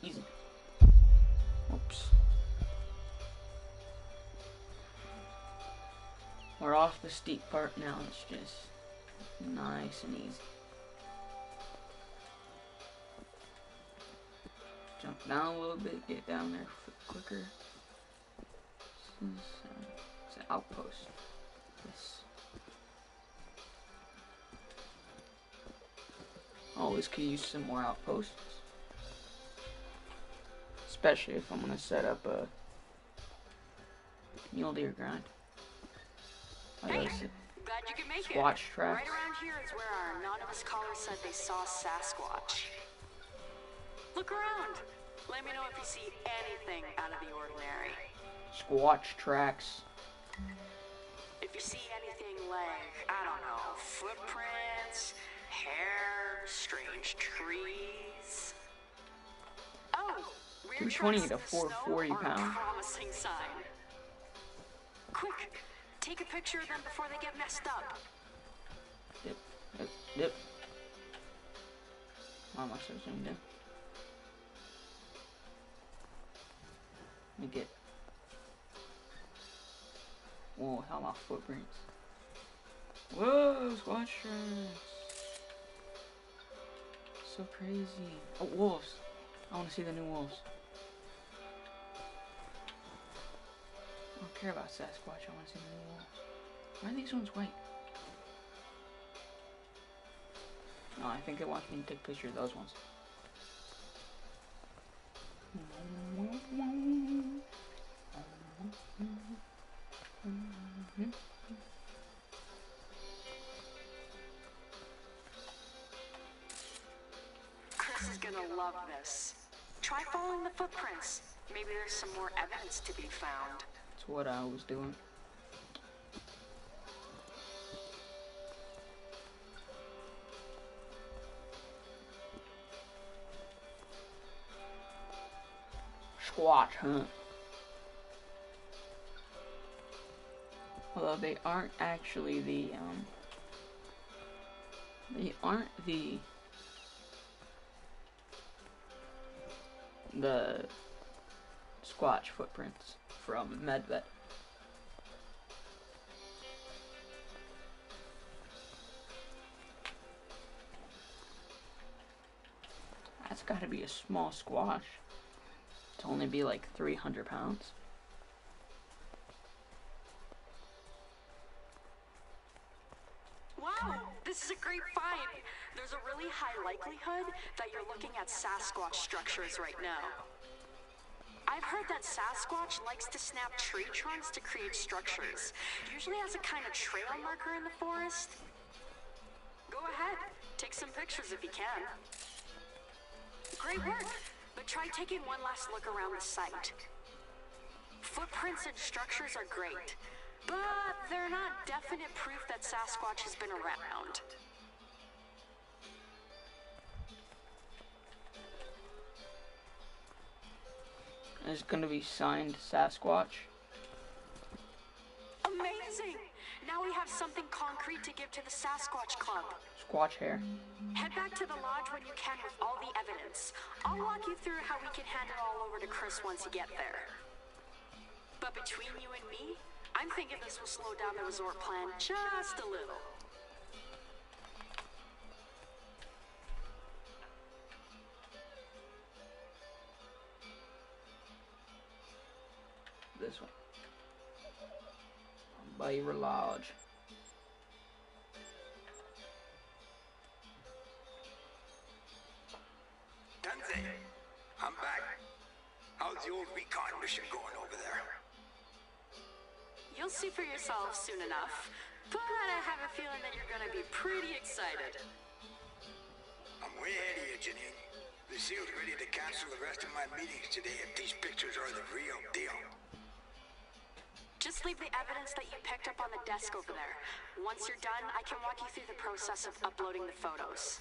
Easy. Oops. We're off the steep part now. It's just nice and easy. Jump down a little bit, get down there quicker. It's an outpost. Yes. Always could use some more outposts. Especially if I'm going to set up a mule deer grind. Hey, glad you could make it. Squatch tracks. Right around here is where our anonymous caller said they saw Sasquatch. Look around. Let me know if you see anything out of the ordinary. Squatch tracks. If you see anything like, I don't know, footprints, hair, strange trees. Oh, weird 220 tracks to in the snow 440 are a pounds. promising sign. Quick, take a picture of them before they get messed up. Dip, dip, dip. Why am I so zoomed in? Let me get. Whoa, how my footprints. Whoa, squatch tracks. So crazy. Oh, wolves. I want to see the new wolves. I don't care about Sasquatch. I want to see the new wolves. Why are these ones white? No, I think it wants me to take a picture of those ones. Chris is gonna love this. Try following the footprints. Maybe there's some more evidence to be found. That's what I was doing. Squatch hunt. Although they aren't actually the Squatch footprints from Medvet. That's gotta be a small squash. To only be like 300 pounds. Wow, this is a great find. There's a really high likelihood that you're looking at Sasquatch structures right now. I've heard that Sasquatch likes to snap tree trunks to create structures, usually as a kind of trail marker in the forest. Go ahead, take some pictures if you can. Great work, but try taking one last look around the site. Footprints and structures are great, but they're not definite proof that Sasquatch has been around. It's gonna be signed Sasquatch. Amazing! Now we have something concrete to give to the Sasquatch Club. Squatch hair. Head back to the lodge when you can with all the evidence. I'll walk you through how we can hand it all over to Chris once you get there. But between you and me, I'm thinking this will slow down the resort plan just a little. This one. Beaver Lodge. Tanze, I'm back. How's the old recon mission going over there? You'll see for yourself soon enough. But I have a feeling that you're gonna be pretty excited. I'm way ahead of you, Janine. The SEAL's ready to cancel the rest of my meetings today if these pictures are the real deal. Just leave the evidence that you picked up on the desk over there. Once you're done, I can walk you through the process of uploading the photos.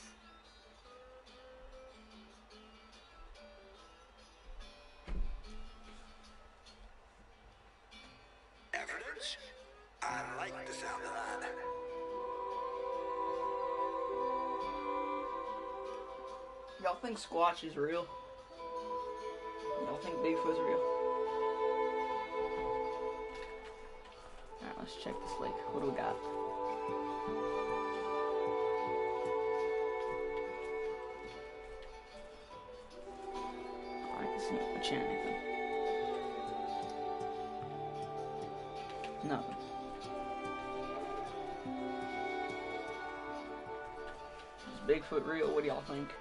Evidence? I like the sound of that. Y'all think Squatch is real? Y'all think Bigfoot's real? Alright, let's check this lake. What do we got? I can see much anything. Nothing. Is Bigfoot real? What do y'all think?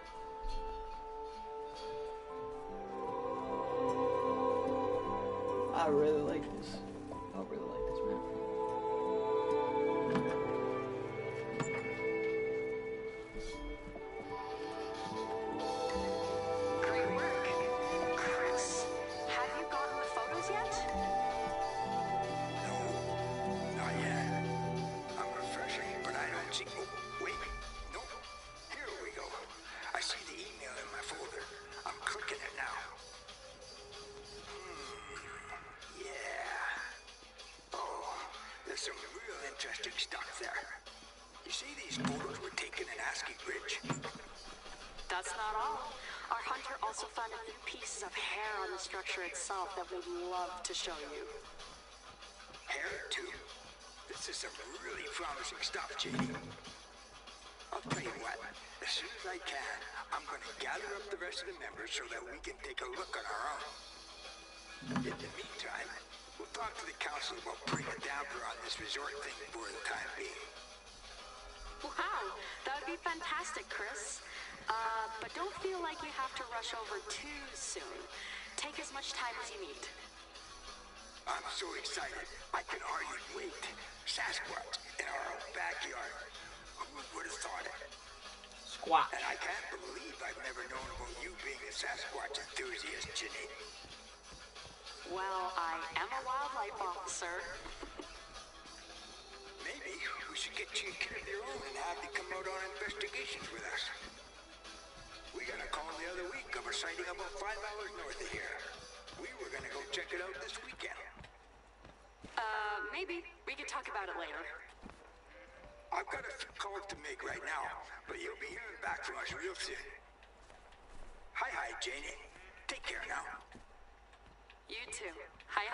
I really like this. I really like this map. Great work. Chris, have you gotten the photos yet? No, not yet. I'm refreshing, but I don't see... Oh, wait. No. Here we go. I see the email in my folder. I'm clicking it now. Yeah. Oh, there's some real interesting stuff there. You see these photos were taken in Askiy Ridge? That's not all. Our hunter also found a few pieces of hair on the structure itself that we'd love to show you. Hair, too? This is some really promising stuff, JD. I'll tell you what, as soon as I can, I'm going to gather up the rest of the members so that we can take a look on our own. In the meantime, we'll talk to the council about putting a damper on this resort thing for the time being. Wow, that would be fantastic, Chris. But don't feel like you have to rush over too soon. Take as much time as you need. I'm so excited, I can hardly wait. Sasquatch in our own backyard. Who would have thought it? Squatch. And I can't believe I've never known about you being a Sasquatch enthusiast, Janine. Well, I am a wildlife officer. Maybe we should get you a kid of your own and have you come out on investigations with us. We got a call the other week of a sighting about 5 hours north of here. We were gonna go check it out this weekend. Maybe. We could talk about it later. I've got a few calls to make right now, but you'll be hearing back from us real soon. Hi, Janie. Take care now. You too. Hi.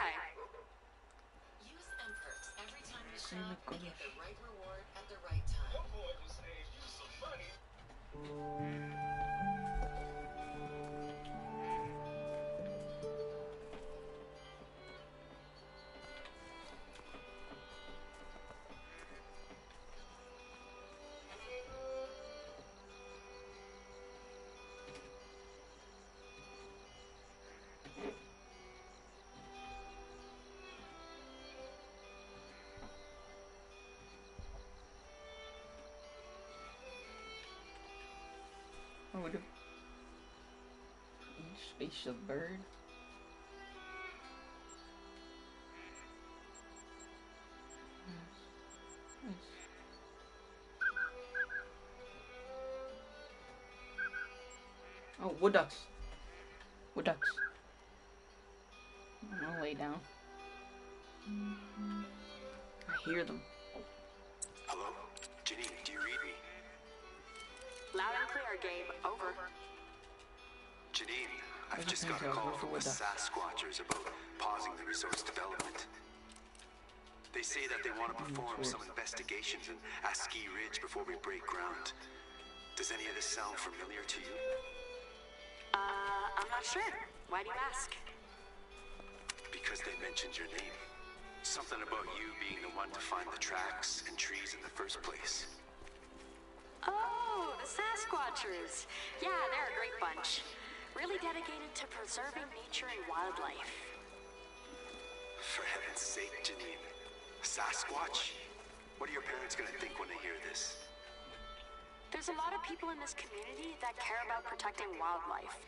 Use M-Perks every time you Oh my shop and get gosh. the right reward at the right time. One boy will save you some money. Oh, what a species of bird. Nice. Oh, wood ducks. Wood ducks. I'm gonna lay down. I hear them. Hello? Janine, do you read me? Loud and clear, Gabe. Over. Janine, I've There's just nothing got a to call over from the with us. Sasquatchers about pausing the resource development. They say that they want to perform some investigations in Askiy Ridge before we break ground. Does any of this sound familiar to you? I'm not sure. Why do you ask? Because they mentioned your name. Something about you being the one to find the tracks and trees in the first place. Oh, the Sasquatchers. Yeah, they're a great bunch. Really dedicated to preserving nature and wildlife. For heaven's sake, Janine. Sasquatch? What are your parents gonna think when they hear this? There's a lot of people in this community that care about protecting wildlife.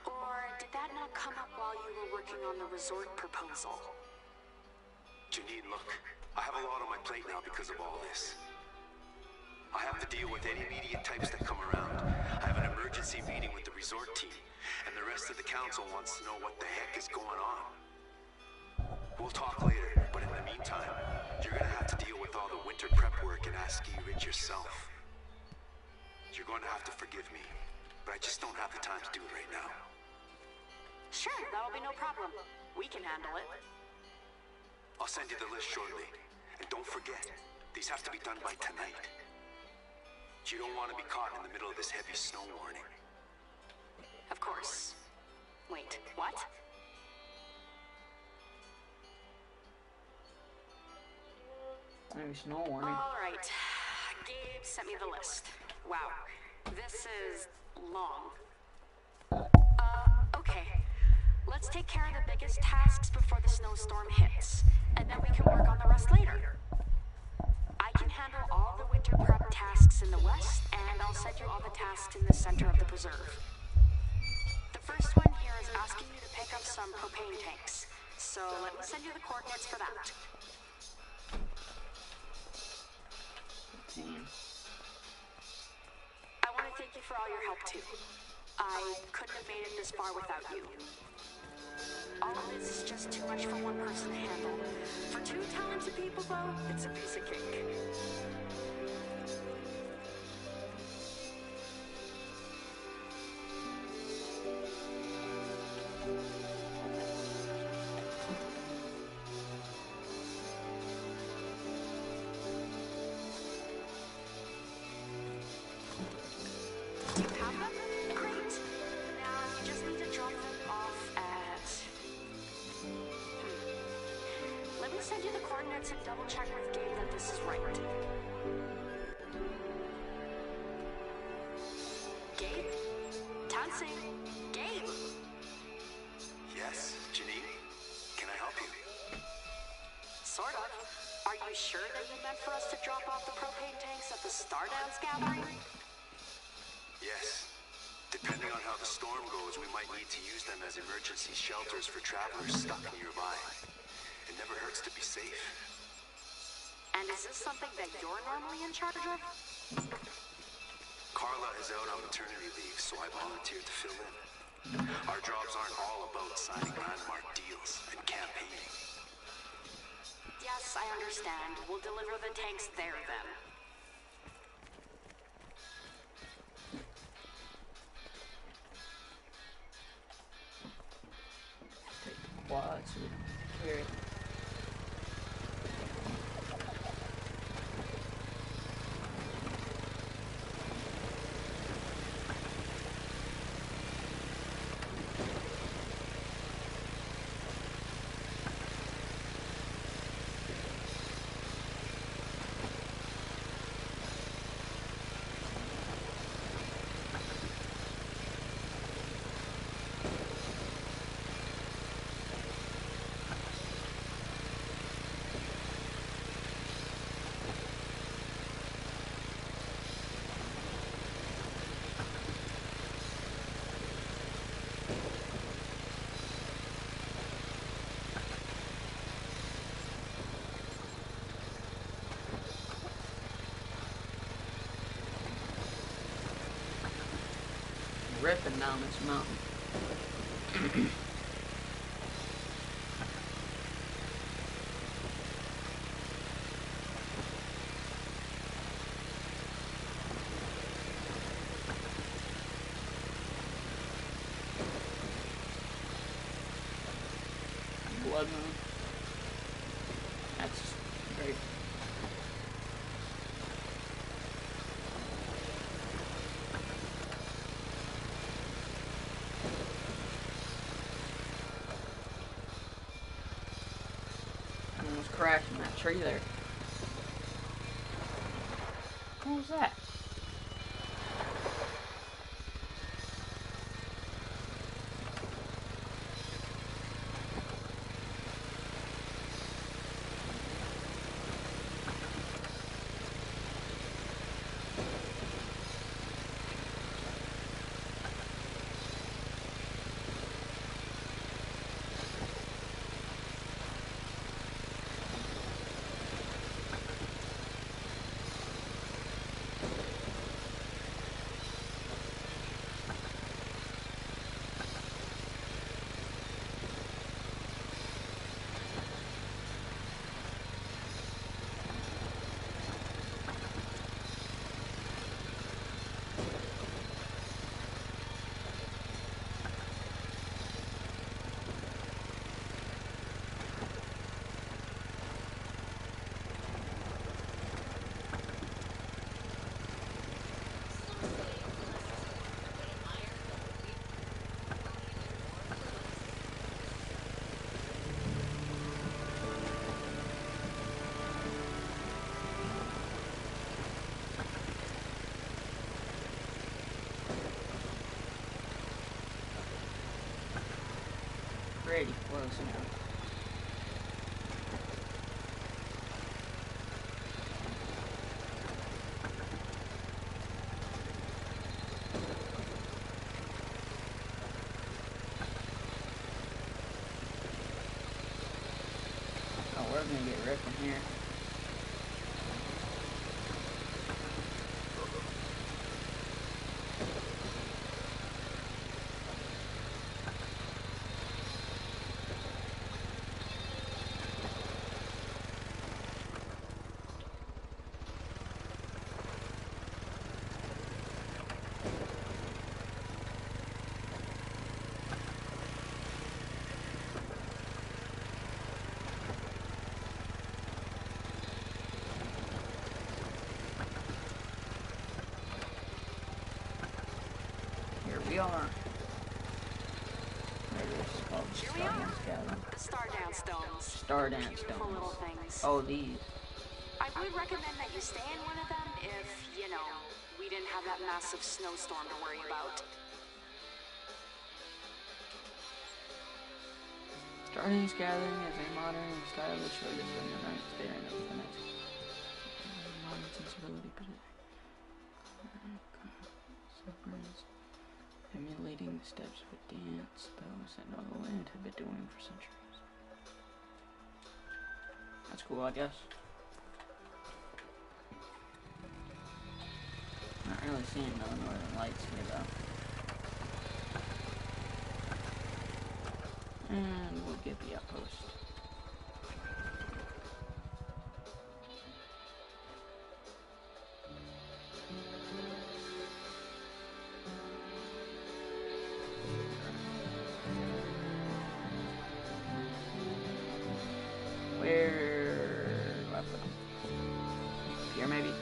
Or did that not come up while you were working on the resort proposal? Janine, look, I have a lot on my plate now because of all this. I have to deal with any media types that come around. I have an emergency meeting with the resort team, and the rest of the council wants to know what the heck is going on. We'll talk later, but in the meantime, you're gonna have to deal with all the winter prep work in Askiy Ridge yourself. You're going to have to forgive me, but I just don't have the time to do it right now. Sure, that'll be no problem. We can handle it. I'll send you the list shortly. And don't forget, these have to be done by tonight. You don't want to be caught in the middle of this heavy snow warning. Of course. Wait, what? Maybe snow warning. All right. Gabe sent me the list. Wow. This is long. Okay. Let's take care of the biggest tasks before the snowstorm hits, and then we can work on the rest later. I can handle all the winter prep tasks in the west, and I'll send you all the tasks in the center of the preserve. The first one here is asking you to pick up some propane tanks, so let me send you the coordinates for that. I want to thank you for all your help, too. I couldn't have made it this far without you. All of this is just too much for one person to handle. For two talented people, though, it's a piece of cake. You have them? Great. Now you just need to drop them off at... Let me send you the coordinates and double check with Gabe that this is right. Gabe? Tansing? Gabe? Yes, Janine? Can I help you? Sort of. Are you sure that you meant for us to drop off the propane tanks at the Stardance gathering? Yes. Depending on how the storm goes, we might need to use them as emergency shelters for travelers stuck nearby. It never hurts to be safe. And is this something that you're normally in charge of? Carla is out on maternity leave, so I volunteered to fill in. Our jobs aren't all about signing landmark deals and campaigning. Yes, I understand. We'll deliver the tanks there then. Take the quads with carry. Ripping down this mountain. Blood moon. That's great. Almost crashed in that tree there. What was that? pretty close now. Oh, we're gonna get ripped in here. We are. It's called Here we Star are. Dance Gathering. The Star Dance Stones. Star Dance Beautiful little Stones. things. Oh, these. I would recommend that you stay in one of them if, you know, we didn't have that massive snowstorm to worry about. Star Dance Gathering is a modern and stylish way to spend the night staring at the night. Modern sensibility, but emulating the steps of a dance those that know the land have been doing for centuries. That's cool, I guess. Not really seeing no northern lights here though. And we'll get the outpost. Where do I put them? Here, maybe?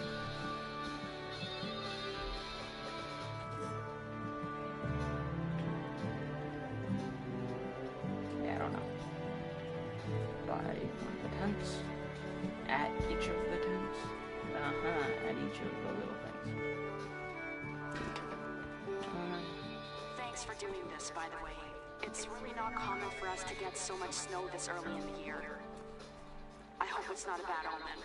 Yeah, I don't know. By one of the tents. At each of the tents. At each of the little things. Thanks for doing this, by the way. It's really not common for us to get so much snow this early in the year. I hope it's not a bad omen.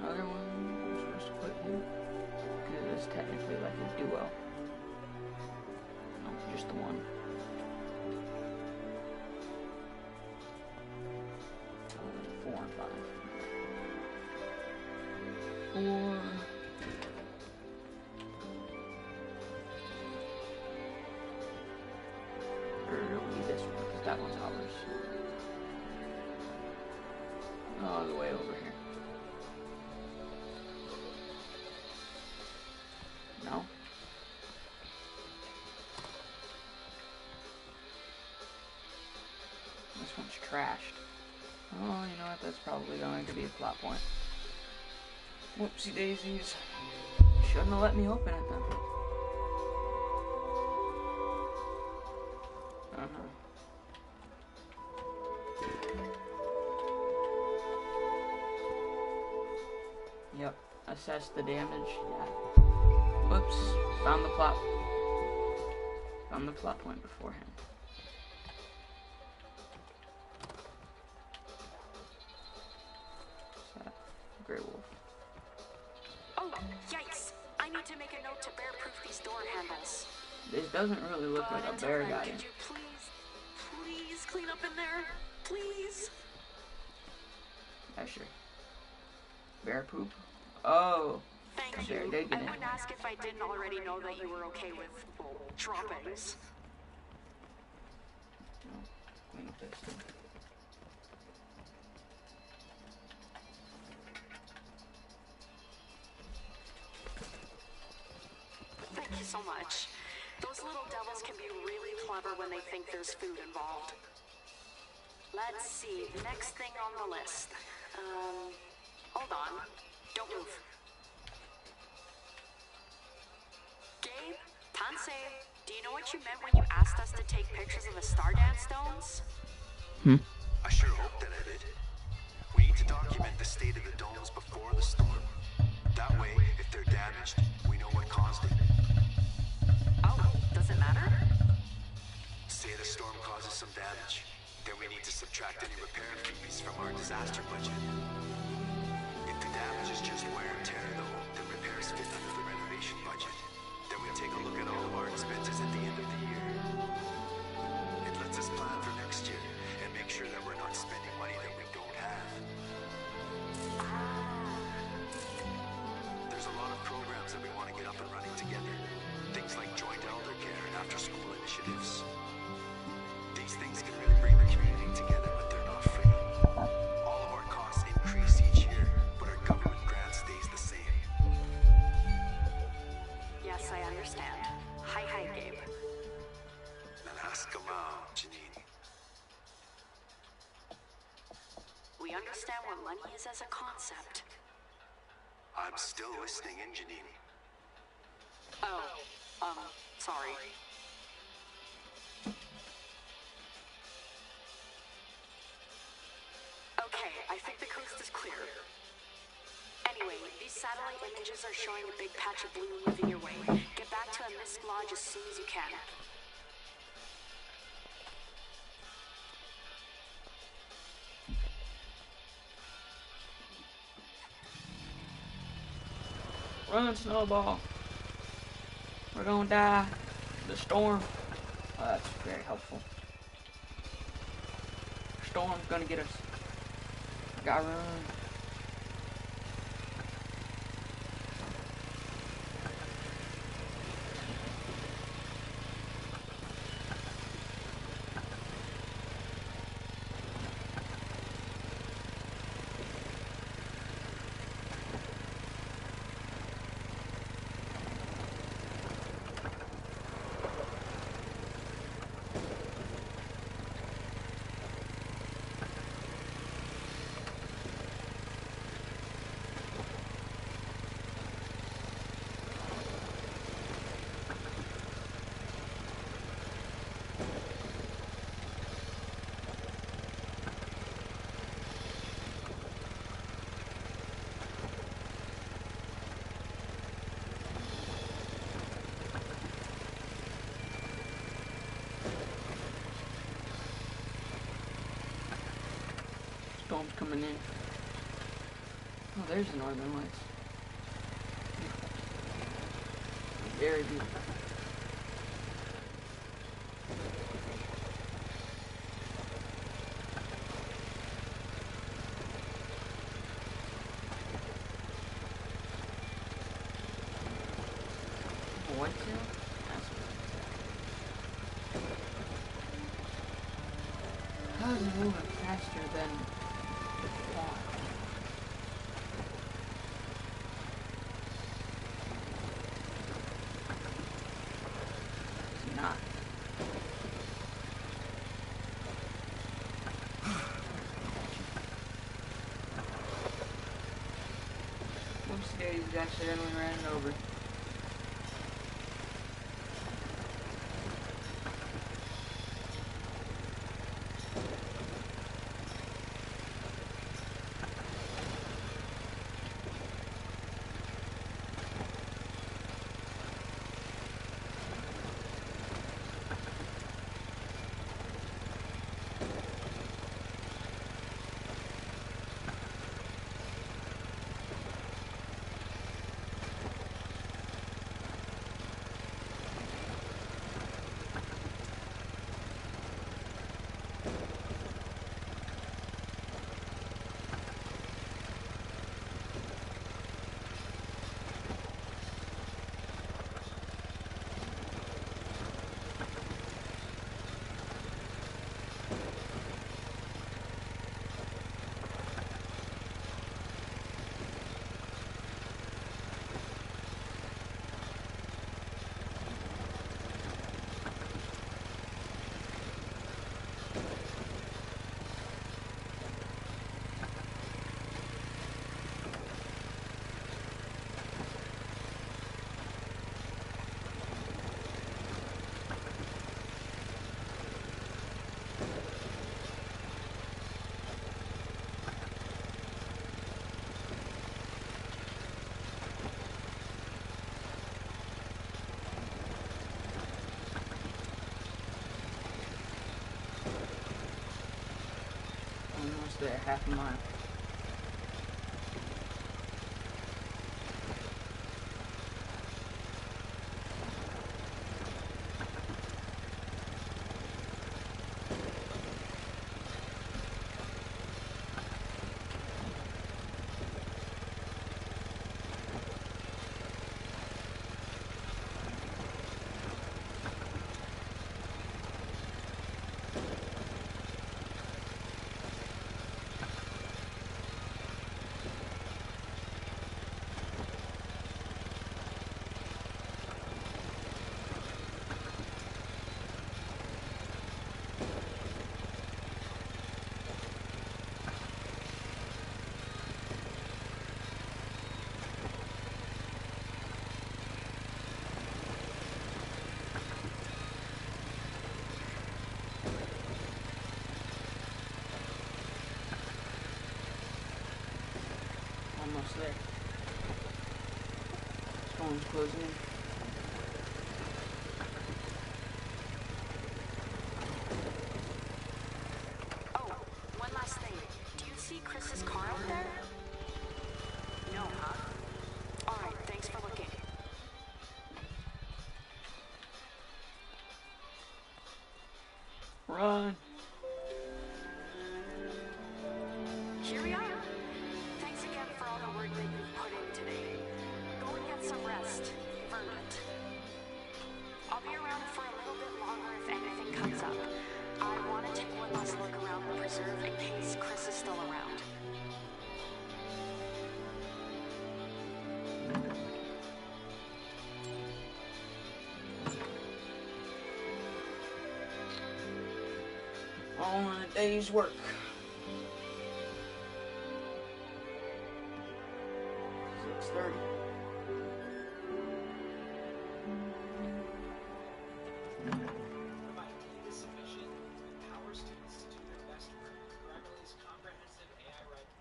Another one I'm supposed to put here. Because it's technically like a duo. No, just the one. Four and five. Four. Or it'll be this one, because that one's ours. All the way over here. No? This one's trashed. Oh, you know what? That's probably going to be a plot point. Whoopsie daisies. Shouldn't have let me open it then. Yep. Assess the damage. Yeah. Whoops. Found the plot point beforehand. Grey wolf. Oh, yikes! I need to make a note to bear-proof these door handles. This doesn't really look like a bear guy. Could you please clean up in there? Please? Yeah, sure. Bear poop? Oh. Thank you. I wouldn't ask if I didn't already know that you were okay with, well, droppings. Clean up this thing. Thank you so much. Those little devils can be really clever when they think there's food involved. Let's see, the next thing on the list. Hold on. Don't move. Hanse, do you know what you meant when you asked us to take pictures of the Star Dance stones? I sure hope that I did. We need to document the state of the domes before the storm. That way, if they're damaged, we know what caused it. Oh, does it matter? Say the storm causes some damage, then we need to subtract any repair fees from our disaster budget. If the damage is just wear and tear though, then repairs fit under the renovation budget. Then we take a look at all of our expenses at the end of the year. It lets us plan for next year and make sure that we're not spending money that we don't have. There's a lot of programs that we want to get up and running together. Things like joint elder care and after-school initiatives. These things can really bring the community together, but they're not free. All of our costs increase each year, but our government grant stays the same. Yes, I understand. Hi, Gabe. Then ask them out, Janine. We understand what money is as a concept. I'm still listening in, Janine. Oh, sorry. Okay, I think the coast is clear. Anyway, these satellite images are showing a big patch of blue moving your way. Get back to a mist lodge as soon as you can. Run, Snowball. We're gonna die. The storm. Oh, that's very helpful. Storm's gonna get us. Gotta run. Storm's coming in. Oh, there's the northern lights. Very beautiful. Whitetail? That's what it's. How is it moving faster than water? It's not. Whoops, daisies, accidentally ran it over. Almost there, half a mile. Almost there. Storm's closing in. Oh, one last thing. Do you see Chris's car out there? No, huh? Alright, thanks for looking. Run! Here we are. Thanks again for all the work that you've put in today. Go and get some rest. You've earned it. I'll be around for a little bit longer if anything comes up. I want to take one last look around the preserve in case Chris is still around. All in a day's work. Provide data sufficient to empower students to do their best work. Grammarly's comprehensive AI writing.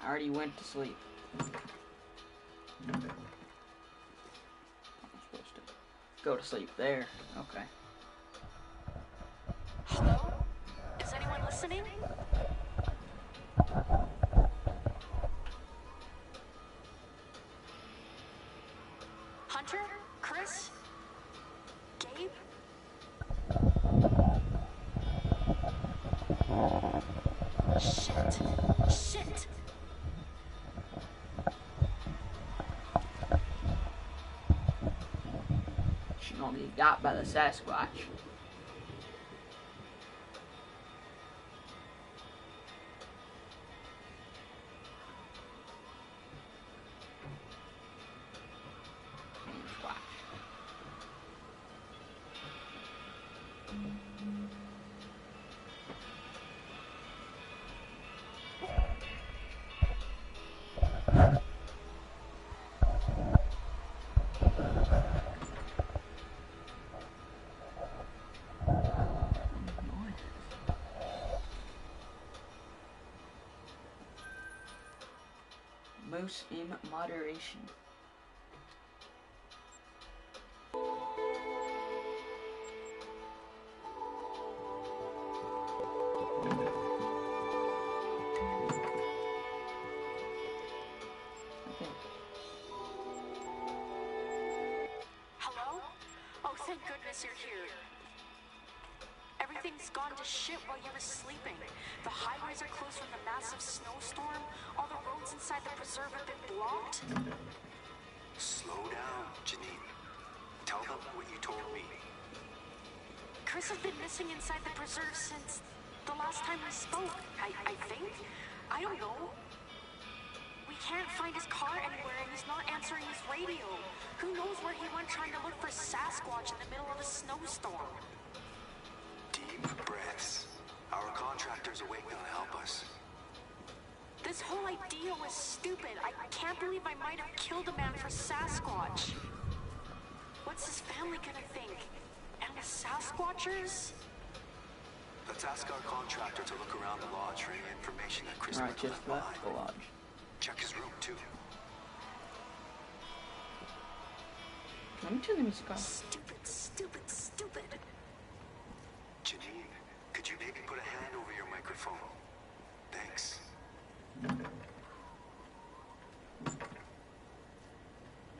I already went to sleep. I'm supposed to go to sleep there. Okay. Hello? Is anyone listening? Hunter? Chris? Gabe? Shit. Shit. She gonna get got by the Sasquatch. Moose in moderation. Hello? Oh, thank goodness you're here. Everything's gone to shit while you were sleeping. The highways are closed from the massive snowstorm. All the roads inside the preserve have been blocked. Slow down, Janine. Tell them what you told me. Chris has been missing inside the preserve since the last time we spoke, I think. I don't know. We can't find his car anywhere and he's not answering his radio. Who knows where he went trying to look for Sasquatch in the middle of a snowstorm? Deep breaths. Our contractor's awake now to help us. This whole idea was stupid. I can't believe I might have killed a man for Sasquatch. What's his family gonna think? And the Sasquatchers? Let's ask our contractor to look around the lodge for any information that Chris Alright, might have just left left behind. the lodge. Check his room, too. Let me turn the music off. Stupid, stupid, stupid. Janine, Could you maybe put a hand over your microphone? Thanks.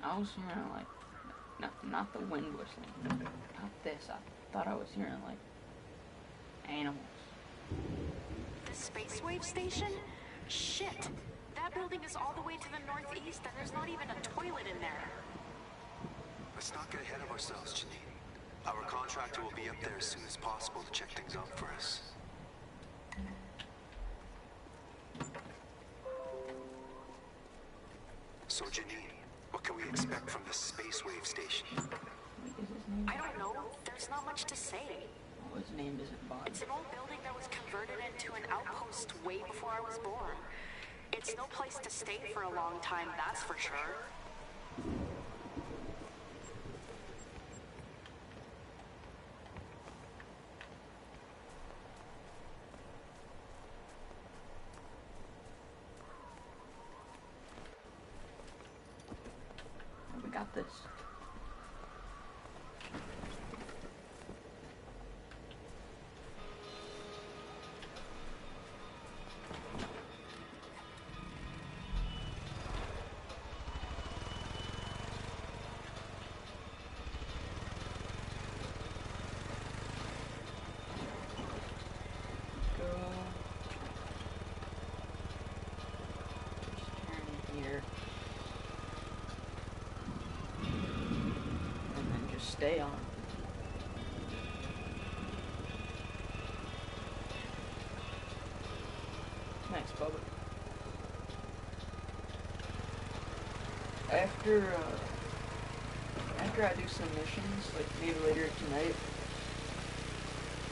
I was hearing like, not the wind whistling, not this. I thought I was hearing like animals. The Space Wave Station? Shit! That building is all the way to the northeast and there's not even a toilet in there. Let's not get ahead of ourselves, Janine. Our contractor will be up there as soon as possible to check things out for us. So, Janine, what can we expect from the Space Wave Station? Wait, is his name? I don't know. There's not much to say. Oh, his name isn't Bob. It's an old building that was converted into an outpost way before I was born. It's no place to stay for a long time, that's for sure. We got this. Stay on. Thanks, Bubba. After I do some missions, like maybe later tonight,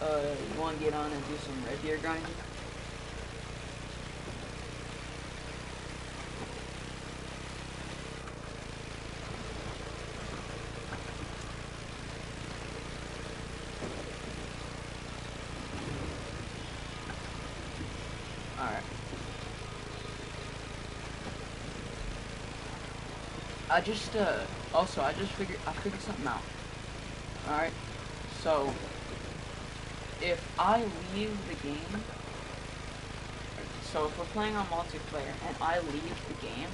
you want to get on and do some red deer grinding? Alright. I figured something out. Alright. So, if I leave the game, so if we're playing on multiplayer and I leave the game,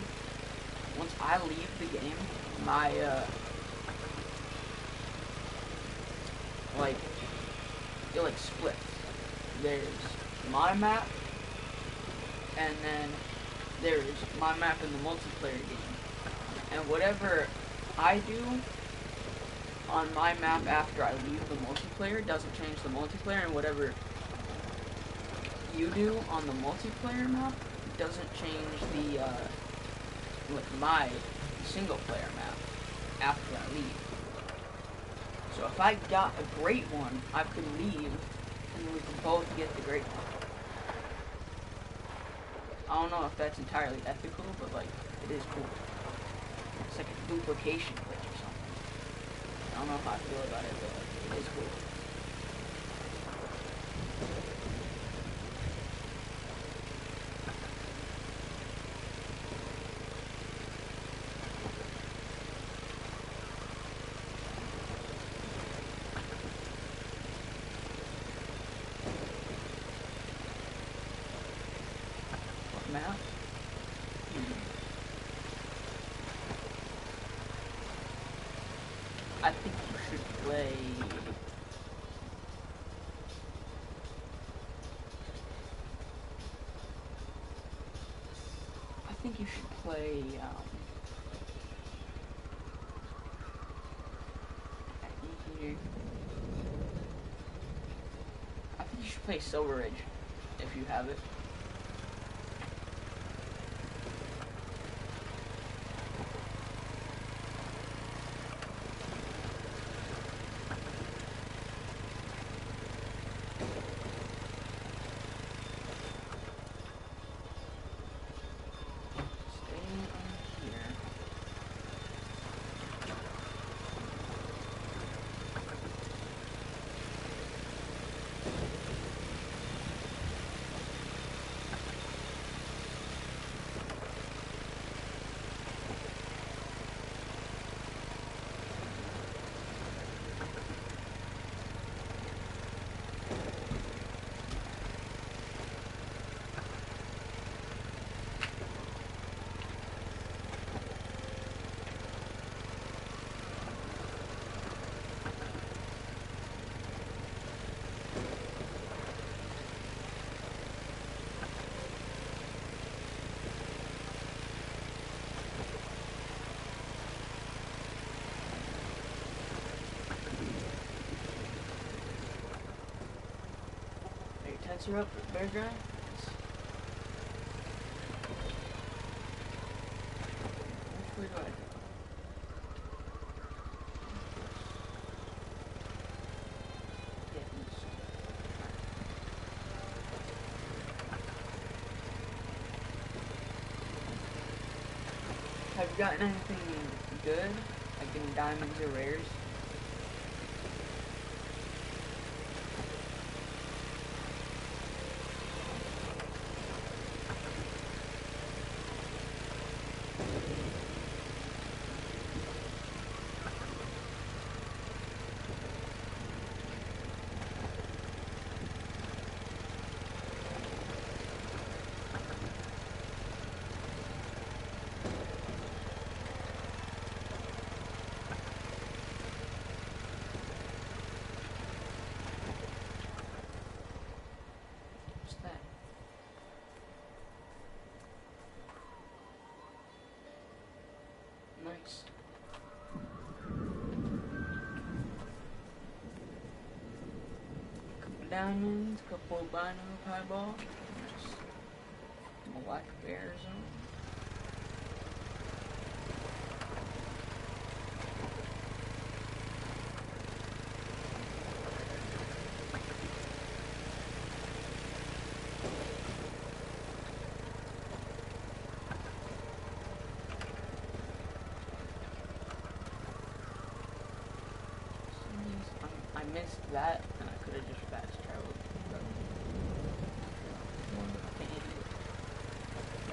once I leave the game, my, it like splits. There's my map, and then there's my map in the multiplayer game. And whatever I do on my map after I leave the multiplayer doesn't change the multiplayer, and whatever you do on the multiplayer map doesn't change the, my single player map after I leave. So if I got a great one, I could leave, and we can both get the great one. I don't know if that's entirely ethical, but like, it is cool. It's like a duplication glitch or something. I don't know how I feel about it, but like, it is cool. Map. I think you should play. I think you should play. I think you should play Silver Ridge if you have it. lights are up at Bear Drive. Which way do I go? Yeah, east. Have you gotten anything good? Like any diamonds or rares? What's that? Nice. Couple diamonds, couple albino pieball. Nice. Black bears on. I missed that, and I could have just fast traveled. But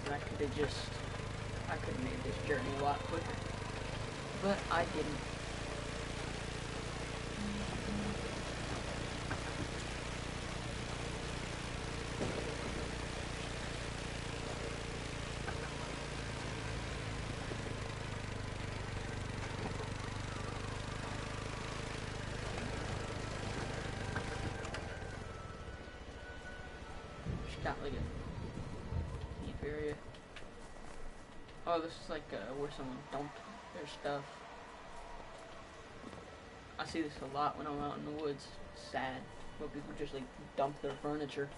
I could have made this journey a lot quicker. But I didn't. Got like a deep area. Oh, this is like where someone dumped their stuff. I see this a lot when I'm out in the woods. It's sad. Where people just like dump their furniture.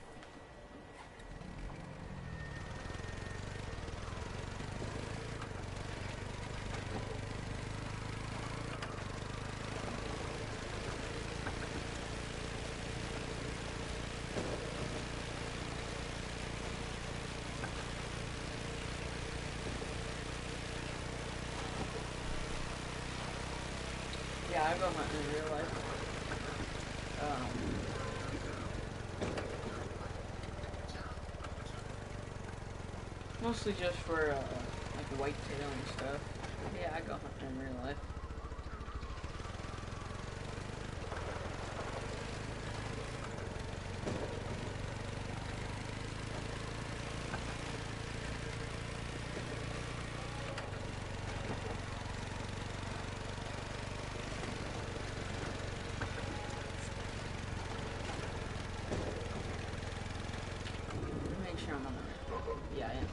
Yeah, I go hunting in real life. Mostly just for like whitetail and stuff. Yeah, I go hunting in real life. Make sure I'm on the yeah, I am.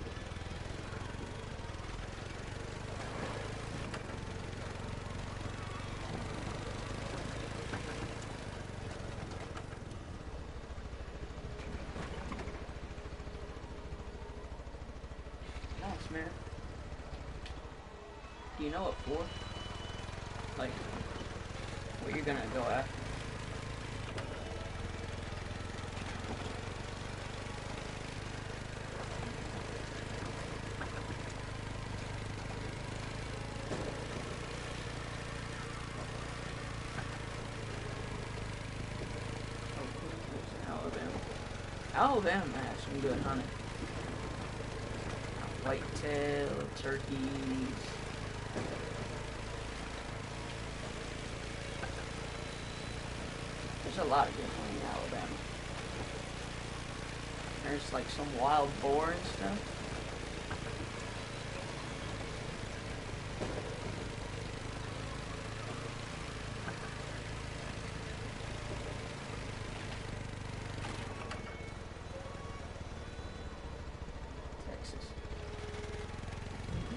Nice, man. Do you know what for? Like, what you're gonna go after? Alabama has some good hunting. Whitetail, turkeys. There's a lot of good hunting in Alabama. There's like some wild boar and stuff.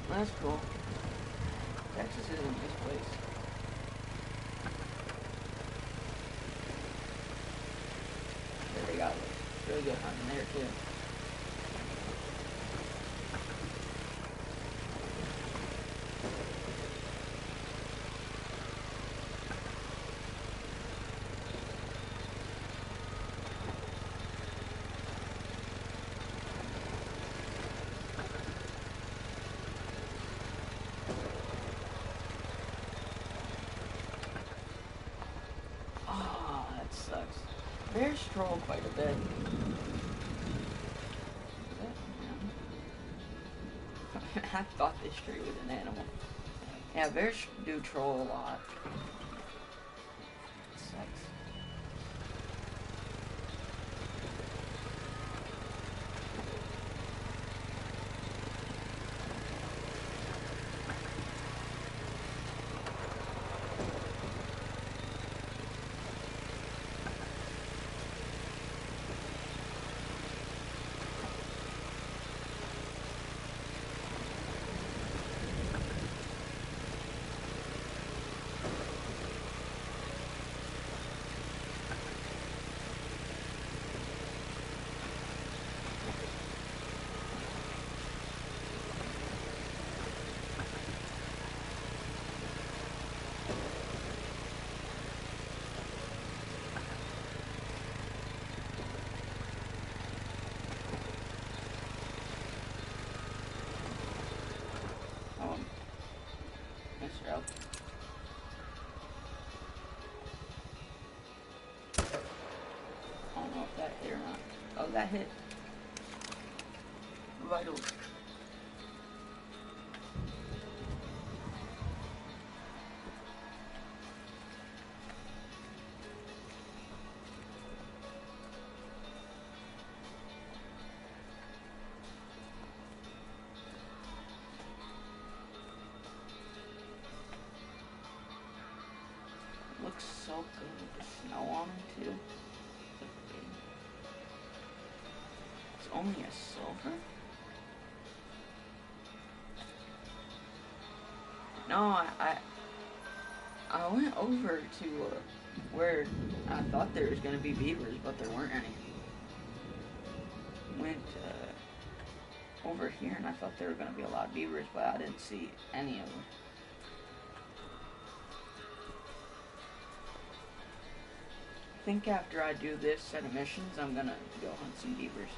That's cool. Texas is a nice place. They got like really good hunting there too. Sucks. Bears troll quite a bit. I thought this tree was an animal. Yeah, bears do troll a lot. It sucks. Mr. Elk. I don't know if that hit or not. Oh, that hit. Vital. Looks so good with the snow on him too. It's only a silver? No, I went over to where I thought there was gonna be beavers, but there weren't any. Went over here and I thought there were gonna be a lot of beavers, but I didn't see any of them. I think after I do this set of missions, I'm gonna go hunt some beavers.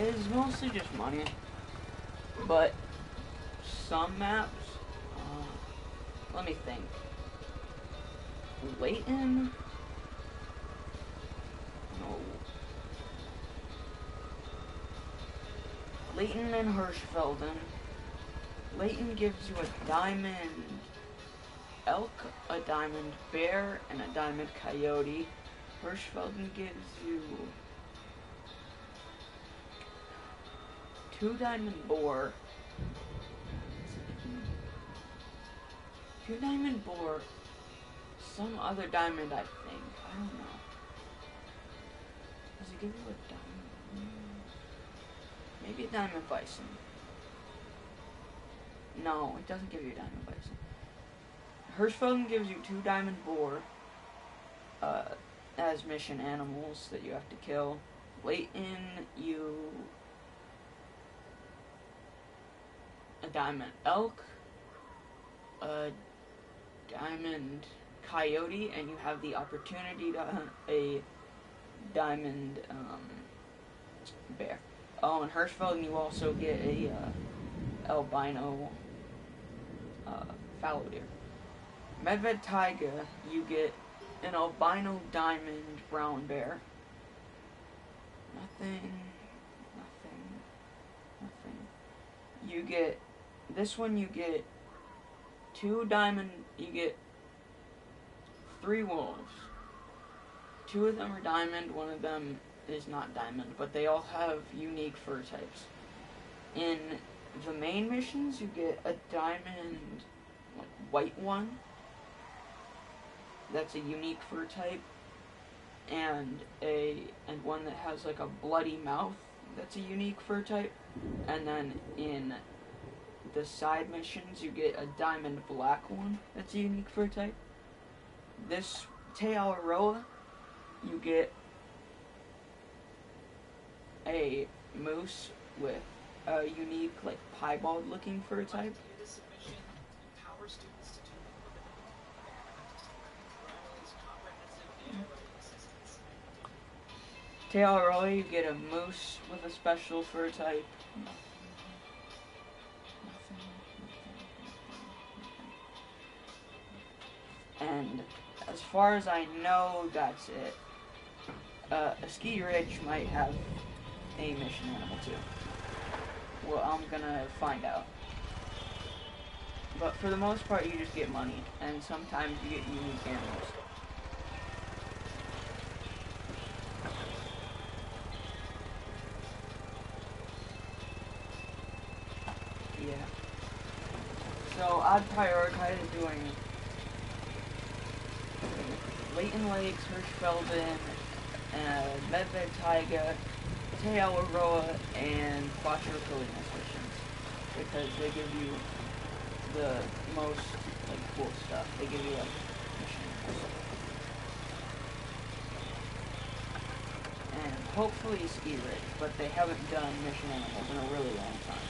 It's mostly just money, but some maps, let me think. Layton? No. Layton and Hirschfelden. Layton gives you a diamond elk, a diamond bear, and a diamond coyote. Hirschfelden gives you 2 diamond boar, 2 diamond boar, some other diamond I think, I don't know. Does it give you a diamond? Maybe a diamond bison. No, it doesn't give you a diamond bison. Hirschfelden gives you 2 diamond boar, as mission animals that you have to kill. Layton, you diamond elk, a diamond coyote, and you have the opportunity to hunt a diamond bear. Oh, in Hirschfeld, you also get a albino fallow deer. Medved taiga, you get an albino diamond brown bear. Nothing. You get, this one you get 2 diamond, you get 3 wolves. 2 of them are diamond, 1 of them is not diamond, but they all have unique fur types. In the main missions, you get a diamond, like, white one. That's a unique fur type. And one that has like a bloody mouth. That's a unique fur type. And then in the side missions, you get a diamond black one. That's a unique fur type. This Te Awaroa, you get a moose with a unique, like, piebald looking fur type. This submission empower students to do Grammarly's comprehensive AI writing assistance. Te Awaroa, you get a moose with a special fur type. And as far as I know, that's it. Askiy Ridge might have a mission animal too. Well, I'm gonna find out. But for the most part, you just get money, and sometimes you get unique animals. Yeah. So I'd prioritize doing Leighton Lakes, Hirschfelden, Medved Taiga, Te Awaroa, and Quattrocolinas missions, because they give you the most, like, cool stuff. They give you, like, mission animals. And hopefully Askiy Ridge, but they haven't done mission animals in a really long time.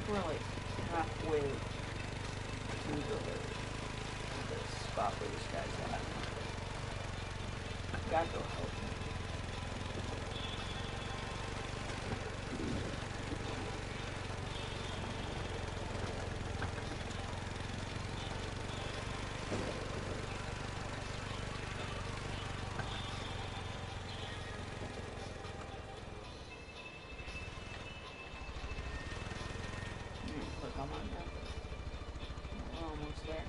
We're like halfway to the spot where this guy's at. Gotta go help him. Click on that. We're almost there.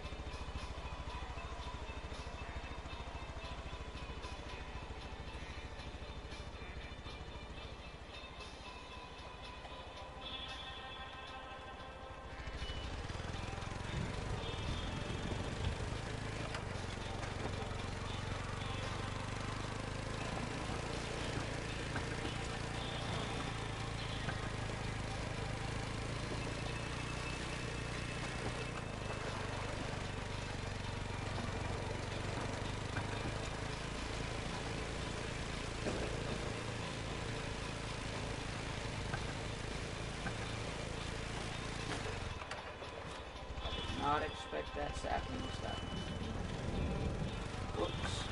not expect that sapling to stop. Whoops.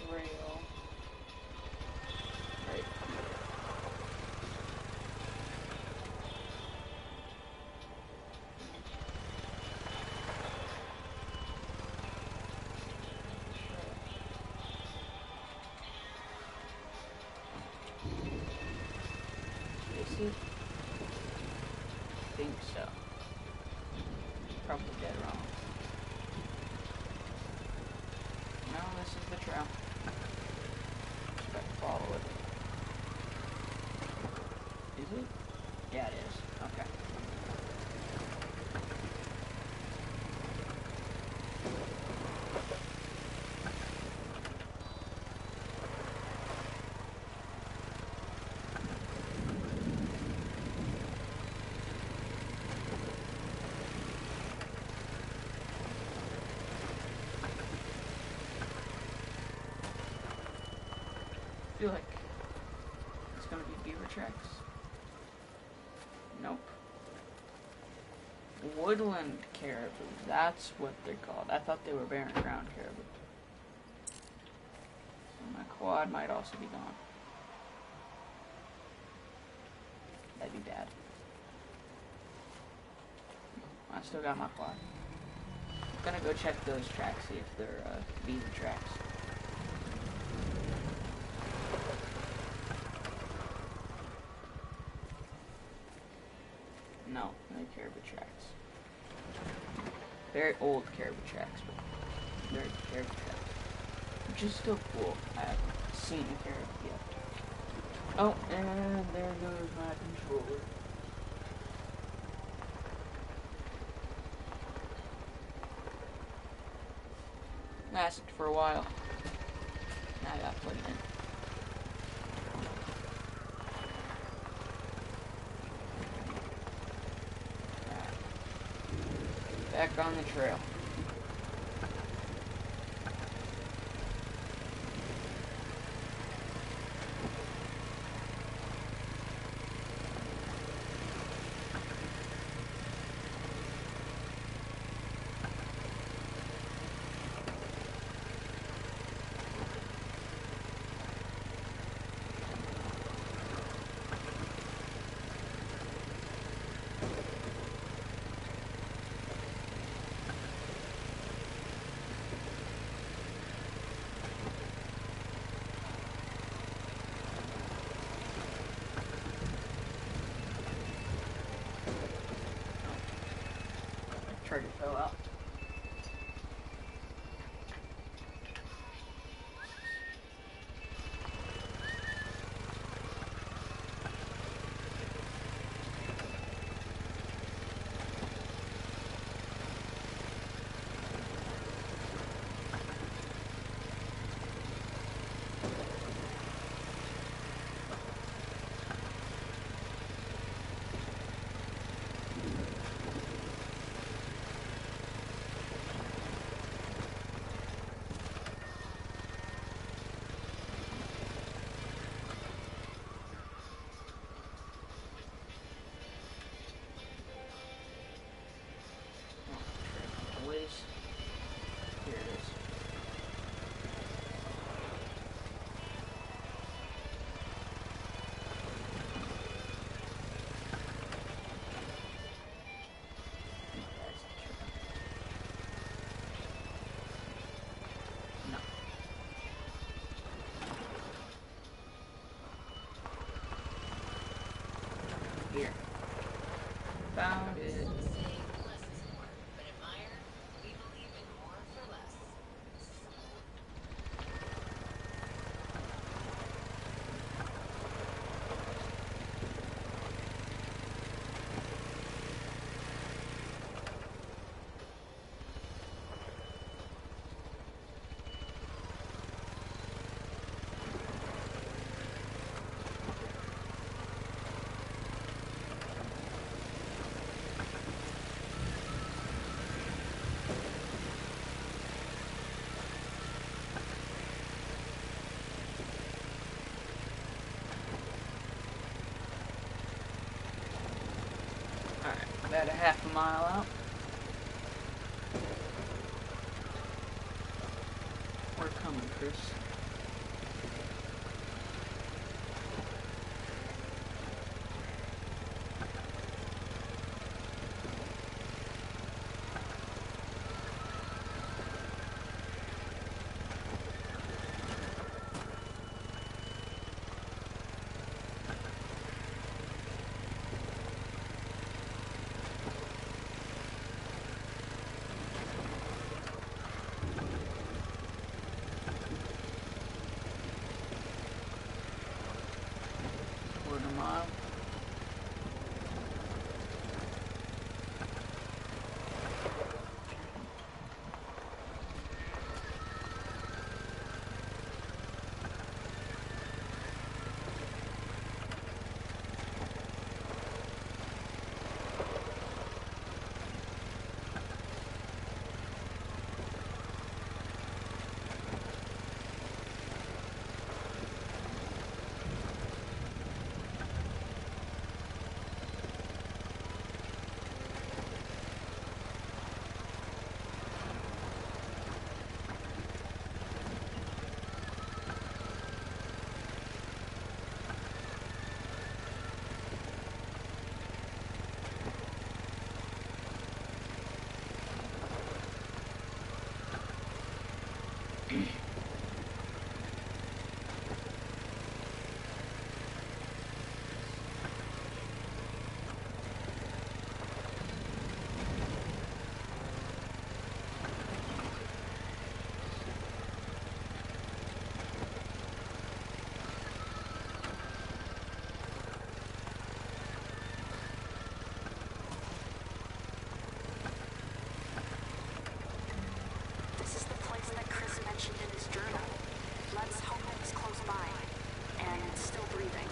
Trail. Right. Is it? I think so. Probably dead wrong. No, this is the trail. Just gotta follow it. Is it? Yeah, it is. Okay. I feel like it's gonna be beaver tracks. Nope. Woodland caribou, that's what they're called. I thought they were barren ground caribou. My quad might also be gone. That'd be bad. I still got my quad. I'm gonna go check those tracks, see if they're beaver tracks. No, they're caribou tracks. Very old caribou tracks, but they're caribou tracks. Which is still cool. I haven't seen a caribou yet. Oh, and there goes my controller. Lasted for a while. Now I got plugged in. Back on the trail. Trigger fell out. About a half a mile out. We're coming, Chris. Quarter mile. This is the place that Chris mentioned in his journal. Let's hope it's close by. And still breathing.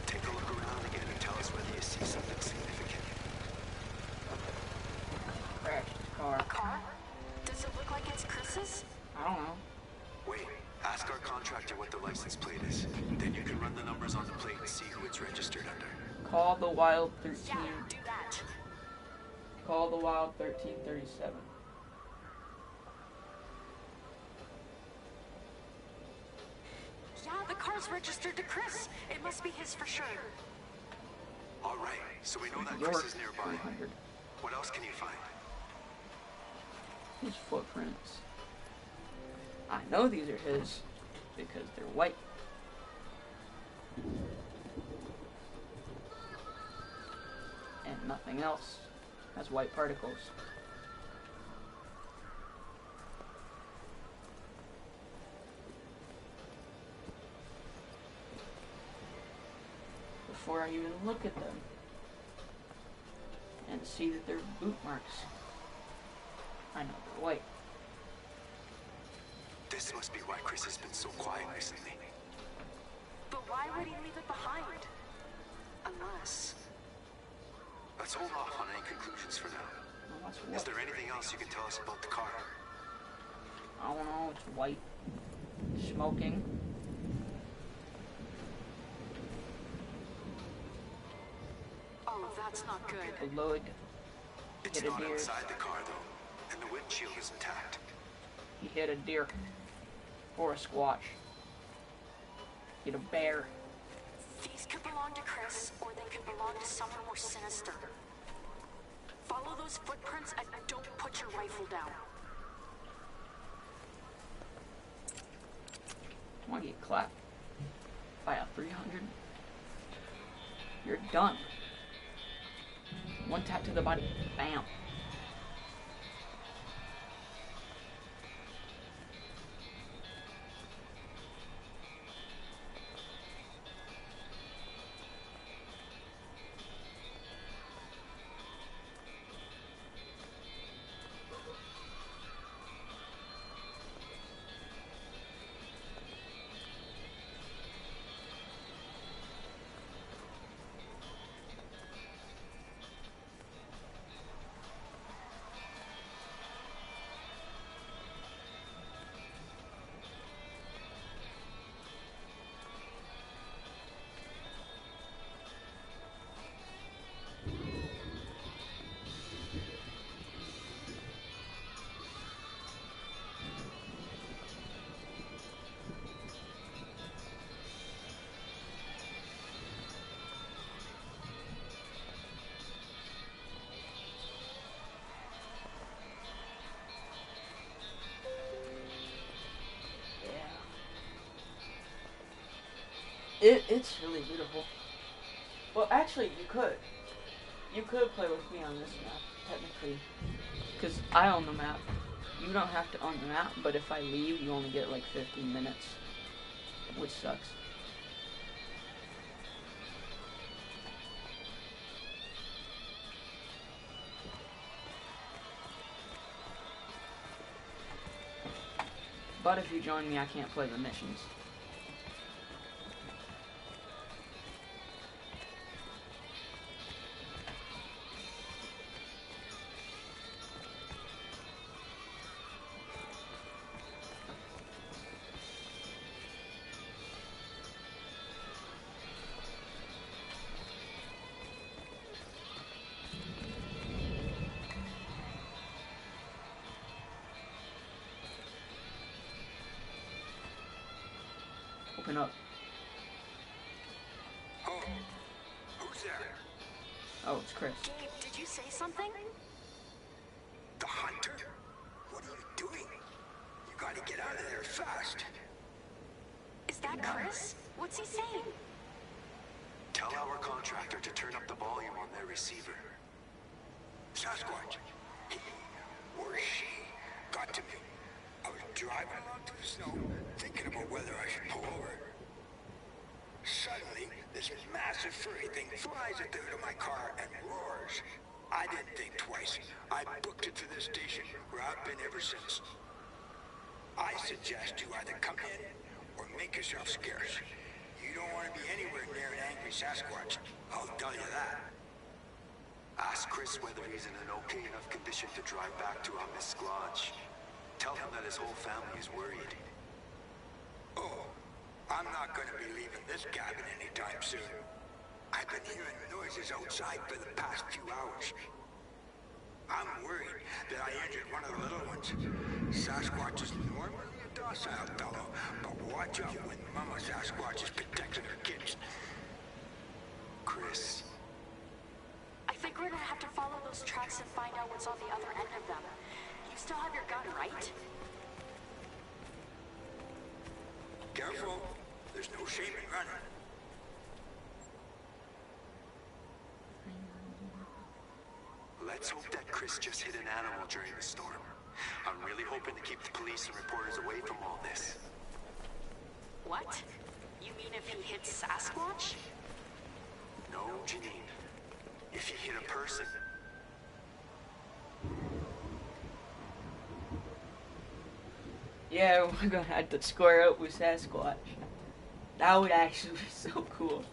Take a look around again and tell us whether you see something significant. Crashed car. A car? Does it look like it's Chris's? I don't know. Wait, ask our contractor what the license plate is. Then you can run the numbers on the plate and see who it's registered under. Call the Wild 13. Yeah, do that. Call the Wild 1337. Yeah, the car's registered to Chris. It must be his for sure. All right, so we know that York Chris is nearby. 300. What else can you find? His footprints. I know these are his because they're white. And nothing else has white particles. Before I even look at them and see that they're boot marks, I know they're white. This must be why Chris has been so quiet recently. But why would he leave it behind? Unless... Let's hold off on any conclusions for now. Well, that's Is what? there anything else you can tell us about the car? I don't know, it's white. Smoking. Oh, that's not good. A load. It's Hit a not deer. outside the car though, and the windshield is intact. He hit a deer. Or a squash. Hit a bear. These could belong to Chris, or they could belong to someone more sinister. Follow those footprints and don't put your rifle down. I want to get clapped by a 300. You're done. One tap to the body. Bam. It's really beautiful. Well, actually, you could. You could play with me on this map, technically. Because I own the map. You don't have to own the map, but if I leave, you only get like 15 minutes. Which sucks. But if you join me, I can't play the missions. Open up. Oh, who's there? Oh, it's Chris. Gabe, did you say something? The hunter? What are you doing? You gotta get out of there fast. Is that Chris? What's he saying? Tell our contractor to turn up the volume on their receiver. Sasquatch. He or she got to me. I was driving along through the snow, thinking about whether I should pull over. Suddenly, this massive furry thing flies at the hood of my car and roars. I didn't think twice. I booked it to this station where I've been ever since. I suggest you either come in or make yourself scarce. You don't want to be anywhere near an angry Sasquatch. I'll tell you that. Ask Chris whether he's in an okay enough condition to drive back to Askiy Lodge. Tell him that his whole family is worried. Oh, I'm not going to be leaving this cabin anytime soon. I've been hearing noises outside for the past few hours. I'm worried that I injured one of the little ones. Sasquatch is normally a docile fellow, but watch out when Mama Sasquatch is protecting her kids. Chris. I think we're gonna have to follow those tracks and find out what's on the other end of them. You still have your gun, right? Careful. There's no shame in running. Let's hope that Chris just hit an animal during the storm. I'm really hoping to keep the police and reporters away from all this. What? You mean if he hits Sasquatch? No, Janine. If he hit a person. Yeah, we're gonna have to square up with Sasquatch. That would actually be so cool.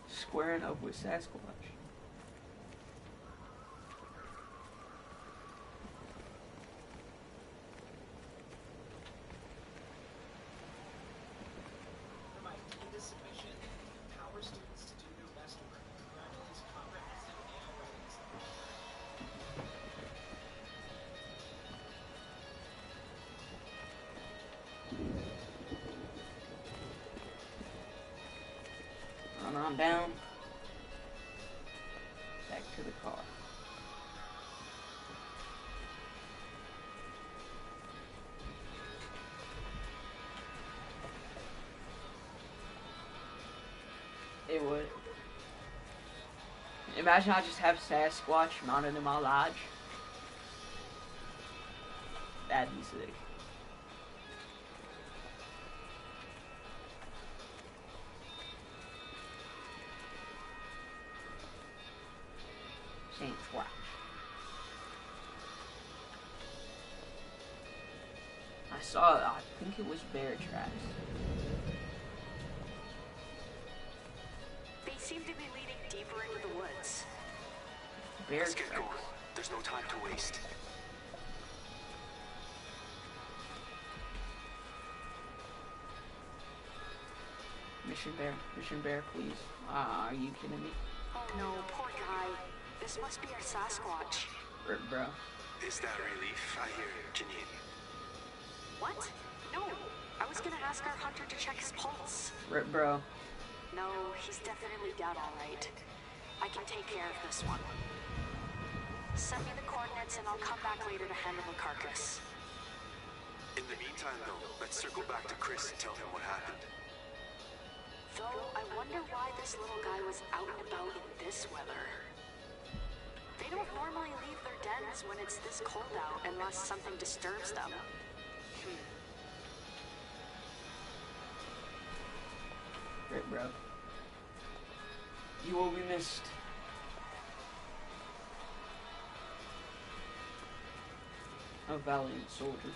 Squaring up with Sasquatch. For my data submission, empower students to do their best work. Grammarly's comprehensive AI writing solution. Run on down. Back to the car. It would. Imagine I just have Sasquatch mounted in my lodge. That'd be sick. Saint Squatch. I saw, I think it was bear tracks. They seem to be leading deeper into the woods. Bear Let's get tracks. going. There's no time to waste. Mission bear, please. Are you kidding me? Oh no, poor guy. This must be our Sasquatch. Bro. Is that relief? I hear Janine. What? No. I was gonna ask our hunter to check his pulse. Bro. No, he's definitely down all right. I can take care of this one. Send me the coordinates and I'll come back later to handle the carcass. In the meantime, though, let's circle back to Chris and tell him what happened. Though, I wonder why this little guy was out and about in this weather. They don't normally leave their dens when it's this cold out unless something disturbs them. Great, bro. You will be missed. A valiant soldier.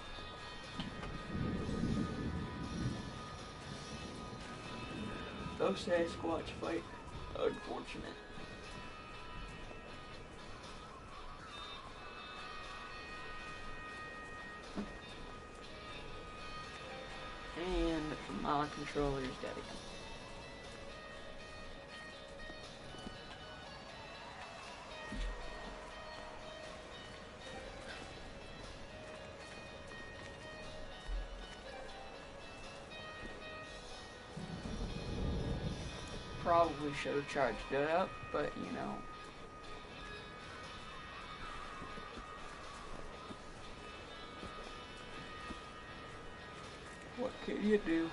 No Sasquatch fight. Unfortunate. And my controller is dead again. Probably should have charged it up, but you know. What can you do?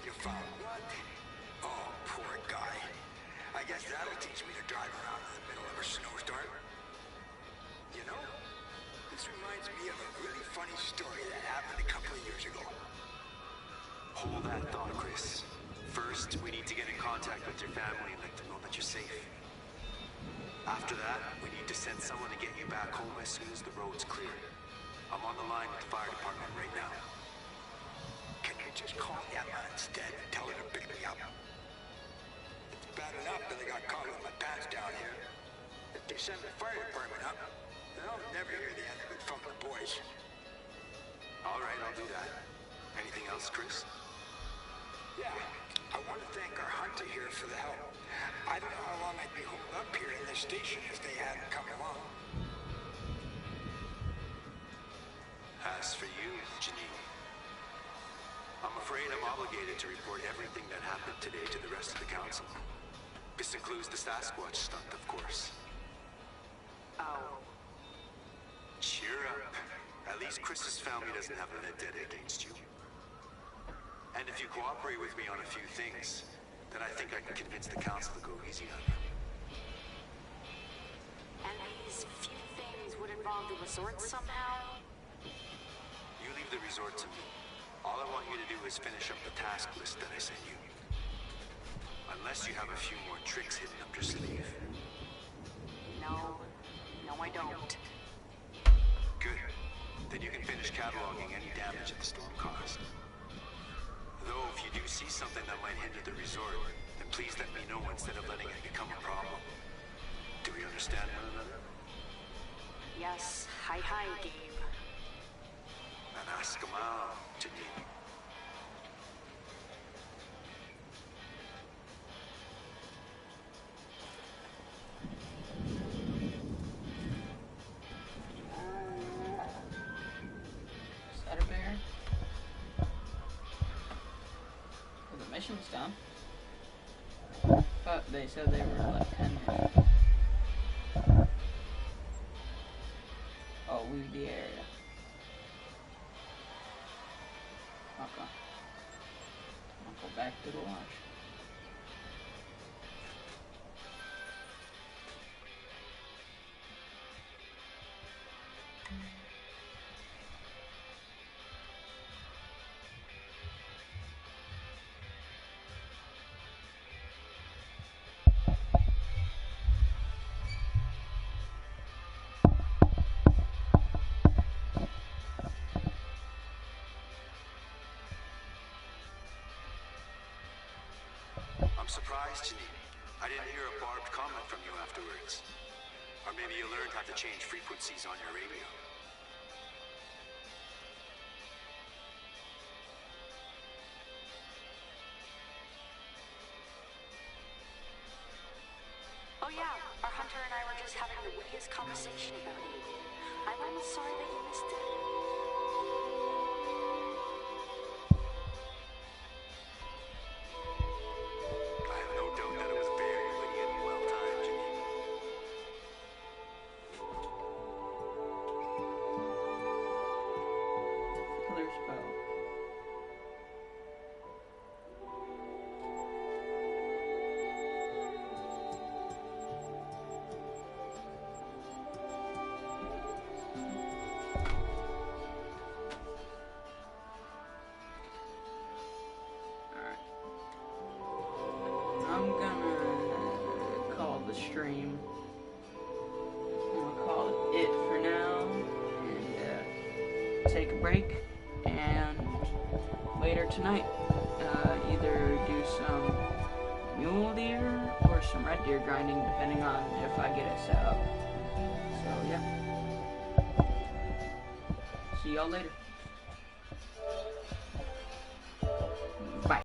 You found what? Oh, poor guy. I guess that'll teach me to drive around in the middle of a snowstorm. You know, this reminds me of a really funny story that happened a couple of years ago. Hold that thought, Chris. First, we need to get in contact with your family and let them know that you're safe. After that, we need to send someone to get you back home as soon as the road's clear. I'm on the line with the fire department right now. Can you just call Emma instead and tell her to pick me up? It's bad enough that I got caught with my pants down here. If they send the fire department up, then I'll never hear the end of it from the boys. All right, I'll do that. Anything else, Chris? Yeah, I want to thank our hunter here for the help. I don't know how long I'd be holed up here in this station if they hadn't come along. As for you, Janine, I'm afraid I'm obligated to report everything that happened today to the rest of the council. This includes the Sasquatch stunt, of course. Oh. Cheer up. At least Chris's family doesn't have a vendetta against you. And if you cooperate with me on a few things, then I think I can convince the council to go easy on you. And these few things would involve the resort somehow? You leave the resort to me. All I want you to do is finish up the task list that I sent you. Unless you have a few more tricks hidden up your sleeve. No, I don't. Good. Then you can finish cataloging any damage that the storm caused. Though, if you do see something that might hinder the resort, then please let me know instead of letting it become a problem. Do we understand one another? Yes, hi, Gabe. And ask him out, Janine. Is that a bear? Well, the mission's done. But they said they were like 10 minutes. Oh, leave the area. Okay. I'll go back to the launch. I'm surprised, Janine. I didn't hear a barbed comment from you afterwards. Or maybe you learned how to change frequencies on your radio. Oh yeah, our hunter and I were just having the wittiest conversation about you. I'm almost sorry that you missed it. I have no doubt that it was very witty and well timed, Janine. Killer spell. I'm gonna call the stream. I'll call it for now and take a break. And later tonight, either do some mule deer or some red deer grinding, depending on if I get it set up. So yeah. See y'all later.